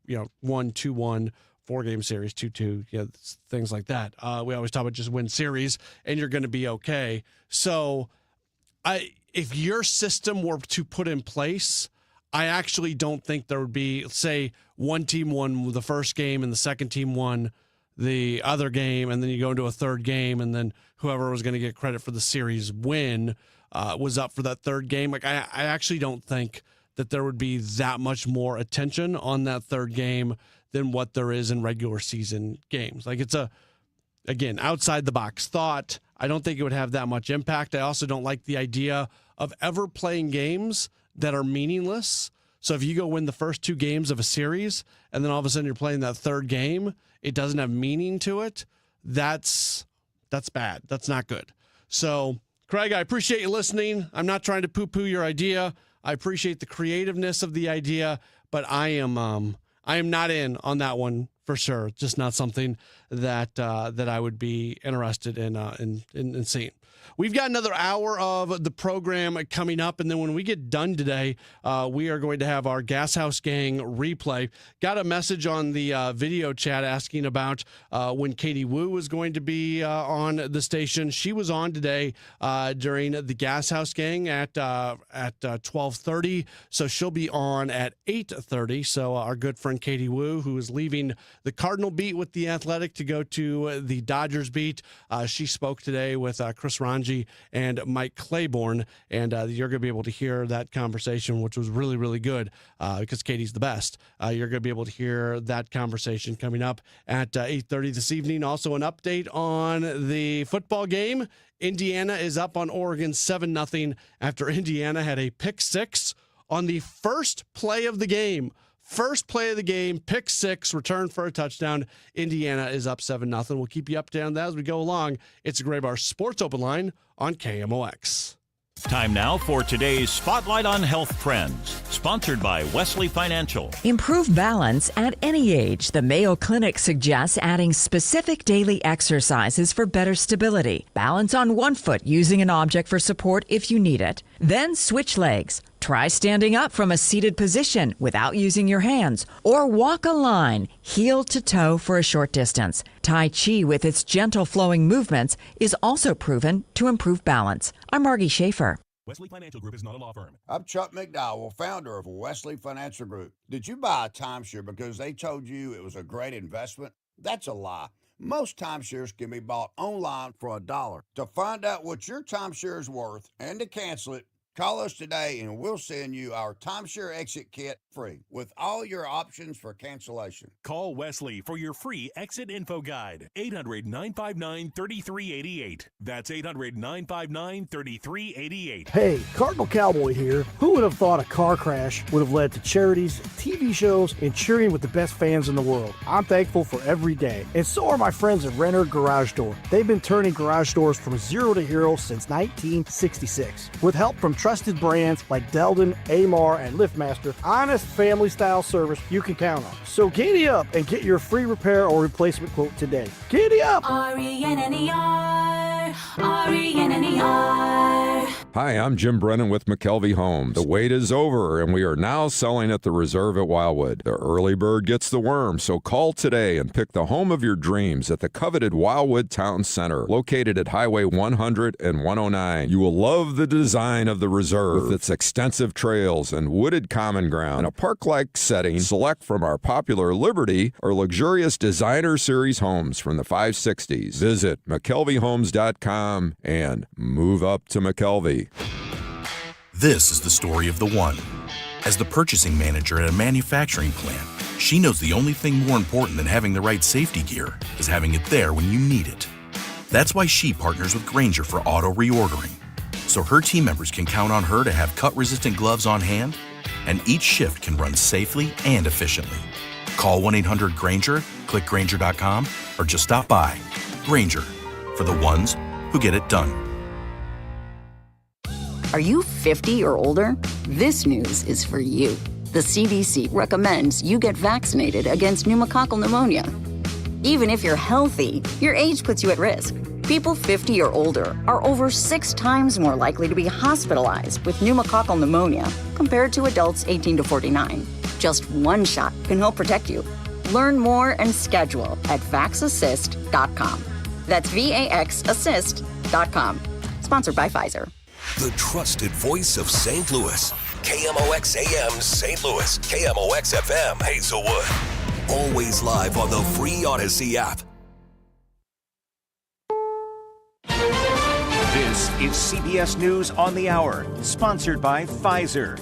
1-2-1, 4-game series 2-2, things like that. We always talk about just win series and you're going to be okay. So if your system were to put in place, I actually don't think there would be, say, one team won the first game and the second team won the other game, and then you go into a third game, and then whoever was going to get credit for the series win. was up for that third game. Like I actually don't think that there would be that much more attention on that third game than what there is in regular season games. Like it's again, outside the box thought. I don't think it would have that much impact. I also don't like the idea of ever playing games that are meaningless. So if you go win the first 2 games of a series and then all of a sudden you're playing that third game, it doesn't have meaning to it. That's bad. That's not good. So, Craig, I appreciate you listening. I'm not trying to poo-poo your idea. I appreciate the creativeness of the idea, but I am not in on that one for sure. It's just not something that I would be interested in seeing. We've got another hour of the program coming up, and then when we get done today, we are going to have our Gas House Gang replay. Got a message on the video chat asking about when Katie Wu was going to be on the station. She was on today during the Gas House Gang at 12:30, so she'll be on at 8:30. So our good friend Katie Wu, who is leaving the Cardinal beat with the Athletic to go to the Dodgers beat, she spoke today with Chris Ranji and Mike Claiborne, and you're going to be able to hear that conversation, which was really, really good because Katie's the best. You're going to be able to hear that conversation coming up at 8:30 this evening. Also, an update on the football game. Indiana is up on Oregon 7-0 after Indiana had a pick six on the first play of the game. First play of the game, pick six, return for a touchdown. Indiana is up 7-0. We'll keep you updated on that as we go along. It's a Gray Bar Sports Open Line on KMOX. Time now for today's Spotlight on Health Trends, sponsored by Wesley Financial. Improve balance at any age. The Mayo Clinic suggests adding specific daily exercises for better stability. Balance on one foot using an object for support if you need it. Then switch legs. Try standing up from a seated position without using your hands, or walk a line, heel to toe for a short distance. Tai Chi, with its gentle flowing movements, is also proven to improve balance. I'm Margie Schaefer. Wesley Financial Group is not a law firm. I'm Chuck McDowell, founder of Wesley Financial Group. Did you buy a timeshare because they told you it was a great investment? That's a lie. Most timeshares can be bought online for $1. To find out what your timeshare is worth and to cancel it, call us today and we'll send you our timeshare exit kit free with all your options for cancellation. Call Wesley for your free exit info guide. 800-959-3388. That's 800-959-3388. Hey, Cardinal Cowboy here. Who would have thought a car crash would have led to charities, TV shows, and cheering with the best fans in the world? I'm thankful for every day. And so are my friends at Renner Garage Door. They've been turning garage doors from zero to hero since 1966. With help from trusted brands like Delden, Amar, and LiftMaster, honest family-style service you can count on. So giddy up and get your free repair or replacement quote today. Giddy up! RENNER, RENNER. Hi, I'm Jim Brennan with McKelvey Homes. The wait is over, and we are now selling at the Reserve at Wildwood. The early bird gets the worm, so call today and pick the home of your dreams at the coveted Wildwood Town Center, located at Highway 100 and 109. You will love the design of the Reserve, with its extensive trails and wooded common ground. In a park-like setting, select from our popular Liberty or luxurious designer series homes from the 560s. Visit McKelveyHomes.com and move up to McKelvey. This is the story of the one. As the purchasing manager at a manufacturing plant, she knows the only thing more important than having the right safety gear is having it there when you need it. That's why she partners with Grainger for auto reordering, so her team members can count on her to have cut-resistant gloves on hand, and each shift can run safely and efficiently. Call 1-800-GRAINGER, click Grainger.com, or just stop by. Grainger, for the ones who get it done. Are you 50 or older? This news is for you. The CDC recommends you get vaccinated against pneumococcal pneumonia. Even if you're healthy, your age puts you at risk. People 50 or older are over 6 times more likely to be hospitalized with pneumococcal pneumonia compared to adults 18 to 49. Just one shot can help protect you. Learn more and schedule at vaxassist.com. That's VAXassist.com. Sponsored by Pfizer. The trusted voice of St. Louis. KMOX AM St. Louis. KMOX FM Hazelwood. Always live on the free Odyssey app. This is CBS News on the Hour, sponsored by Pfizer.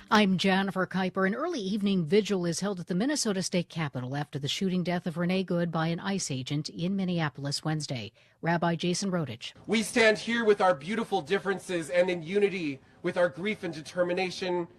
I'm Jennifer Kuiper. An early evening vigil is held at the Minnesota State Capitol after the shooting death of Renee Good by an ICE agent in Minneapolis Wednesday. Rabbi Jason Rodich. We stand here with our beautiful differences and in unity with our grief and determination.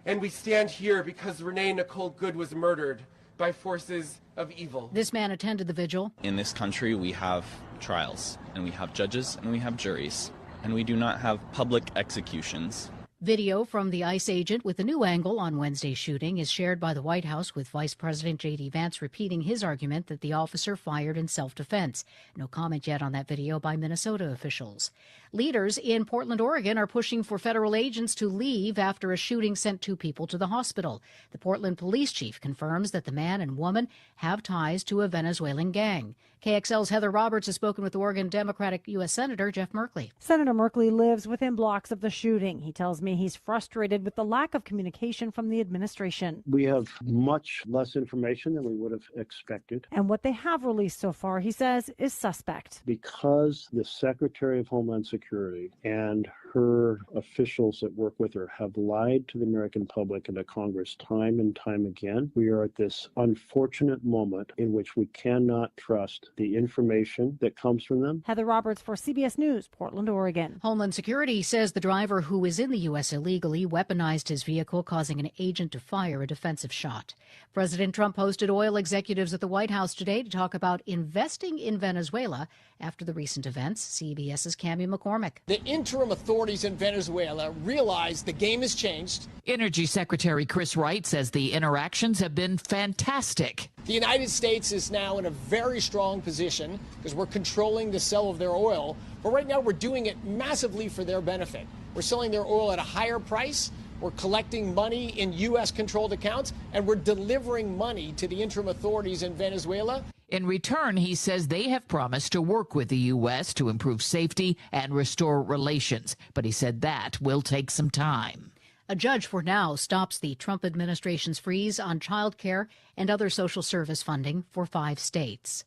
And we stand here because Renee Nicole Good was murdered by forces of evil. This man attended the vigil. In this country, we have trials, and we have judges, and we have juries, and we do not have public executions. Video from the ICE agent with a new angle on Wednesday's shooting is shared by the White House, with Vice President J.D. Vance repeating his argument that the officer fired in self-defense. No comment yet on that video by Minnesota officials. Leaders in Portland, Oregon are pushing for federal agents to leave after a shooting sent 2 people to the hospital. The Portland police chief confirms that the man and woman have ties to a Venezuelan gang. KXL's Heather Roberts has spoken with Oregon Democratic U.S. Senator Jeff Merkley. Senator Merkley lives within blocks of the shooting. He tells me he's frustrated with the lack of communication from the administration. We have much less information than we would have expected. And what they have released so far, he says, is suspect. Because the Secretary of Homeland Security and her officials that work with her have lied to the American public and to Congress time and time again, we are at this unfortunate moment in which we cannot trust the information that comes from them. Heather Roberts for CBS News, Portland, Oregon. Homeland Security says the driver, who is in the U.S. illegally, weaponized his vehicle, causing an agent to fire a defensive shot. President Trump hosted oil executives at the White House today to talk about investing in Venezuela after the recent events. CBS's Cammie McCormick. The interim authorities in Venezuela realize the game has changed. Energy Secretary Chris Wright says the interactions have been fantastic. The United States is now in a very strong position because we're controlling the sale of their oil. But right now we're doing it massively for their benefit. We're selling their oil at a higher price. We're collecting money in U.S.-controlled accounts, and we're delivering money to the interim authorities in Venezuela. In return, he says they have promised to work with the U.S. to improve safety and restore relations. But he said that will take some time. A judge for now stops the Trump administration's freeze on child care and other social service funding for 5 states.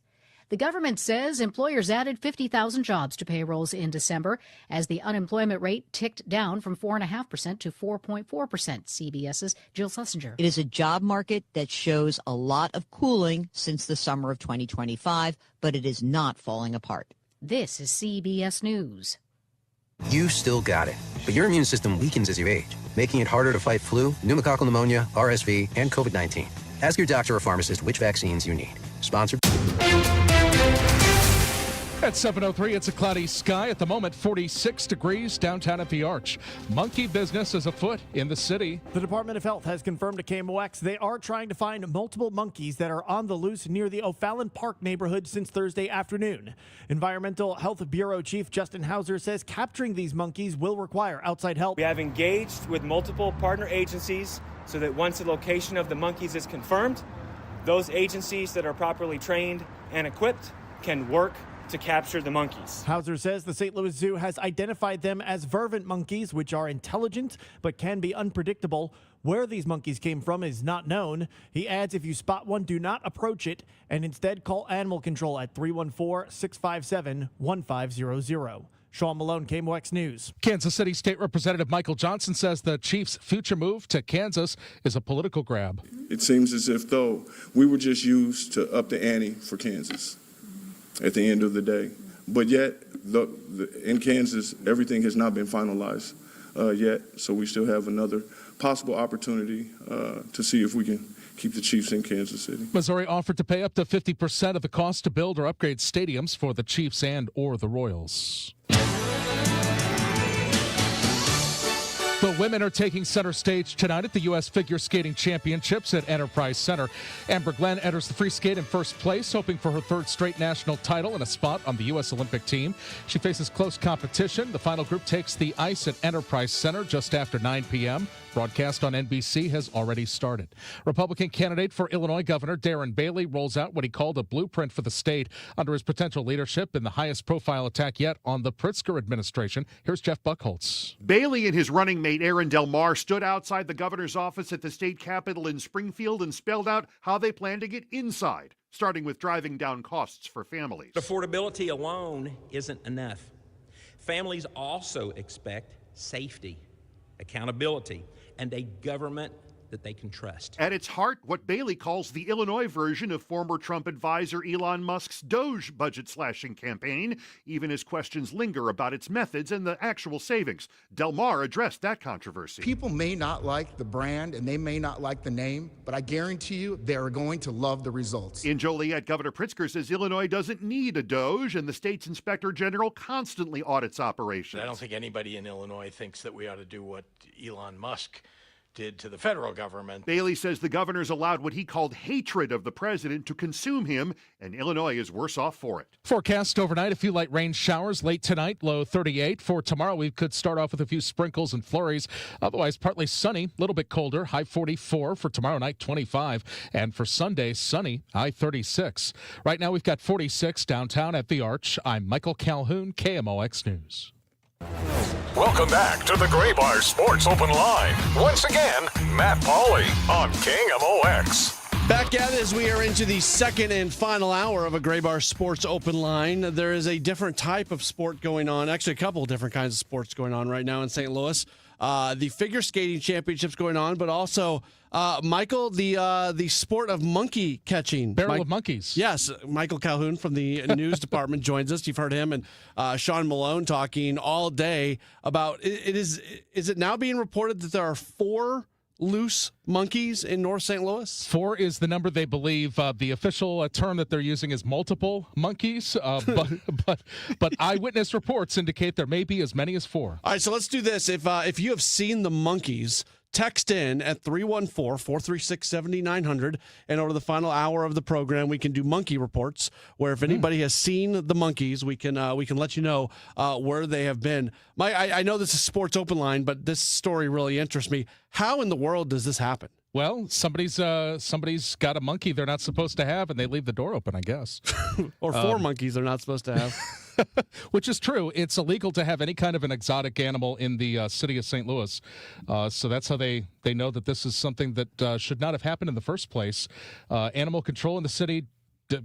The government says employers added 50,000 jobs to payrolls in December as the unemployment rate ticked down from 4.5% to 4.4%. CBS's Jill Schlesinger. It is a job market that shows a lot of cooling since the summer of 2025, but it is not falling apart. This is CBS News. You still got it, but your immune system weakens as you age, making it harder to fight flu, pneumococcal pneumonia, RSV, and COVID-19. Ask your doctor or pharmacist which vaccines you need. Sponsored. At 7:03, it's a cloudy sky. At the moment, 46 degrees downtown at the Arch. Monkey business is afoot in the city. The Department of Health has confirmed to KMOX they are trying to find multiple monkeys that are on the loose near the O'Fallon Park neighborhood since Thursday afternoon. Environmental Health Bureau Chief Justin Hauser says capturing these monkeys will require outside help. We have engaged with multiple partner agencies so that once the location of the monkeys is confirmed, those agencies that are properly trained and equipped can work to capture the monkeys. Hauser says the St. Louis Zoo has identified them as vervant monkeys, which are intelligent but can be unpredictable. Where these monkeys came from is not known. He adds if you spot one, do not approach it and instead call animal control at 314-657-1500. Sean Malone, KMOX News. Kansas City State Representative Michael Johnson says the Chiefs' future move to Kansas is a political grab. It seems as if, though, we were just used to up the ante for Kansas at the end of the day. But yet, in Kansas, everything has not been finalized yet, so we still have another possible opportunity to see if we can keep the Chiefs in Kansas City. Missouri offered to pay up to 50% of the cost to build or upgrade stadiums for the Chiefs and or the Royals. The women are taking center stage tonight at the U.S. Figure Skating Championships at Enterprise Center. Amber Glenn enters the free skate in first place, hoping for her 3rd straight national title and a spot on the U.S. Olympic team. She faces close competition. The final group takes the ice at Enterprise Center just after 9 p.m. Broadcast on NBC has already started. Republican candidate for Illinois Governor Darren Bailey rolls out what he called a blueprint for the state under his potential leadership in the highest profile attack yet on the Pritzker administration. Here's Jeff Buckholtz. Bailey and his running mate Aaron Del Mar stood outside the governor's office at the state capitol in Springfield and spelled out how they plan to get inside starting with driving down costs for families. Affordability alone isn't enough. Families also expect safety, accountability, and a government that they can trust. At its heart, what Bailey calls the Illinois version of former Trump advisor Elon Musk's Doge budget-slashing campaign, even as questions linger about its methods and the actual savings. Del Mar addressed that controversy. People may not like the brand and they may not like the name, but I guarantee you they are going to love the results. In Joliet, Governor Pritzker says Illinois doesn't need a Doge, and the state's inspector general constantly audits operations. I don't think anybody in Illinois thinks that we ought to do what Elon Musk did to the federal government. Bailey says the governor's allowed what he called hatred of the president to consume him, and Illinois is worse off for it. Forecast overnight, a few light rain showers late tonight, low 38. For tomorrow, we could start off with a few sprinkles and flurries. Otherwise, partly sunny, a little bit colder, high 44. For tomorrow night, 25. And for Sunday, sunny, high 36. Right now, we've got 46 downtown at the Arch. I'm Michael Calhoun, KMOX News. Welcome back to the Gray Bar Sports Open Line. Once again, Matt Pauley on KMOX. Back at it as we are into the second and final hour of a Gray Bar Sports Open Line. There is a different type of sport going on, actually a couple of different kinds of sports going on right now in St. Louis. The figure skating championships going on, but also, Michael, the sport of monkey catching. Barrel of monkeys. Yes, Michael Calhoun from the news department joins us. You've heard him and Sean Malone talking all day about it. Is it now being reported that there are 4 loose monkeys in North St. Louis? 4 is the number they believe. The official term that they're using is multiple monkeys, but eyewitness reports indicate there may be as many as 4. All right, so let's do this. If you have seen the monkeys, text in at 314-436-7900, and over the final hour of the program, we can do monkey reports, where if anybody has seen the monkeys, we can let you know where they have been. I know this is Sports Open Line, but this story really interests me. How in the world does this happen? Well, somebody's got a monkey they're not supposed to have, and they leave the door open, I guess. Or 4 monkeys they're not supposed to have. Which is true. It's illegal to have any kind of an exotic animal in the city of St. Louis. So that's how they know that this is something that should not have happened in the first place. Animal control in the city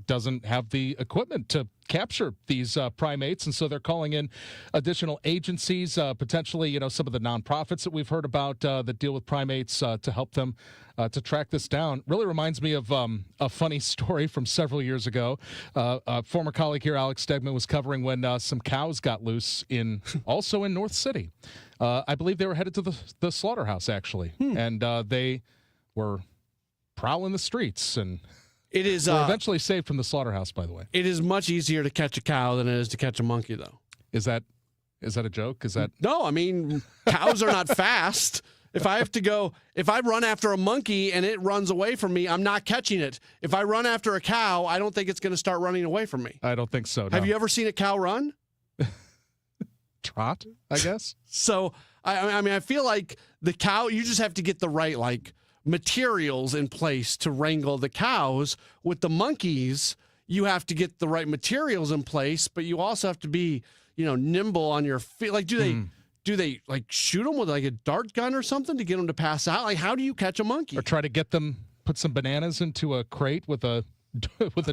doesn't have the equipment to capture these primates, and so they're calling in additional agencies, potentially, some of the nonprofits that we've heard about that deal with primates to help them to track this down. Really reminds me of a funny story from several years ago. A former colleague here, Alex Stegman, was covering when some cows got loose also in North City. I believe they were headed to the slaughterhouse, actually, and they were prowling the streets and it is were eventually saved from the slaughterhouse, by the way. It is much easier to catch a cow than it is to catch a monkey, though. Is that a joke? No, I mean, cows are not fast. If I run after a monkey and it runs away from me, I'm not catching it. If I run after a cow, I don't think it's going to start running away from me. I don't think so, no. Have you ever seen a cow run? Trot, I guess. So, I mean, I feel like the cow, you just have to get the right, materials in place to wrangle the cows. With the monkeys, you have to get the right materials in place, but you also have to be, nimble on your feet. Do they shoot them with a dart gun or something to get them to pass out? How do you catch a monkey? Or try to get them, put some bananas into a crate with a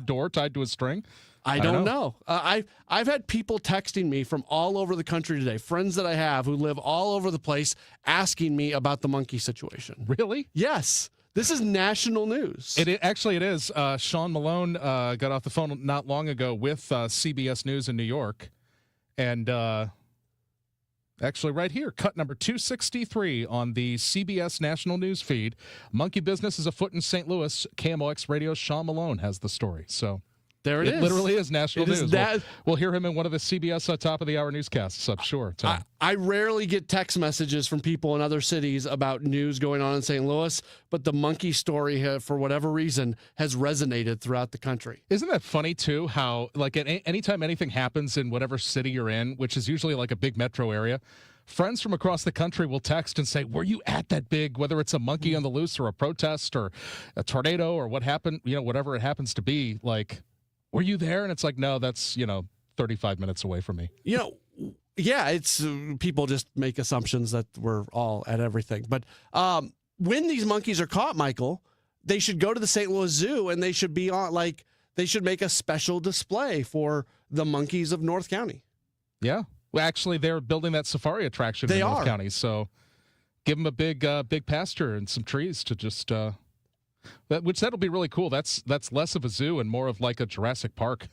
door tied to a string? I don't know. I've had people texting me from all over the country today, friends that I have who live all over the place, asking me about the monkey situation. Really? Yes. This is national news. It is. Sean Malone got off the phone not long ago with CBS News in New York. And actually right here, cut number 263 on the CBS National News feed. Monkey business is afoot in St. Louis. KMOX Radio, Sean Malone has the story. So there it is. It literally is national news. We'll hear him in one of the CBS top of the hour newscasts, I'm sure. I rarely get text messages from people in other cities about news going on in St. Louis, but the monkey story, for whatever reason, has resonated throughout the country. Isn't that funny, too, how anytime anything happens in whatever city you're in, which is usually a big metro area, friends from across the country will text and say, were you at that big, whether it's a monkey on the loose or a protest or a tornado or what happened, whatever it happens to be, were you there? And it's no, that's, 35 minutes away from me. Yeah, it's people just make assumptions that we're all at everything. But when these monkeys are caught, Michael, they should go to the St. Louis Zoo and they should be on they should make a special display for the monkeys of North County. Yeah. Well, actually, they're building that safari attraction in North County, so give them a big pasture and some trees to just that'll be really cool. That's less of a zoo and more of like a Jurassic Park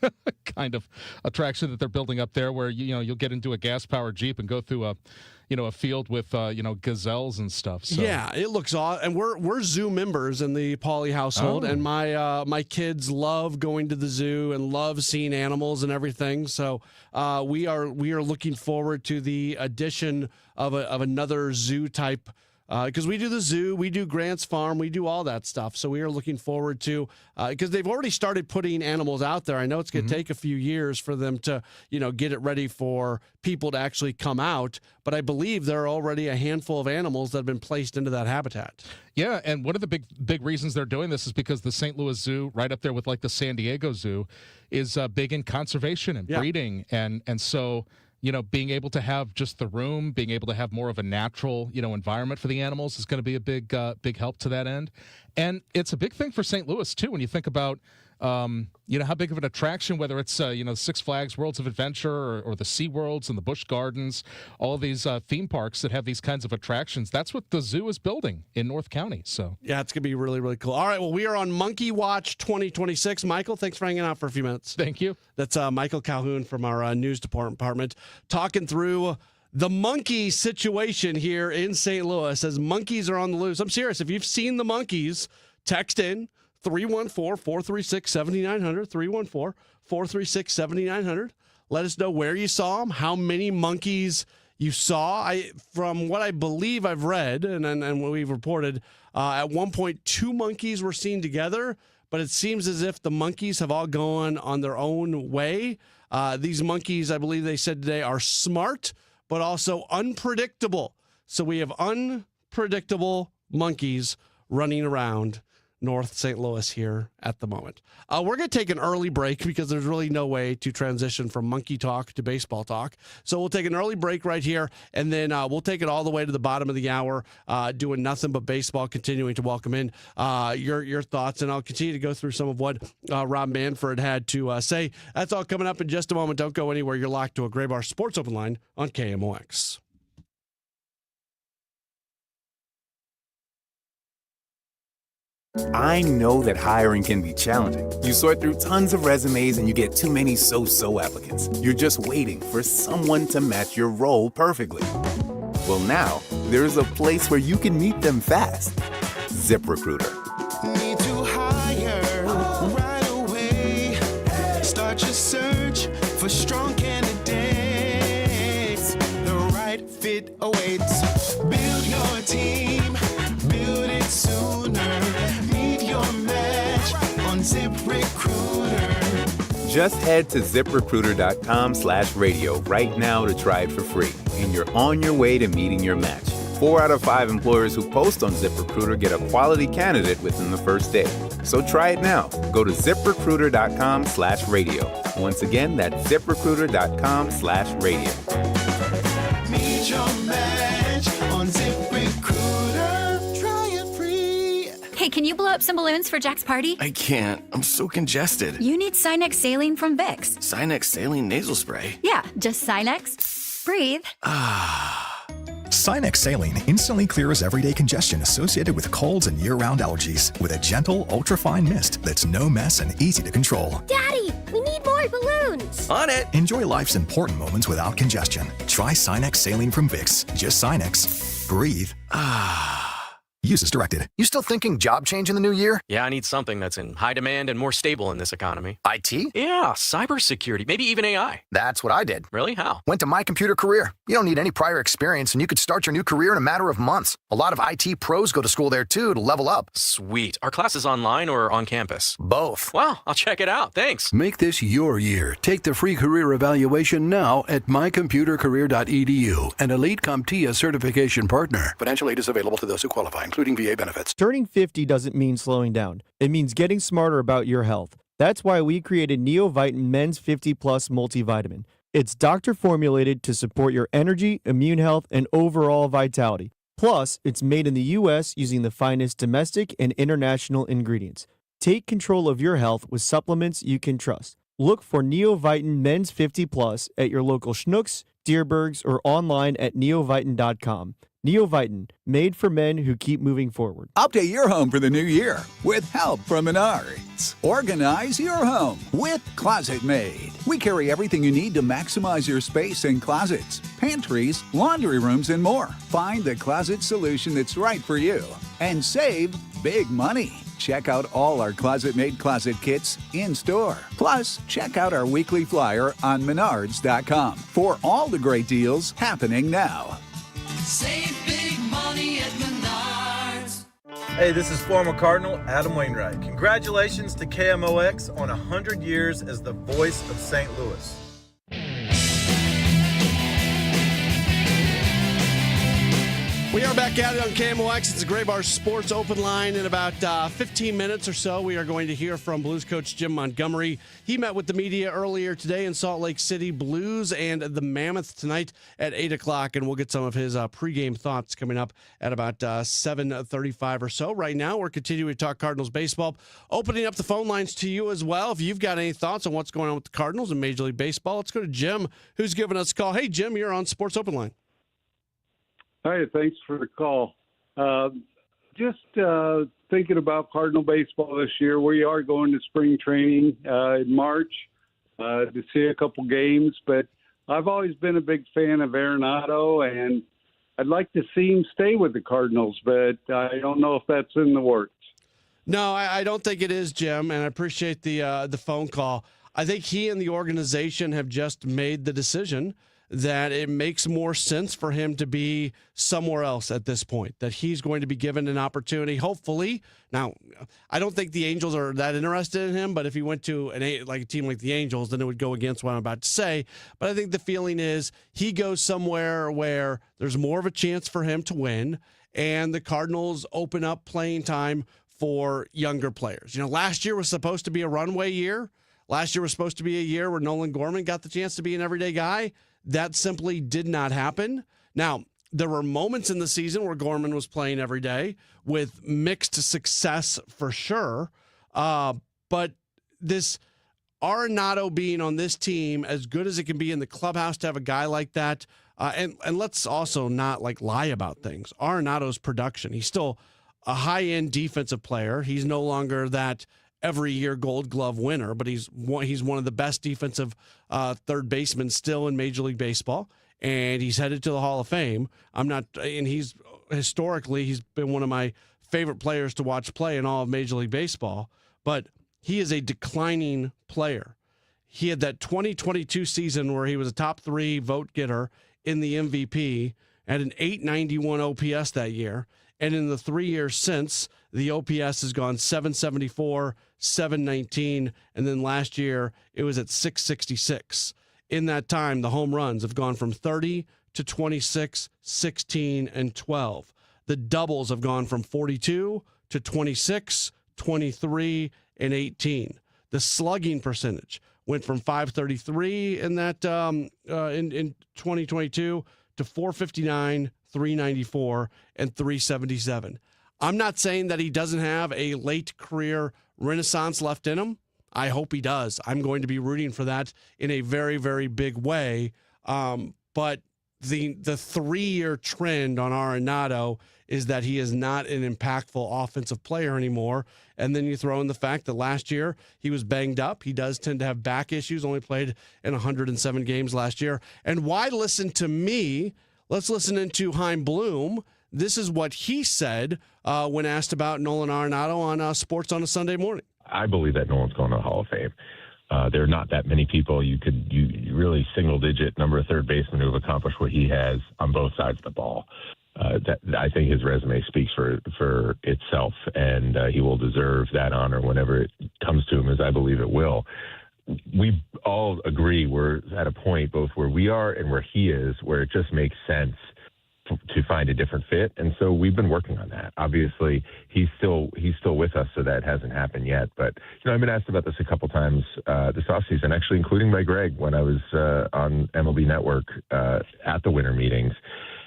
kind of attraction that they're building up there, where you'll get into a gas-powered Jeep and go through a field with gazelles and stuff. So. Yeah, it looks awesome. And we're zoo members in the Pauley household, and my kids love going to the zoo and love seeing animals and everything. So we are looking forward to the addition of another zoo type. Because we do the zoo, we do Grant's Farm, we do all that stuff. So we are looking forward to, because they've already started putting animals out there. I know it's going to take a few years for them to, get it ready for people to actually come out. But I believe there are already a handful of animals that have been placed into that habitat. Yeah, and one of the big reasons they're doing this is because the St. Louis Zoo, right up there with like the San Diego Zoo, is big in conservation and breeding. And so... being able to have just the room, being able to have more of a natural, environment for the animals is going to be a big help to that end. And it's a big thing for St. Louis, too, when you think about, how big of an attraction, whether it's, Six Flags Worlds of Adventure or the Sea Worlds and the Busch Gardens, all of these theme parks that have these kinds of attractions. That's what the zoo is building in North County. So yeah, it's going to be really, really cool. All right, well, we are on Monkey Watch 2026. Michael, thanks for hanging out for a few minutes. Thank you. That's Michael Calhoun from our news department talking through the monkey situation here in St. Louis as monkeys are on the loose. I'm serious. If you've seen the monkeys, text in 314-436-7900, 314-436-7900. Let us know where you saw them, how many monkeys you saw. From what I believe I've read and what we've reported, at one point, 2 monkeys were seen together, but it seems as if the monkeys have all gone on their own way. These monkeys, I believe they said today, are smart, but also unpredictable. So we have unpredictable monkeys running around North St. Louis here at the moment. We're going to take an early break because there's really no way to transition from monkey talk to baseball talk. So we'll take an early break right here, and then we'll take it all the way to the bottom of the hour, doing nothing but baseball, continuing to welcome in your thoughts, and I'll continue to go through some of what Rob Manfred had to say. That's all coming up in just a moment. Don't go anywhere. You're locked to a Gray Bar Sports Open Line on KMOX. I know that hiring can be challenging. You sort through tons of resumes and you get too many so-so applicants. You're just waiting for someone to match your role perfectly. Well, now, there's a place where you can meet them fast. ZipRecruiter. Need to hire right away. Start your search for strong candidates. The right fit awaits. Build your team. Build it sooner. Meet your match on ZipRecruiter. Just head to ZipRecruiter.com/radio right now to try it for free. And you're on your way to meeting your match. 4 out of 5 employers who post on ZipRecruiter get a quality candidate within the first day. So try it now. Go to ZipRecruiter.com/radio. Once again, that's ZipRecruiter.com/radio. Meet your match on ZipRecruiter. Try it free. Hey, can you blow up some balloons for Jack's party? I can't. I'm so congested. You need Sinex Saline from Vicks. Sinex Saline nasal spray. Yeah, just Sinex. Breathe. Sinex Saline instantly clears everyday congestion associated with colds and year-round allergies with a gentle, ultra-fine mist that's no mess and easy to control. Daddy, we need more balloons. On it. Enjoy life's important moments without congestion. Try Sinex Saline from Vicks. Just Sinex. Breathe. Use as directed. You still thinking job change in the new year? Yeah, I need something that's in high demand and more stable in this economy. IT? Yeah, cybersecurity, maybe even AI. That's what I did. Really? How? Went to My Computer Career. You don't need any prior experience, and you could start your new career in a matter of months. A lot of IT pros go to school there, too, to level up. Sweet. Are classes online or on campus? Both. Wow, I'll check it out. Thanks. Make this your year. Take the free career evaluation now at mycomputercareer.edu, an elite CompTIA certification partner. Financial aid is available to those who qualify, including VA benefits. Turning 50 doesn't mean slowing down. It means getting smarter about your health. That's why we created NeoVitan Men's 50 Plus Multivitamin. It's doctor formulated to support your energy, immune health, and overall vitality. Plus, it's made in the U.S. using the finest domestic and international ingredients. Take control of your health with supplements you can trust. Look for Neovitin Men's 50 Plus at your local Schnucks, Dierbergs, or online at neovitin.com. Neovitin, made for men who keep moving forward. Update your home for the new year with help from Menards. Organize your home with Closet Made. We carry everything you need to maximize your space in closets, pantries, laundry rooms, and more. Find the closet solution that's right for you and save big money. Check out all our Closet Made closet kits in store. Plus, check out our weekly flyer on Menards.com for all the great deals happening now. Save big money at Menards. Hey, this is former Cardinal Adam Wainwright. Congratulations to KMOX on 100 years as the voice of St. Louis. We are back at it on KMOX. It's the Gray Bar Sports Open Line. In about 15 minutes or so, we are going to hear from Blues coach Jim Montgomery. He met with the media earlier today in Salt Lake City. Blues and the Mammoth tonight at 8 o'clock, and we'll get some of his pregame thoughts coming up at about 7:35 or so. Right now, we're continuing to talk Cardinals baseball. Opening up the phone lines to you as well. If you've got any thoughts on what's going on with the Cardinals and Major League Baseball, let's go to Jim, who's giving us a call. Hey, Jim, you're on Sports Open Line. Hi, thanks for the call. Just thinking about Cardinal baseball this year. We are going to spring training in March to see a couple games, but I've always been a big fan of Arenado, and I'd like to see him stay with the Cardinals, but I don't know if that's in the works. No, I don't think it is, Jim, and I appreciate the phone call. I think he and the organization have just made the decision that it makes more sense for him to be somewhere else at this point, that he's going to be given an opportunity, hopefully. Now, I don't think the Angels are that interested in him, but if he went to a team like the Angels, then it would go against what I'm about to say. But I think the feeling is he goes somewhere where there's more of a chance for him to win, and the Cardinals open up playing time for younger players. You know, last year was supposed to be a runway year. Last year was supposed to be a year where Nolan Gorman got the chance to be an everyday guy. That simply did not happen. Now, there were moments in the season where Gorman was playing every day with mixed success for sure. But this Arenado being on this team, as good as it can be in the clubhouse to have a guy like that, and let's also not lie about things. Arenado's production, he's still a high-end defensive player. He's no longer that every year Gold Glove winner, but he's one of the best defensive third basemen still in Major League Baseball, and he's headed to the Hall of Fame. He's been one of my favorite players to watch play in all of Major League Baseball, but he is a declining player. He had that 2022 season where he was a top 3 vote getter in the MVP, at an 891 OPS that year, and in the 3 years since, the OPS has gone 774, 719, and then last year it was at 666. In that time, the home runs have gone from 30 to 26, 16, and 12. The doubles have gone from 42 to 26, 23, and 18. The slugging percentage went from 533 in that in 2022 to 459, 394, and 377. I'm not saying that he doesn't have a late career renaissance left in him. I hope he does. I'm going to be rooting for that in a very, very big way. But the 3-year trend on Arenado is that he is not an impactful offensive player anymore. And then you throw in the fact that last year he was banged up. He does tend to have back issues, only played in 107 games last year. And why listen to me? Let's listen into Chaim Bloom. This is what he said when asked about Nolan Arenado on Sports on a Sunday morning. I believe that Nolan's going to the Hall of Fame. There are not that many people you really single-digit number of third basemen who have accomplished what he has on both sides of the ball. I think his resume speaks for itself, and he will deserve that honor whenever it comes to him, as I believe it will. We all agree we're at a point both where we are and where he is, where it just makes sense to find a different fit, and so we've been working on that. Obviously, he's still with us, so that hasn't happened yet. But I've been asked about this a couple times this offseason, actually, including by Greg when I was on MLB Network at the winter meetings.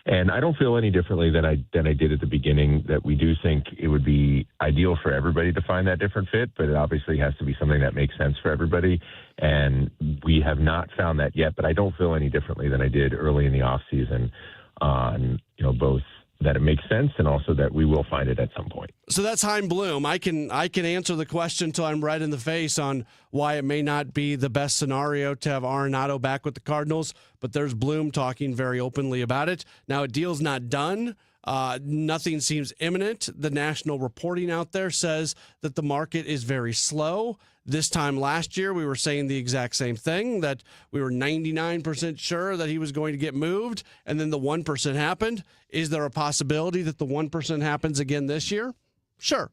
And I don't feel any differently than I did at the beginning, that we do think it would be ideal for everybody to find that different fit, but it obviously has to be something that makes sense for everybody. And we have not found that yet, but I don't feel any differently than I did early in the off season on, both that it makes sense and also that we will find it at some point. So that's Chaim Bloom. I can answer the question till I'm red in the face on why it may not be the best scenario to have Arenado back with the Cardinals, but there's Bloom talking very openly about it. Now, a deal's not done. Nothing seems imminent. The national reporting out there says that the market is very slow. This time last year, we were saying the exact same thing, that we were 99% sure that he was going to get moved, and then the 1% happened. Is there a possibility that the 1% happens again this year? Sure.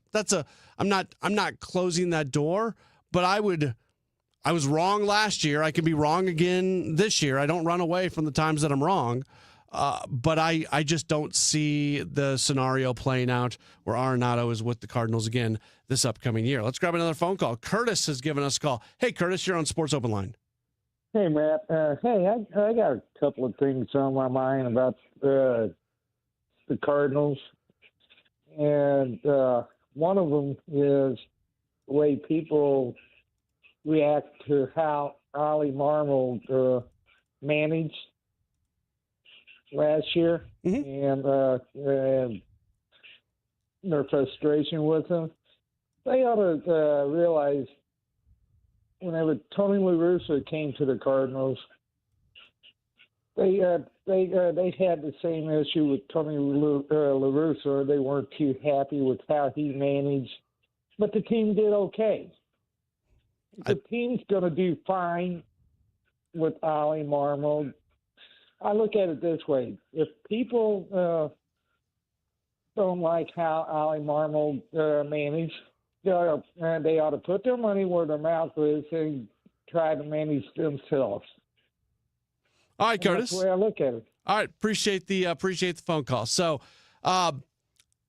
I'm not closing that door, but I was wrong last year. I can be wrong again this year. I don't run away from the times that I'm wrong. But I just don't see the scenario playing out where Arenado is with the Cardinals again this upcoming year. Let's grab another phone call. Curtis has given us a call. Hey, Curtis, you're on Sports Open Line. Hey, Matt. I got a couple of things on my mind about the Cardinals. And one of them is the way people react to how Ollie Marmol managed last year, and their frustration with him. They ought to realize whenever Tony La Russa came to the Cardinals, they had the same issue with Tony La Russa. They weren't too happy with how he managed, but the team did okay. The team's going to do fine with Ollie Marmol. I look at it this way. If people don't like how Ollie Marmol managed, they ought to put their money where their mouth is and try to manage themselves. All right, Curtis. That's the way I look at it. All right, appreciate the phone call. So I'm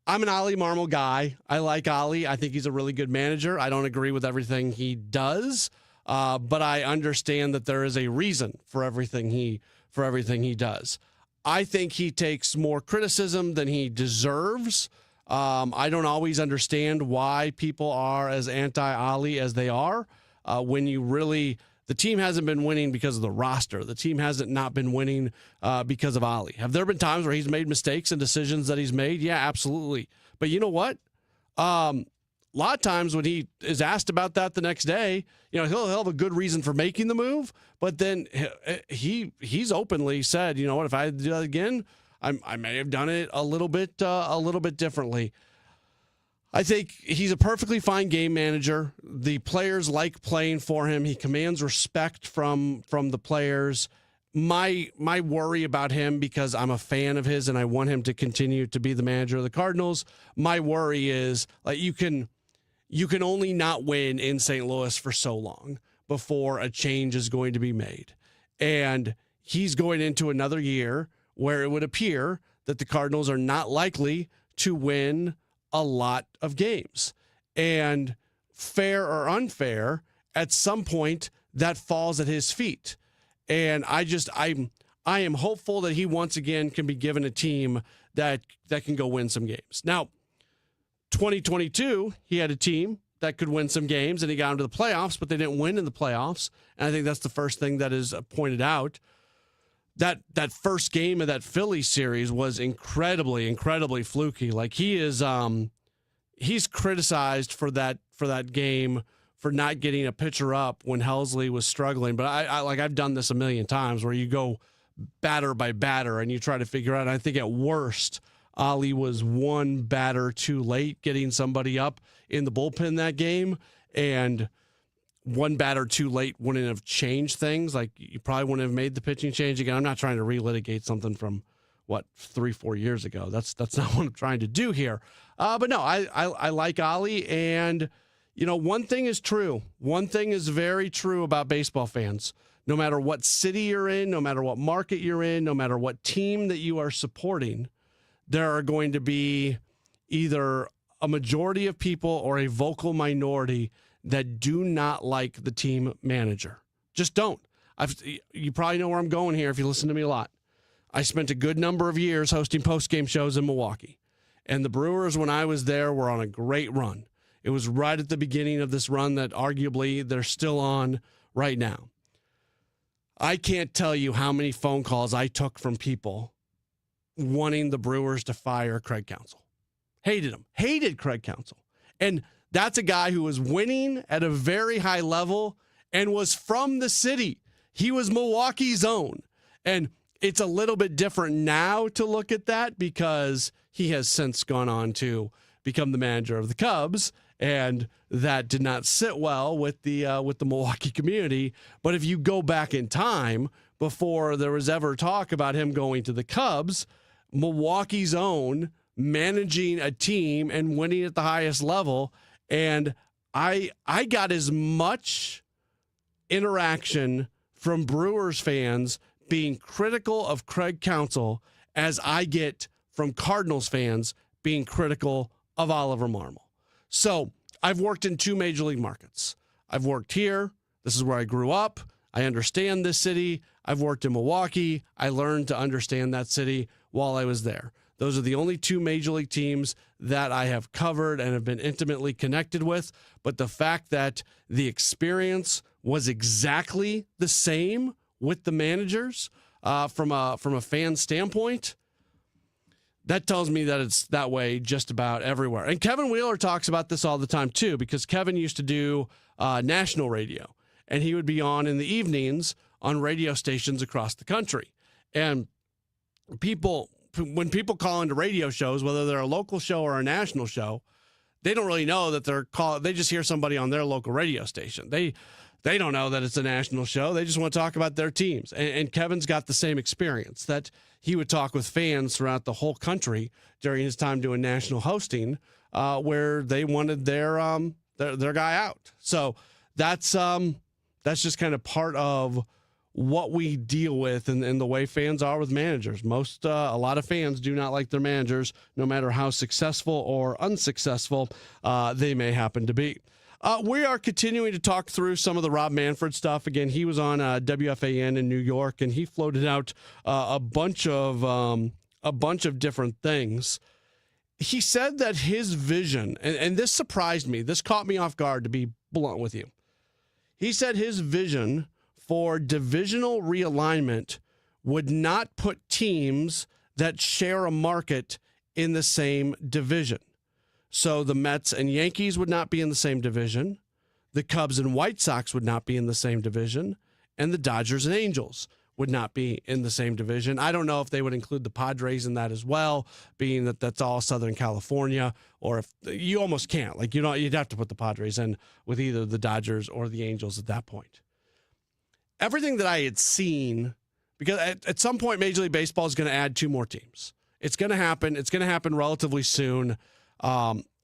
an Ollie Marmol guy. I like Ollie. I think he's a really good manager. I don't agree with everything he does, but I understand that there is a reason for everything he does. I think he takes more criticism than he deserves. I don't always understand why people are as anti-Ollie as they are. When you really, the team hasn't been winning because of the roster. The team hasn't not been winning because of Ollie. Have there been times where he's made mistakes and decisions that he's made? Yeah, absolutely. But you know what? A lot of times when he is asked about that the next day, he'll have a good reason for making the move, but then he's openly said, you know what, if I do that again, I may have done it a little bit differently. I think he's a perfectly fine game manager. The players like playing for him. He commands respect from the players. My worry about him, because I'm a fan of his and I want him to continue to be the manager of the Cardinals, my worry is you can only not win in St. Louis for so long before a change is going to be made. And he's going into another year where it would appear that the Cardinals are not likely to win a lot of games. And fair or unfair, at some point that falls at his feet. And I am hopeful that he once again can be given a team that can go win some games. Now, 2022, he had a team that could win some games, and he got into the playoffs, but they didn't win in the playoffs. And I think that's the first thing that is pointed out. That first game of that Philly series was incredibly, incredibly fluky. Like he's criticized for that game for not getting a pitcher up when Helsley was struggling. But I've done this a million times where you go batter by batter and you try to figure out. I think at worst, Ollie was one batter too late getting somebody up in the bullpen that game, and one batter too late wouldn't have changed things. Like you probably wouldn't have made the pitching change again. I'm not trying to relitigate something from 3-4 years ago. That's not what I'm trying to do here. But no, I like Ollie, and one thing is true. One thing is very true about baseball fans. No matter what city you're in, no matter what market you're in, no matter what team that you are supporting, there are going to be either a majority of people or a vocal minority that do not like the team manager. Just don't. You probably know where I'm going here if you listen to me a lot. I spent a good number of years hosting post-game shows in Milwaukee. And the Brewers, when I was there, were on a great run. It was right at the beginning of this run that arguably they're still on right now. I can't tell you how many phone calls I took from people wanting the Brewers to fire Craig Counsell. Hated him. Hated Craig Counsell. And that's a guy who was winning at a very high level and was from the city. He was Milwaukee's own. And it's a little bit different now to look at that because he has since gone on to become the manager of the Cubs, and that did not sit well with the Milwaukee community. But if you go back in time, before there was ever talk about him going to the Cubs, Milwaukee's own, managing a team and winning at the highest level, and I got as much interaction from Brewers fans being critical of Craig Counsell as I get from Cardinals fans being critical of Oliver Marmol. So I've worked in 2 major league markets. I've worked here. This is where I grew up. I understand this city. I've worked in Milwaukee. I learned to understand that city while I was there. Those are the only 2 major league teams that I have covered and have been intimately connected with. But the fact that the experience was exactly the same with the managers from a fan standpoint, that tells me that it's that way just about everywhere. And Kevin Wheeler talks about this all the time too, because Kevin used to do national radio, and he would be on in the evenings on radio stations across the country. And when people call into radio shows, whether they're a local show or a national show, they don't really know that they just hear somebody on their local radio station. They don't know that it's a national show. They just want to talk about their teams. And Kevin's got the same experience, that he would talk with fans throughout the whole country during his time doing national hosting, where they wanted their guy out. So that's just kind of part of what we deal with and the way fans are with managers. A lot of fans do not like their managers, no matter how successful or unsuccessful they may happen to be. We are continuing to talk through some of the Rob Manfred stuff. Again, he was on WFAN in New York, and he floated out a bunch of different things. He said that his vision, and this surprised me, this caught me off guard, to be blunt with you. He said his vision for divisional realignment would not put teams that share a market in the same division. So the Mets and Yankees would not be in the same division. The Cubs and White Sox would not be in the same division. And the Dodgers and Angels would not be in the same division. I don't know if they would include the Padres in that as well, being that that's all Southern California, or if you almost can't. Like, you'd have to put the Padres in with either the Dodgers or the Angels at that point. Everything that I had seen, because at some point Major League Baseball is going to add 2 more teams. It's going to happen. It's going to happen relatively soon.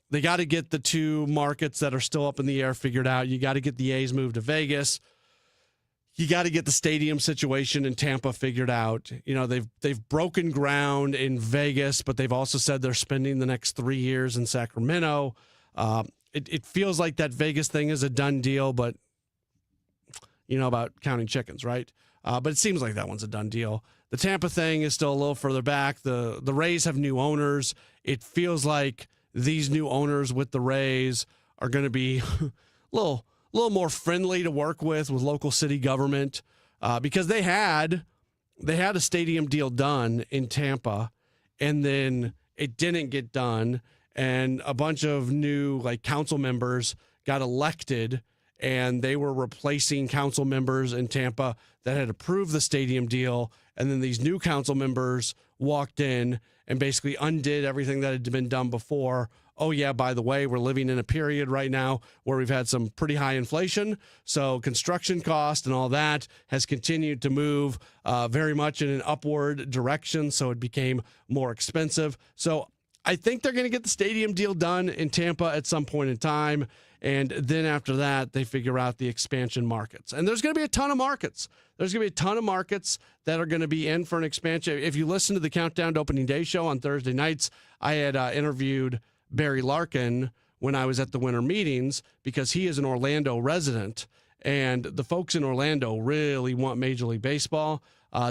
They got to get the 2 markets that are still up in the air figured out. You got to get the A's moved to Vegas. You got to get the stadium situation in Tampa figured out. They've broken ground in Vegas, but they've also said they're spending the next 3 years in Sacramento. It feels like that Vegas thing is a done deal, but you know about counting chickens, right? But it seems like that one's a done deal. The Tampa thing is still a little further back. The Rays have new owners. It feels like these new owners with the Rays are going to be a little more friendly to work with local city government, because they had a stadium deal done in Tampa, and then it didn't get done, and a bunch of new council members got elected, and they were replacing council members in Tampa that had approved the stadium deal, and then these new council members walked in and basically undid everything that had been done before. Oh, yeah, by the way, we're living in a period right now where we've had some pretty high inflation. So construction cost and all that has continued to move very much in an upward direction. So it became more expensive. So I think they're going to get the stadium deal done in Tampa at some point in time. And then after that, they figure out the expansion markets. And there's going to be a ton of markets. There's going to be a ton of markets that are going to be in for an expansion. If you listen to the Countdown to Opening Day show on Thursday nights, I had interviewed Barry Larkin when I was at the winter meetings, because he is an Orlando resident, and the folks in Orlando really want Major League Baseball.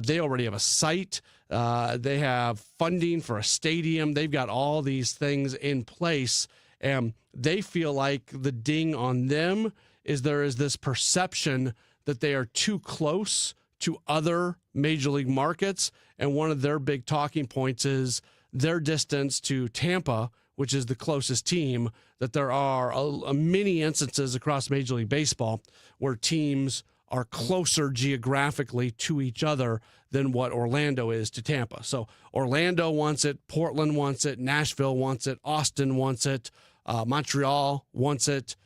They already have a site. They have funding for a stadium. They've got all these things in place, and they feel like the ding on them is there is this perception that they are too close to other major league markets. And one of their big talking points is their distance to Tampa, which is the closest team, that there are many instances across Major League Baseball where teams are closer geographically to each other than what Orlando is to Tampa. So Orlando wants it, Portland wants it, Nashville wants it, Austin wants it, Montreal wants it.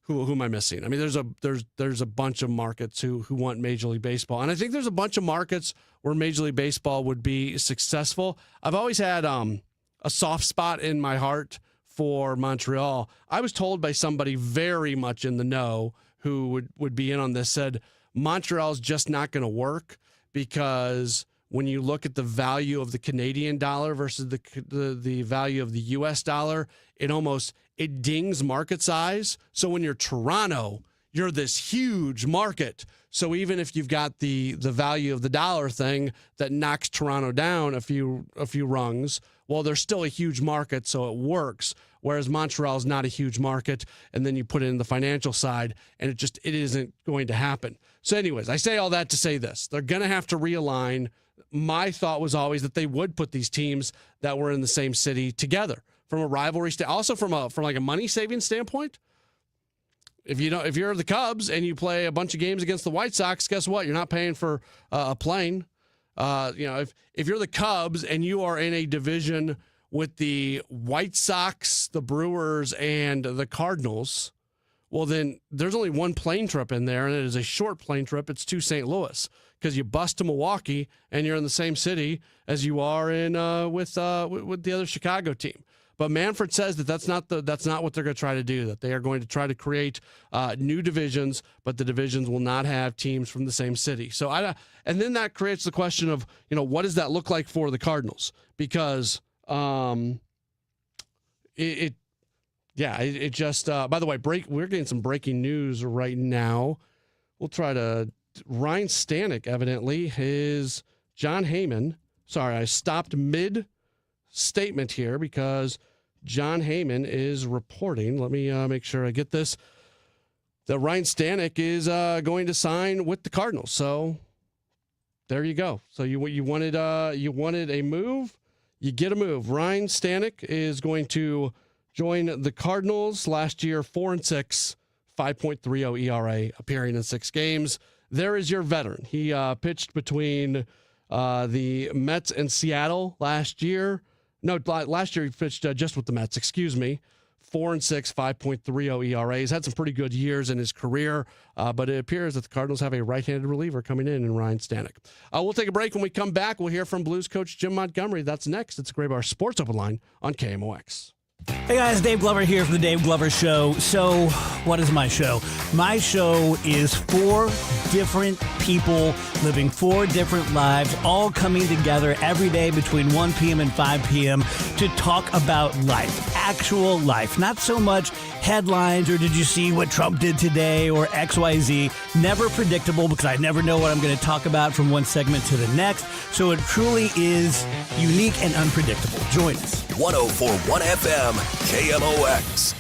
Who am I missing? I mean, there's a bunch of markets who want Major League Baseball. And I think there's a bunch of markets where Major League Baseball would be successful. I've always had a soft spot in my heart for Montreal. I was told by somebody very much in the know who would be in on this, said Montreal's just not going to work because when you look at the value of the Canadian dollar versus the value of the U.S. dollar, it dings market size. So when you're Toronto, you're this huge market. So even if you've got the value of the dollar thing that knocks Toronto down a few rungs, well, they're still a huge market, so it works. Whereas Montreal is not a huge market, and then you put it in the financial side, and it isn't going to happen. So anyways, I say all that to say this. They're going to have to realign. My thought was always that they would put these teams that were in the same city together from a rivalry also from like a money saving standpoint. If you're the Cubs and you play a bunch of games against the White Sox, guess what? You're not paying for a plane. If you're the Cubs and you are in a division with the White Sox, the Brewers, and the Cardinals, well, then there's only one plane trip in there, and it is a short plane trip. It's to St. Louis because you bus to Milwaukee and you're in the same city as you are in with the other Chicago team. But Manfred says that's not what they're going to try to do, that they are going to try to create new divisions, but the divisions will not have teams from the same city. So and then that creates the question of, what does that look like for the Cardinals? Because by the way, we're getting some breaking news right now. We'll try to, Ryan Stanek evidently is John Heyman. Sorry, I stopped mid statement here because John Heyman is reporting. Let me make sure I get this. That Ryan Stanek is going to sign with the Cardinals. So there you go. So you wanted a move, you get a move. Ryan Stanek is going to join the Cardinals. Last year, 4-6, 5.30 ERA, appearing in 6 games. There is your veteran. He pitched between the Mets and Seattle last year. No, last year he pitched just with the Mets, 4-6, 5.30 ERA. He's had some pretty good years in his career, but it appears that the Cardinals have a right-handed reliever coming in Ryan Stanek. We'll take a break. When we come back, we'll hear from Blues coach Jim Montgomery. That's next. It's Gray Bar Sports Open Line on KMOX. Hey guys, Dave Glover here from the Dave Glover Show. So, what is my show? My show is 4 different people living 4 different lives, all coming together every day between 1 p.m. and 5 p.m. to talk about life, actual life. Not so much headlines or did you see what Trump did today or XYZ. Never predictable because I never know what I'm going to talk about from one segment to the next. So it truly is unique and unpredictable. Join us. 104.1 FM, KMOX.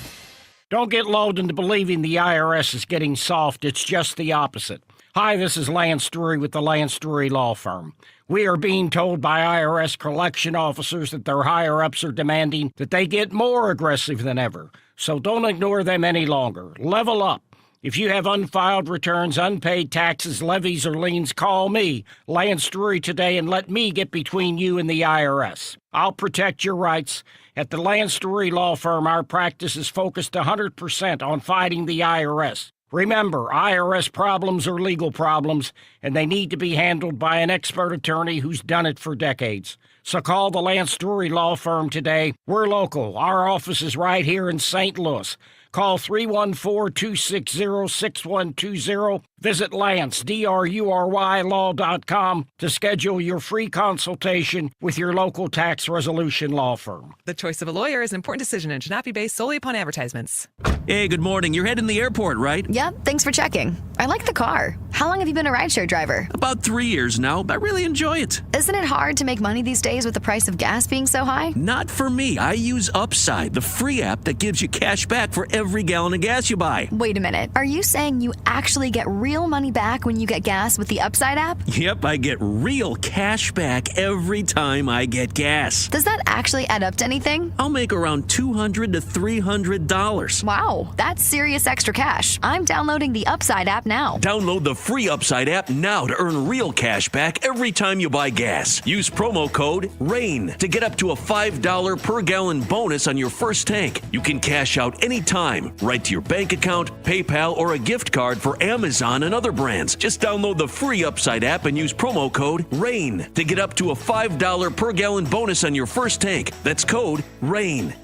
Don't get lulled into believing the IRS is getting soft. It's just the opposite. Hi, this is Lance Drury with the Lance Drury Law Firm. We are being told by IRS collection officers that their higher-ups are demanding that they get more aggressive than ever. So don't ignore them any longer. Level up. If you have unfiled returns, unpaid taxes, levies, or liens, call me, Lance Drury, today and let me get between you and the IRS. I'll protect your rights. At the Lance Drury Law Firm, our practice is focused 100% on fighting the IRS. Remember, IRS problems are legal problems, and they need to be handled by an expert attorney who's done it for decades. So call the Lance Drury Law Firm today. We're local. Our office is right here in St. Louis. Call 314-260-6120 Visit Lance, D-R-U-R-Y, law.com to schedule your free consultation with your local tax resolution law firm. The choice of a lawyer is an important decision and should not be based solely upon advertisements. Hey, good morning. You're heading to the airport, right? Yep, thanks for checking. I like the car. How long have you been a rideshare driver? About 3 years now. I really enjoy it. Isn't it hard to make money these days with the price of gas being so high? Not for me. I use Upside, the free app that gives you cash back for every gallon of gas you buy. Wait a minute. Are you saying you actually get real money back when you get gas with the Upside app? Yep, I get real cash back every time I get gas. Does that actually add up to anything? I'll make around $200 to $300. Wow, that's serious extra cash. I'm downloading the Upside app now. Download the free Upside app now to earn real cash back every time you buy gas. Use promo code RAIN to get up to a $5 per gallon bonus on your first tank. You can cash out anytime, right to your bank account, PayPal, or a gift card for Amazon and other brands. Just download the free Upside app and use promo code RAIN to get up to a $5 per gallon bonus on your first tank. That's code RAIN.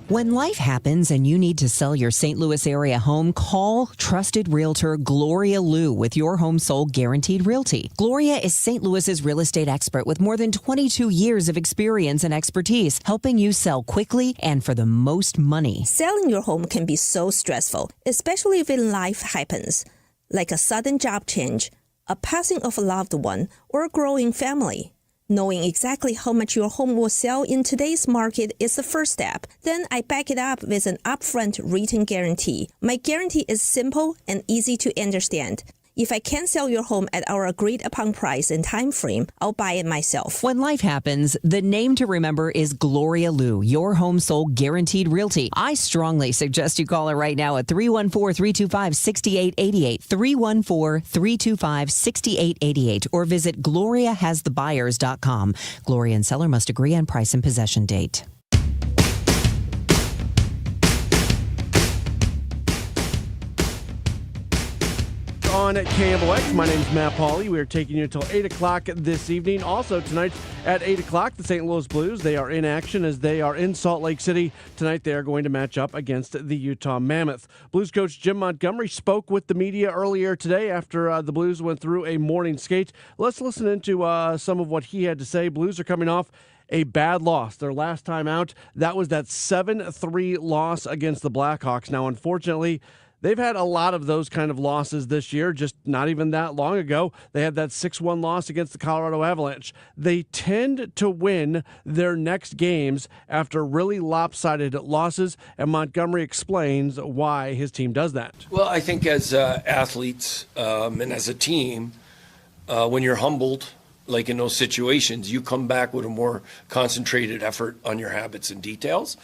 When life happens and you need to sell your St. Louis area home, call trusted realtor Gloria Liu with your home sold guaranteed realty. Gloria is St. Louis's real estate expert with more than 22 years of experience and expertise, helping you sell quickly and for the most money. Selling your home can be so stressful, especially when life happens, like a sudden job change, a passing of a loved one, or a growing family. Knowing exactly how much your home will sell in today's market is the first step. Then I back it up with an upfront written guarantee. My guarantee is simple and easy to understand. If I can't sell your home at our agreed upon price and time frame, I'll buy it myself. When life happens, the name to remember is Gloria Liu, your home sold guaranteed realty. I strongly suggest you call her right now at 314-325-6888, 314-325-6888, or visit gloriahasthebuyers.com. Gloria and seller must agree on price and possession date. On KMOX, my name is Matt Pauley. We are taking you until 8 o'clock this evening. Also tonight at 8 o'clock, the St. Louis Blues, they are in action as they are in Salt Lake City. Tonight they are going to match up against the Utah Mammoth. Blues coach Jim Montgomery spoke with the media earlier today after the Blues went through a morning skate. Let's listen into some of what he had to say. Blues are coming off a bad loss. Their last time out, that was that 7-3 loss against the Blackhawks. Now, unfortunately, they've had a lot of those kind of losses this year, just not even that long ago. They had that 6-1 loss against the Colorado Avalanche. They tend to win their next games after really lopsided losses, and Montgomery explains why his team does that. Well, I think as athletes and as a team, when you're humbled, like in those situations, you come back with a more concentrated effort on your habits and details.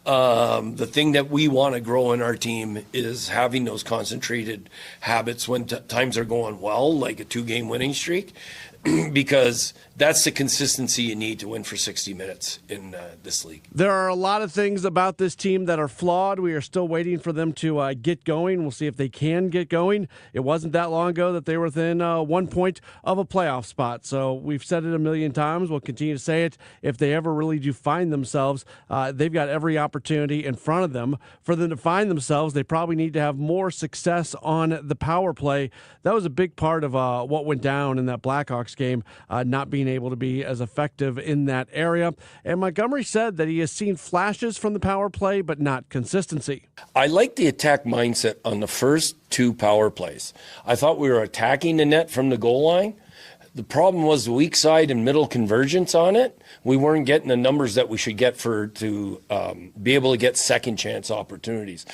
The thing that we want to grow in our team is having those concentrated habits when times are going well, like a 2-game winning streak, because that's the consistency you need to win for 60 minutes in this league. There are a lot of things about this team that are flawed. We are still waiting for them to get going. We'll see if they can get going. It wasn't that long ago that they were within 1 point of a playoff spot. So we've said it a million times. We'll continue to say it. If they ever really do find themselves, they've got every opportunity in front of them. For them to find themselves, they probably need to have more success on the power play. That was a big part of what went down in that Blackhawks game, not being able to be as effective in that area. And Montgomery said that he has seen flashes from the power play, but not consistency. I like the attack mindset on the first 2 power plays. I thought we were attacking the net from the goal line. The problem was the weak side and middle convergence on it. We weren't getting the numbers that we should get to be able to get second chance opportunities.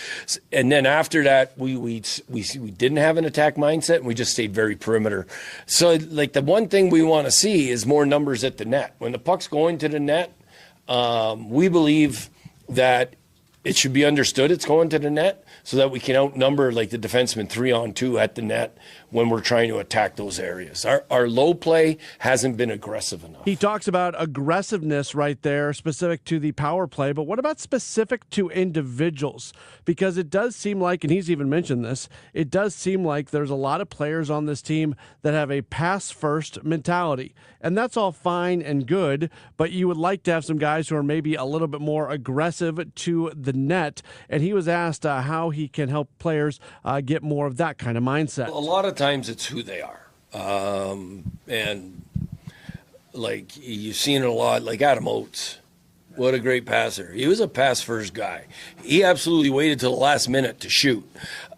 And then after that, we didn't have an attack mindset, and we just stayed very perimeter. So like the one thing we want to see is more numbers at the net. When the puck's going to the net, we believe that it should be understood it's going to the net so that we can outnumber like the defenseman 3-on-2 at the net when we're trying to attack those areas. Our low play hasn't been aggressive enough. He talks about aggressiveness right there, specific to the power play, but what about specific to individuals? Because it does seem like, and he's even mentioned this, it does seem like there's a lot of players on this team that have a pass-first mentality. And that's all fine and good, but you would like to have some guys who are maybe a little bit more aggressive to the net, and he was asked how he can help players get more of that kind of mindset. A lot of times it's who they are. And like you've seen it a lot, like Adam Oates. What a great passer. He was a pass-first guy. He absolutely waited till the last minute to shoot.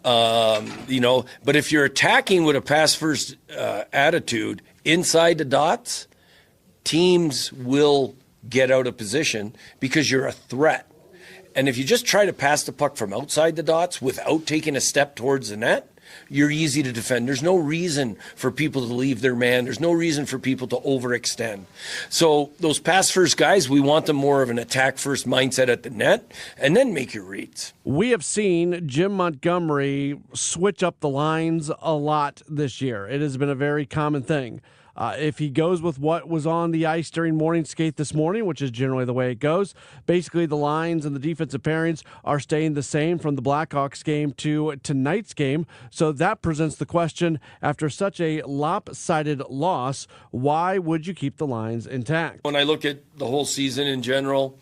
But if you're attacking with a pass-first attitude inside the dots, teams will get out of position because you're a threat. And if you just try to pass the puck from outside the dots without taking a step towards the net, you're easy to defend. There's no reason for people to leave their man. There's no reason for people to overextend. So those pass-first guys, we want them more of an attack-first mindset at the net, and then make your reads. We have seen Jim Montgomery switch up the lines a lot this year. It has been a very common thing. If he goes with what was on the ice during morning skate this morning, which is generally the way it goes, basically the lines and the defensive pairings are staying the same from the Blackhawks game to tonight's game. So that presents the question, after such a lopsided loss, why would you keep the lines intact? When I look at the whole season in general,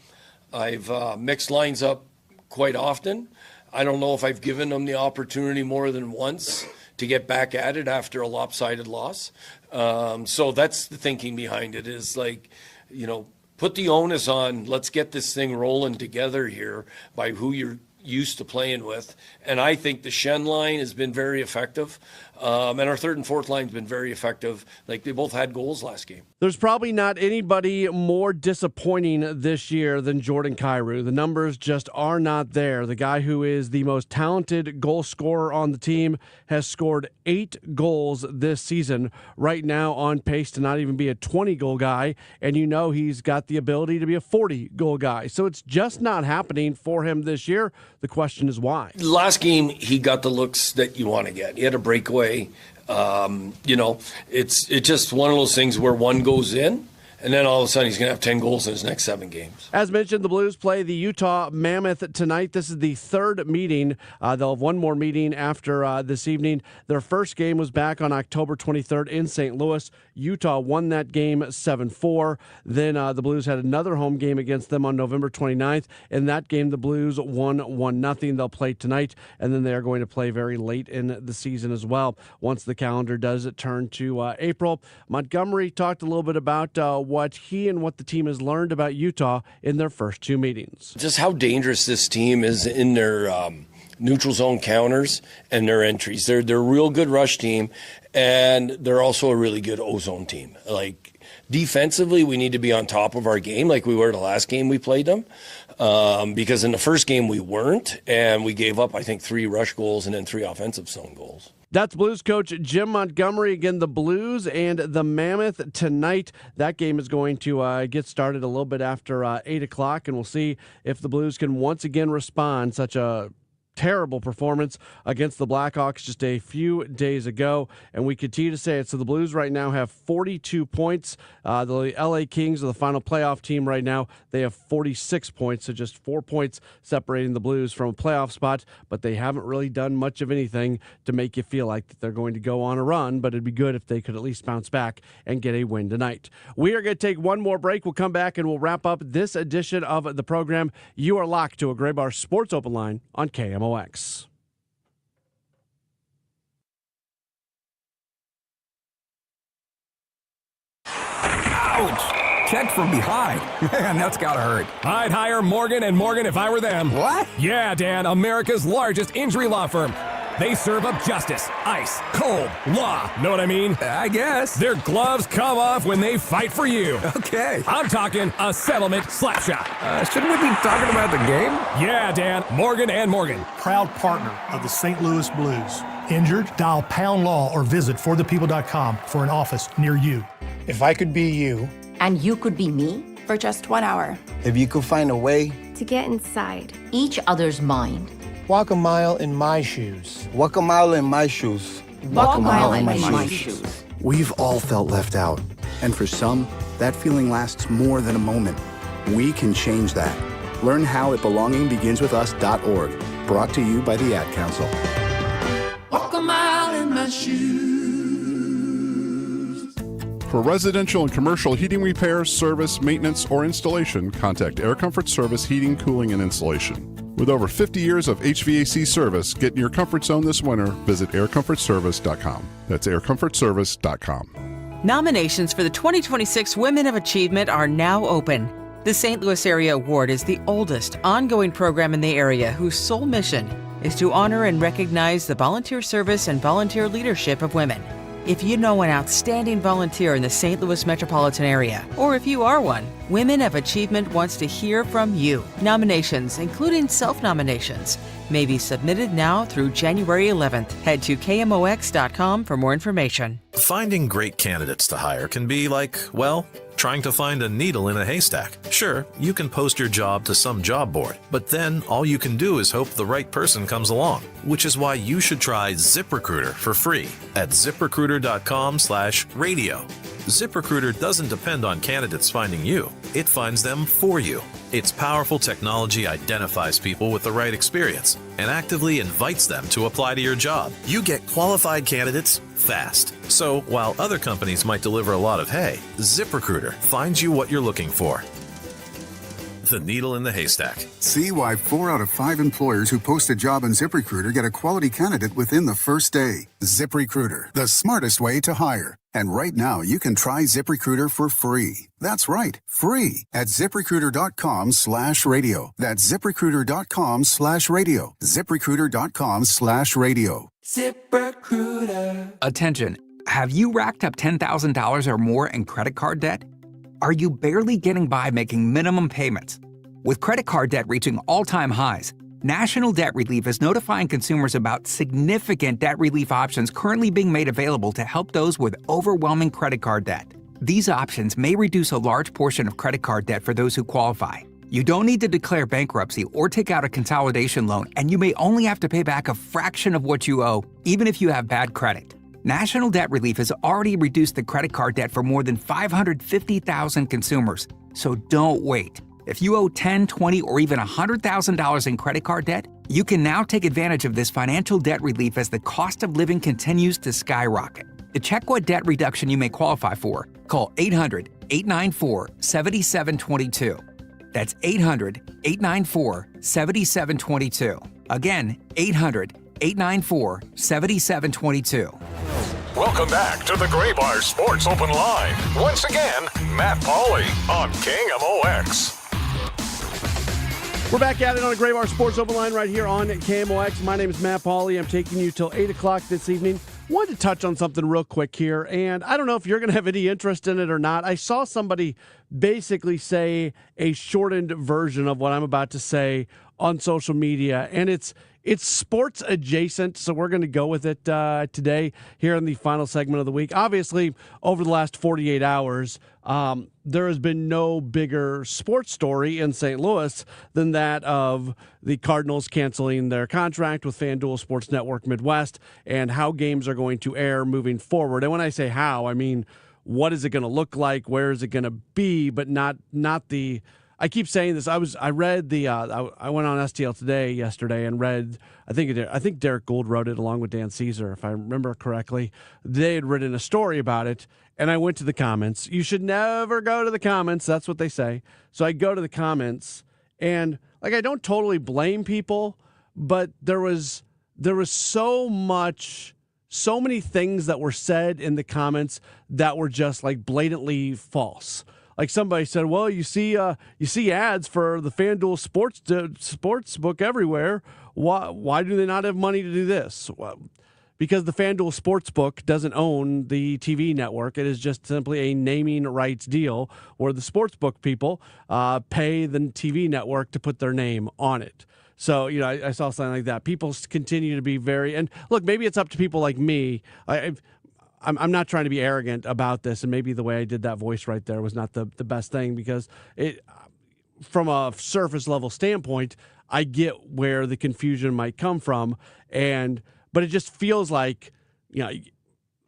I've mixed lines up quite often. I don't know if I've given them the opportunity more than once to get back at it after a lopsided loss. So that's the thinking behind it, is like, put the onus on, let's get this thing rolling together here by who you're used to playing with. And I think the Shen line has been very effective. And our third and fourth line has been very effective. Like, they both had goals last game. There's probably not anybody more disappointing this year than Jordan Kyrou. The numbers just are not there. The guy who is the most talented goal scorer on the team has scored 8 goals this season, right now on pace to not even be a 20-goal guy, and he's got the ability to be a 40-goal guy. So it's just not happening for him this year. The question is why. Last game, he got the looks that you want to get. He had a breakaway. It's just one of those things where one goes in, and then all of a sudden he's going to have 10 goals in his next 7 games. As mentioned, the Blues play the Utah Mammoth tonight. This is the third meeting. They'll have one more meeting after this evening. Their first game was back on October 23rd in St. Louis. Utah won that game 7-4. Then the Blues had another home game against them on November 29th. In that game, the Blues won 1-0. They'll play tonight, and then they are going to play very late in the season as well, once the calendar does turn to April. Montgomery talked a little bit about what he and what the team has learned about Utah in their first 2 meetings. Just how dangerous this team is in their neutral zone counters and their entries. They're a real good rush team, and they're also a really good O-zone team. Like, defensively, we need to be on top of our game like we were the last game we played them, because in the first game we weren't, and we gave up, I think, 3 rush goals and then 3 offensive zone goals. That's Blues coach Jim Montgomery. Again, the Blues and the Mammoth tonight. That game is going to get started a little bit after 8 o'clock, and we'll see if the Blues can once again respond. Such a terrible performance against the Blackhawks just a few days ago, and we continue to say it. So the Blues right now have 42 points. The LA Kings are the final playoff team right now. They have 46 points, so just 4 points separating the Blues from a playoff spot, but they haven't really done much of anything to make you feel like that they're going to go on a run, but it'd be good if they could at least bounce back and get a win tonight. We are going to take one more break. We'll come back and we'll wrap up this edition of the program. You are locked to a Gray Bar Sports Open Line on KMOX. Ouch! Checked from behind. Man, that's gotta hurt. I'd hire Morgan & Morgan if I were them. What? Yeah, Dan, America's largest injury law firm. They serve up justice, ice, cold, law. Know what I mean? I guess. Their gloves come off when they fight for you. Okay. I'm talking a settlement slap shot. Shouldn't we be talking about the game? Yeah, Dan, Morgan & Morgan. Proud partner of the St. Louis Blues. Injured? Dial Pound Law or visit forthepeople.com for an office near you. If I could be you. And you could be me for just 1 hour. If you could find a way to get inside each other's mind. Walk a mile in my shoes. Walk a mile in my shoes. Walk a mile in my shoes. We've all felt left out. And for some, that feeling lasts more than a moment. We can change that. Learn how at belongingbeginswithus.org. Brought to you by the Ad Council. Walk a mile in my shoes. For residential and commercial heating repairs, service, maintenance, or installation, contact Air Comfort Service Heating, Cooling, and Installation. With over 50 years of HVAC service, get in your comfort zone this winter. Visit aircomfortservice.com. That's aircomfortservice.com. Nominations for the 2026 Women of Achievement are now open. The St. Louis Area Award is the oldest ongoing program in the area whose sole mission is to honor and recognize the volunteer service and volunteer leadership of women. If you know an outstanding volunteer in the St. Louis metropolitan area, or if you are one, Women of Achievement wants to hear from you. Nominations, including self-nominations, may be submitted now through January 11th. Head to KMOX.com for more information. Finding great candidates to hire can be like, well, trying to find a needle in a haystack. Sure, you can post your job to some job board, but then all you can do is hope the right person comes along, which is why you should try ZipRecruiter for free at ZipRecruiter.com/radio. ZipRecruiter doesn't depend on candidates finding you. It finds them for you. Its powerful technology identifies people with the right experience and actively invites them to apply to your job. You get qualified candidates fast. So while other companies might deliver a lot of hay, ZipRecruiter finds you what you're looking for. The needle in the haystack. See why 4 out of 5 employers who post a job on ZipRecruiter get a quality candidate within the first day. ZipRecruiter, the smartest way to hire. And right now, you can try ZipRecruiter for free. That's right, free at ZipRecruiter.com/radio. That's ZipRecruiter.com/radio. ZipRecruiter.com/radio. ZipRecruiter. Attention. Have you racked up $10,000 or more in credit card debt? Are you barely getting by making minimum payments? With credit card debt reaching all-time highs, National Debt Relief is notifying consumers about significant debt relief options currently being made available to help those with overwhelming credit card debt. These options may reduce a large portion of credit card debt for those who qualify. You don't need to declare bankruptcy or take out a consolidation loan, and you may only have to pay back a fraction of what you owe, even if you have bad credit. National Debt Relief has already reduced the credit card debt for more than 550,000 consumers, so don't wait. If you owe $10,000, $20,000, or even $100,000 in credit card debt, you can now take advantage of this financial debt relief as the cost of living continues to skyrocket. To check what debt reduction you may qualify for, call 800-894-7722. That's 800-894-7722. Again, 800-894-7722. Welcome back to the Gray Bar Sports Open Line. Once again, Matt Pauley on KMOX. We're back at it on the Gray Bar Sports Open Line right here on KMOX. My name is Matt Pauley. I'm taking you till 8 o'clock this evening. Wanted to touch on something real quick here, and I don't know if you're going to have any interest in it or not. I saw somebody basically say a shortened version of what I'm about to say on social media, and it's sports adjacent, so we're going to go with it today here in the final segment of the week. Obviously, over the last 48 hours, there has been no bigger sports story in St. Louis than that of the Cardinals canceling their contract with FanDuel Sports Network Midwest and how games are going to air moving forward. And when I say how, I mean what is it going to look like, where is it going to be, but not the. I keep saying this. I read the. I went on STL Today yesterday and read. I think Derek Gould wrote it along with Dan Caesar, if I remember correctly. They had written a story about it, and I went to the comments. You should never go to the comments. That's what they say. So I go to the comments, and I don't totally blame people, but there was so many things that were said in the comments that were just blatantly false. Like somebody said, well, you see ads for the FanDuel sports book everywhere. Why do they not have money to do this? Well, because the FanDuel Sportsbook doesn't own the TV network. It is just simply a naming rights deal where the sportsbook people pay the TV network to put their name on it. So, I saw something like that. People continue to be and look, maybe it's up to people like me. I'm not trying to be arrogant about this, and maybe the way I did that voice right there was not the best thing, because from a surface level standpoint, I get where the confusion might come from, but it just feels like,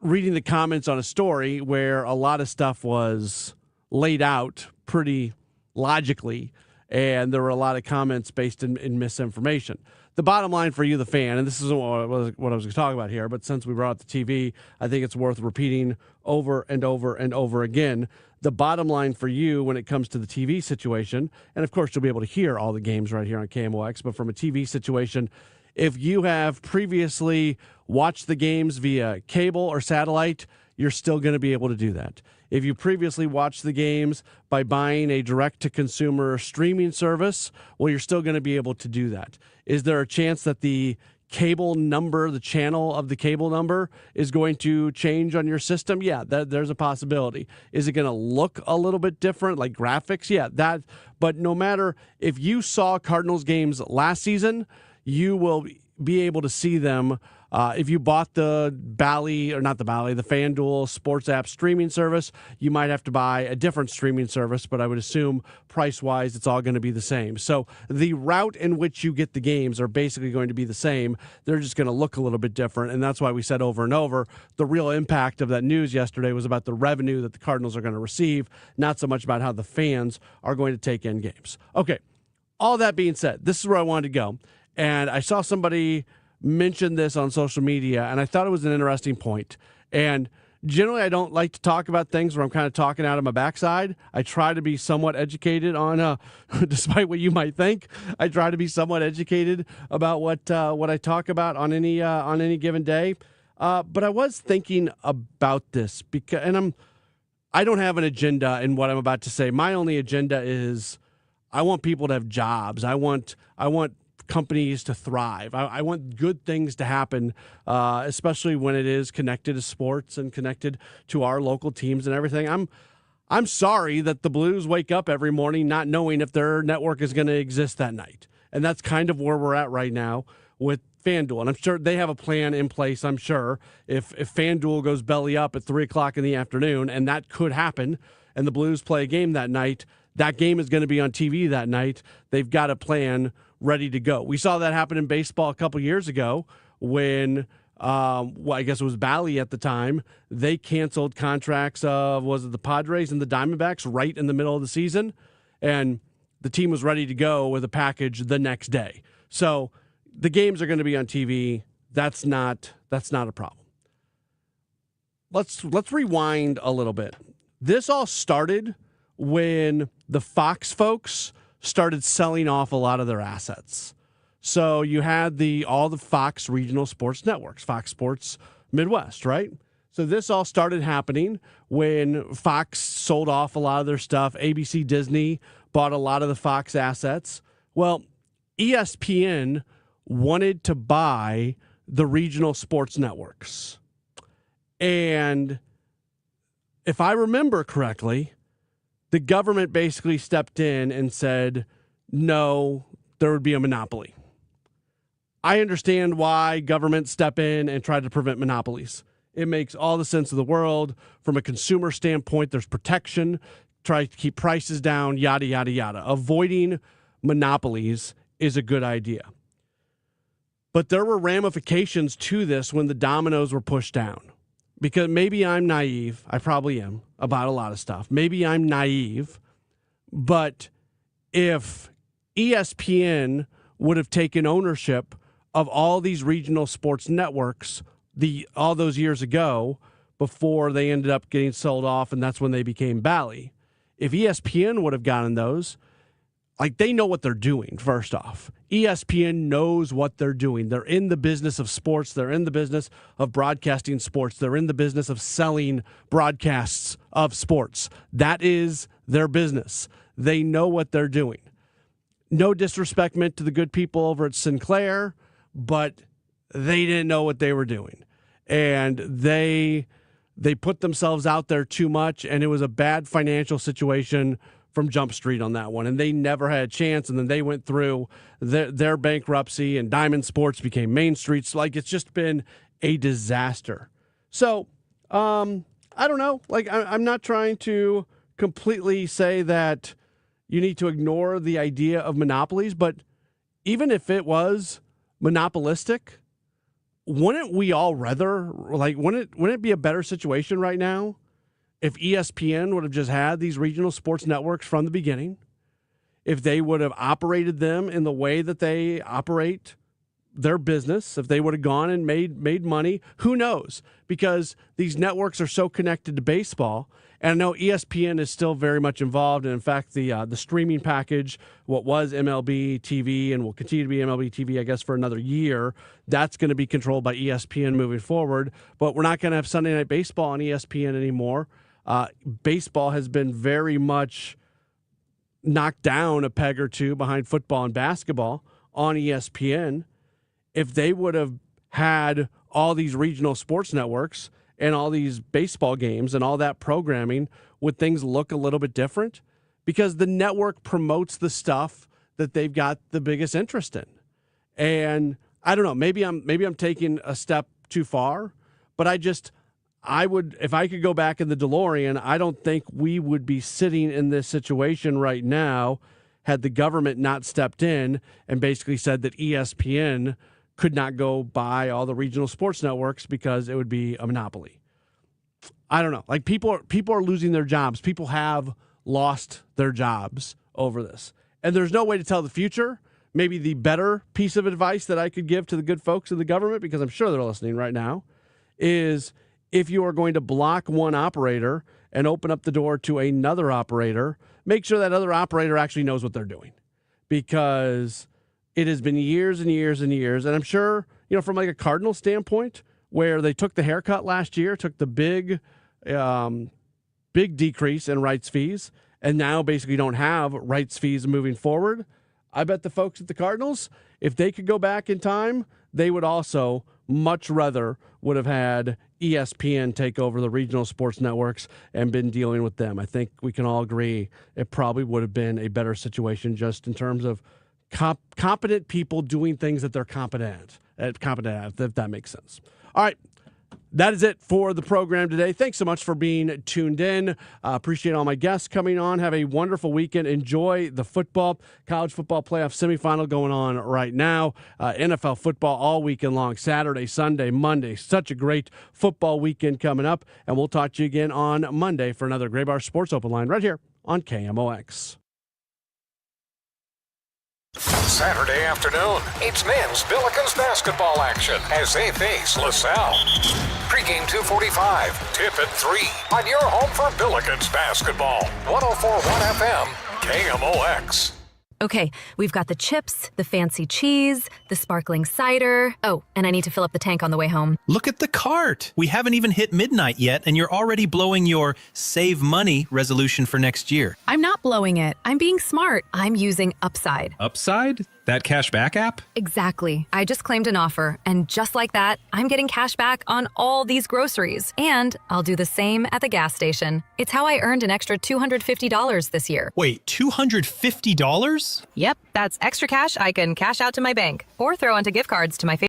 reading the comments on a story where a lot of stuff was laid out pretty logically, and there were a lot of comments based in misinformation. the bottom line for you, the fan, and this isn't what I was going to talk about here, but since we brought up the TV, I think it's worth repeating over and over and over again. The bottom line for you when it comes to the TV situation, and of course you'll be able to hear all the games right here on KMOX, but from a TV situation, if you have previously watched the games via cable or satellite, you're still going to be able to do that. If you previously watched the games by buying a direct-to-consumer streaming service, well, you're still going to be able to do that. Is there a chance that the cable number, the channel of the cable number, is going to change on your system? Yeah, there's a possibility. Is it going to look a little bit different, like graphics? Yeah, that. But no matter if you saw Cardinals games last season, you will be able to see them. If you bought the the FanDuel Sports app streaming service, you might have to buy a different streaming service, but I would assume price-wise it's all going to be the same. So the route in which you get the games are basically going to be the same. They're just going to look a little bit different, and that's why we said over and over the real impact of that news yesterday was about the revenue that the Cardinals are going to receive, not so much about how the fans are going to take in games. Okay, all that being said, this is where I wanted to go, and I saw somebody mentioned this on social media, and I thought it was an interesting point. And generally, I don't like to talk about things where I'm kind of talking out of my backside. I try to be somewhat educated on, despite what you might think, I try to be somewhat educated about what I talk about on any given day. But I was thinking about this because, I don't have an agenda in what I'm about to say. My only agenda is I want people to have jobs. I want companies to thrive. I want good things to happen, especially when it is connected to sports and connected to our local teams and everything. I'm sorry that the Blues wake up every morning not knowing if their network is going to exist that night. And that's kind of where we're at right now with FanDuel. And I'm sure they have a plan in place, I'm sure. If FanDuel goes belly up at 3 o'clock in the afternoon, and that could happen, and the Blues play a game that night, that game is going to be on TV that night. They've got a plan ready to go. We saw that happen in baseball a couple years ago when, I guess it was Bally at the time, they canceled contracts of, was it the Padres and the Diamondbacks right in the middle of the season? And the team was ready to go with a package the next day. So the games are going to be on TV. That's not a problem. Let's rewind a little bit. This all started when the Fox folks started selling off a lot of their assets. So you had all the Fox regional sports networks, Fox Sports Midwest, right? So this all started happening when Fox sold off a lot of their stuff. ABC Disney bought a lot of the Fox assets. Well, ESPN wanted to buy the regional sports networks. And if I remember correctly, the government basically stepped in and said, no, there would be a monopoly. I understand why governments step in and try to prevent monopolies. It makes all the sense of the world. From a consumer standpoint, there's protection, try to keep prices down, yada, yada, yada. Avoiding monopolies is a good idea. But there were ramifications to this when the dominoes were pushed down. Because maybe I'm naive, I probably am, about a lot of stuff. Maybe I'm naive, but if ESPN would have taken ownership of all these regional sports networks all those years ago before they ended up getting sold off, and that's when they became Bally, if ESPN would have gotten those, they know what they're doing, first off. ESPN knows what they're doing. They're in the business of sports. They're in the business of broadcasting sports. They're in the business of selling broadcasts of sports. That is their business. They know what they're doing. No disrespect meant to the good people over at Sinclair, but they didn't know what they were doing. And they put themselves out there too much, and it was a bad financial situation from Jump Street on that one, and they never had a chance, and then they went through their bankruptcy, and Diamond Sports became Main Street. So, it's just been a disaster. So, I don't know. I'm not trying to completely say that you need to ignore the idea of monopolies, but even if it was monopolistic, wouldn't we all rather, wouldn't it be a better situation right now if ESPN would have just had these regional sports networks from the beginning, if they would have operated them in the way that they operate their business, if they would have gone and made money, who knows? Because these networks are so connected to baseball. And I know ESPN is still very much involved. And in fact, the streaming package, what was MLB TV and will continue to be MLB TV, I guess, for another year, that's going to be controlled by ESPN moving forward. But we're not going to have Sunday Night Baseball on ESPN anymore. Baseball has been very much knocked down a peg or two behind football and basketball on ESPN. If they would have had all these regional sports networks and all these baseball games and all that programming, would things look a little bit different? Because the network promotes the stuff that they've got the biggest interest in. And I don't know, maybe I'm taking a step too far, but I would, if I could go back in the DeLorean, I don't think we would be sitting in this situation right now had the government not stepped in and basically said that ESPN could not go buy all the regional sports networks because it would be a monopoly. I don't know. Like people are losing their jobs. People have lost their jobs over this. And there's no way to tell the future. Maybe the better piece of advice that I could give to the good folks in the government, because I'm sure they're listening right now, is if you are going to block one operator and open up the door to another operator, make sure that other operator actually knows what they're doing. Because it has been years and years and years. And I'm sure, from like a Cardinal standpoint, where they took the haircut last year, took the big decrease in rights fees, and now basically don't have rights fees moving forward. I bet the folks at the Cardinals, if they could go back in time, they would also much rather would have had ESPN take over the regional sports networks and been dealing with them. I think we can all agree it probably would have been a better situation just in terms of competent people doing things that they're competent at, if that makes sense. All right. That is it for the program today. Thanks so much for being tuned in. Appreciate all my guests coming on. Have a wonderful weekend. Enjoy the football. College football playoff semifinal going on right now. NFL football all weekend long. Saturday, Sunday, Monday. Such a great football weekend coming up. And we'll talk to you again on Monday for another Gray Bar Sports Open Line right here on KMOX. Saturday afternoon, it's men's Billikens basketball action as they face LaSalle. Pre-game 2:45, tip at 3 on your home for Billikens basketball. 104.1 FM, KMOX. Okay, we've got the chips, the fancy cheese, the sparkling cider. Oh, and I need to fill up the tank on the way home. Look at the cart. We haven't even hit midnight yet, and you're already blowing your save money resolution for next year. I'm not blowing it. I'm being smart. I'm using Upside. Upside? That cashback app? Exactly. I just claimed an offer, and just like that, I'm getting cash back on all these groceries. And I'll do the same at the gas station. It's how I earned an extra $250 this year. Wait, $250? Yep, that's extra cash I can cash out to my bank or throw onto gift cards to my favorite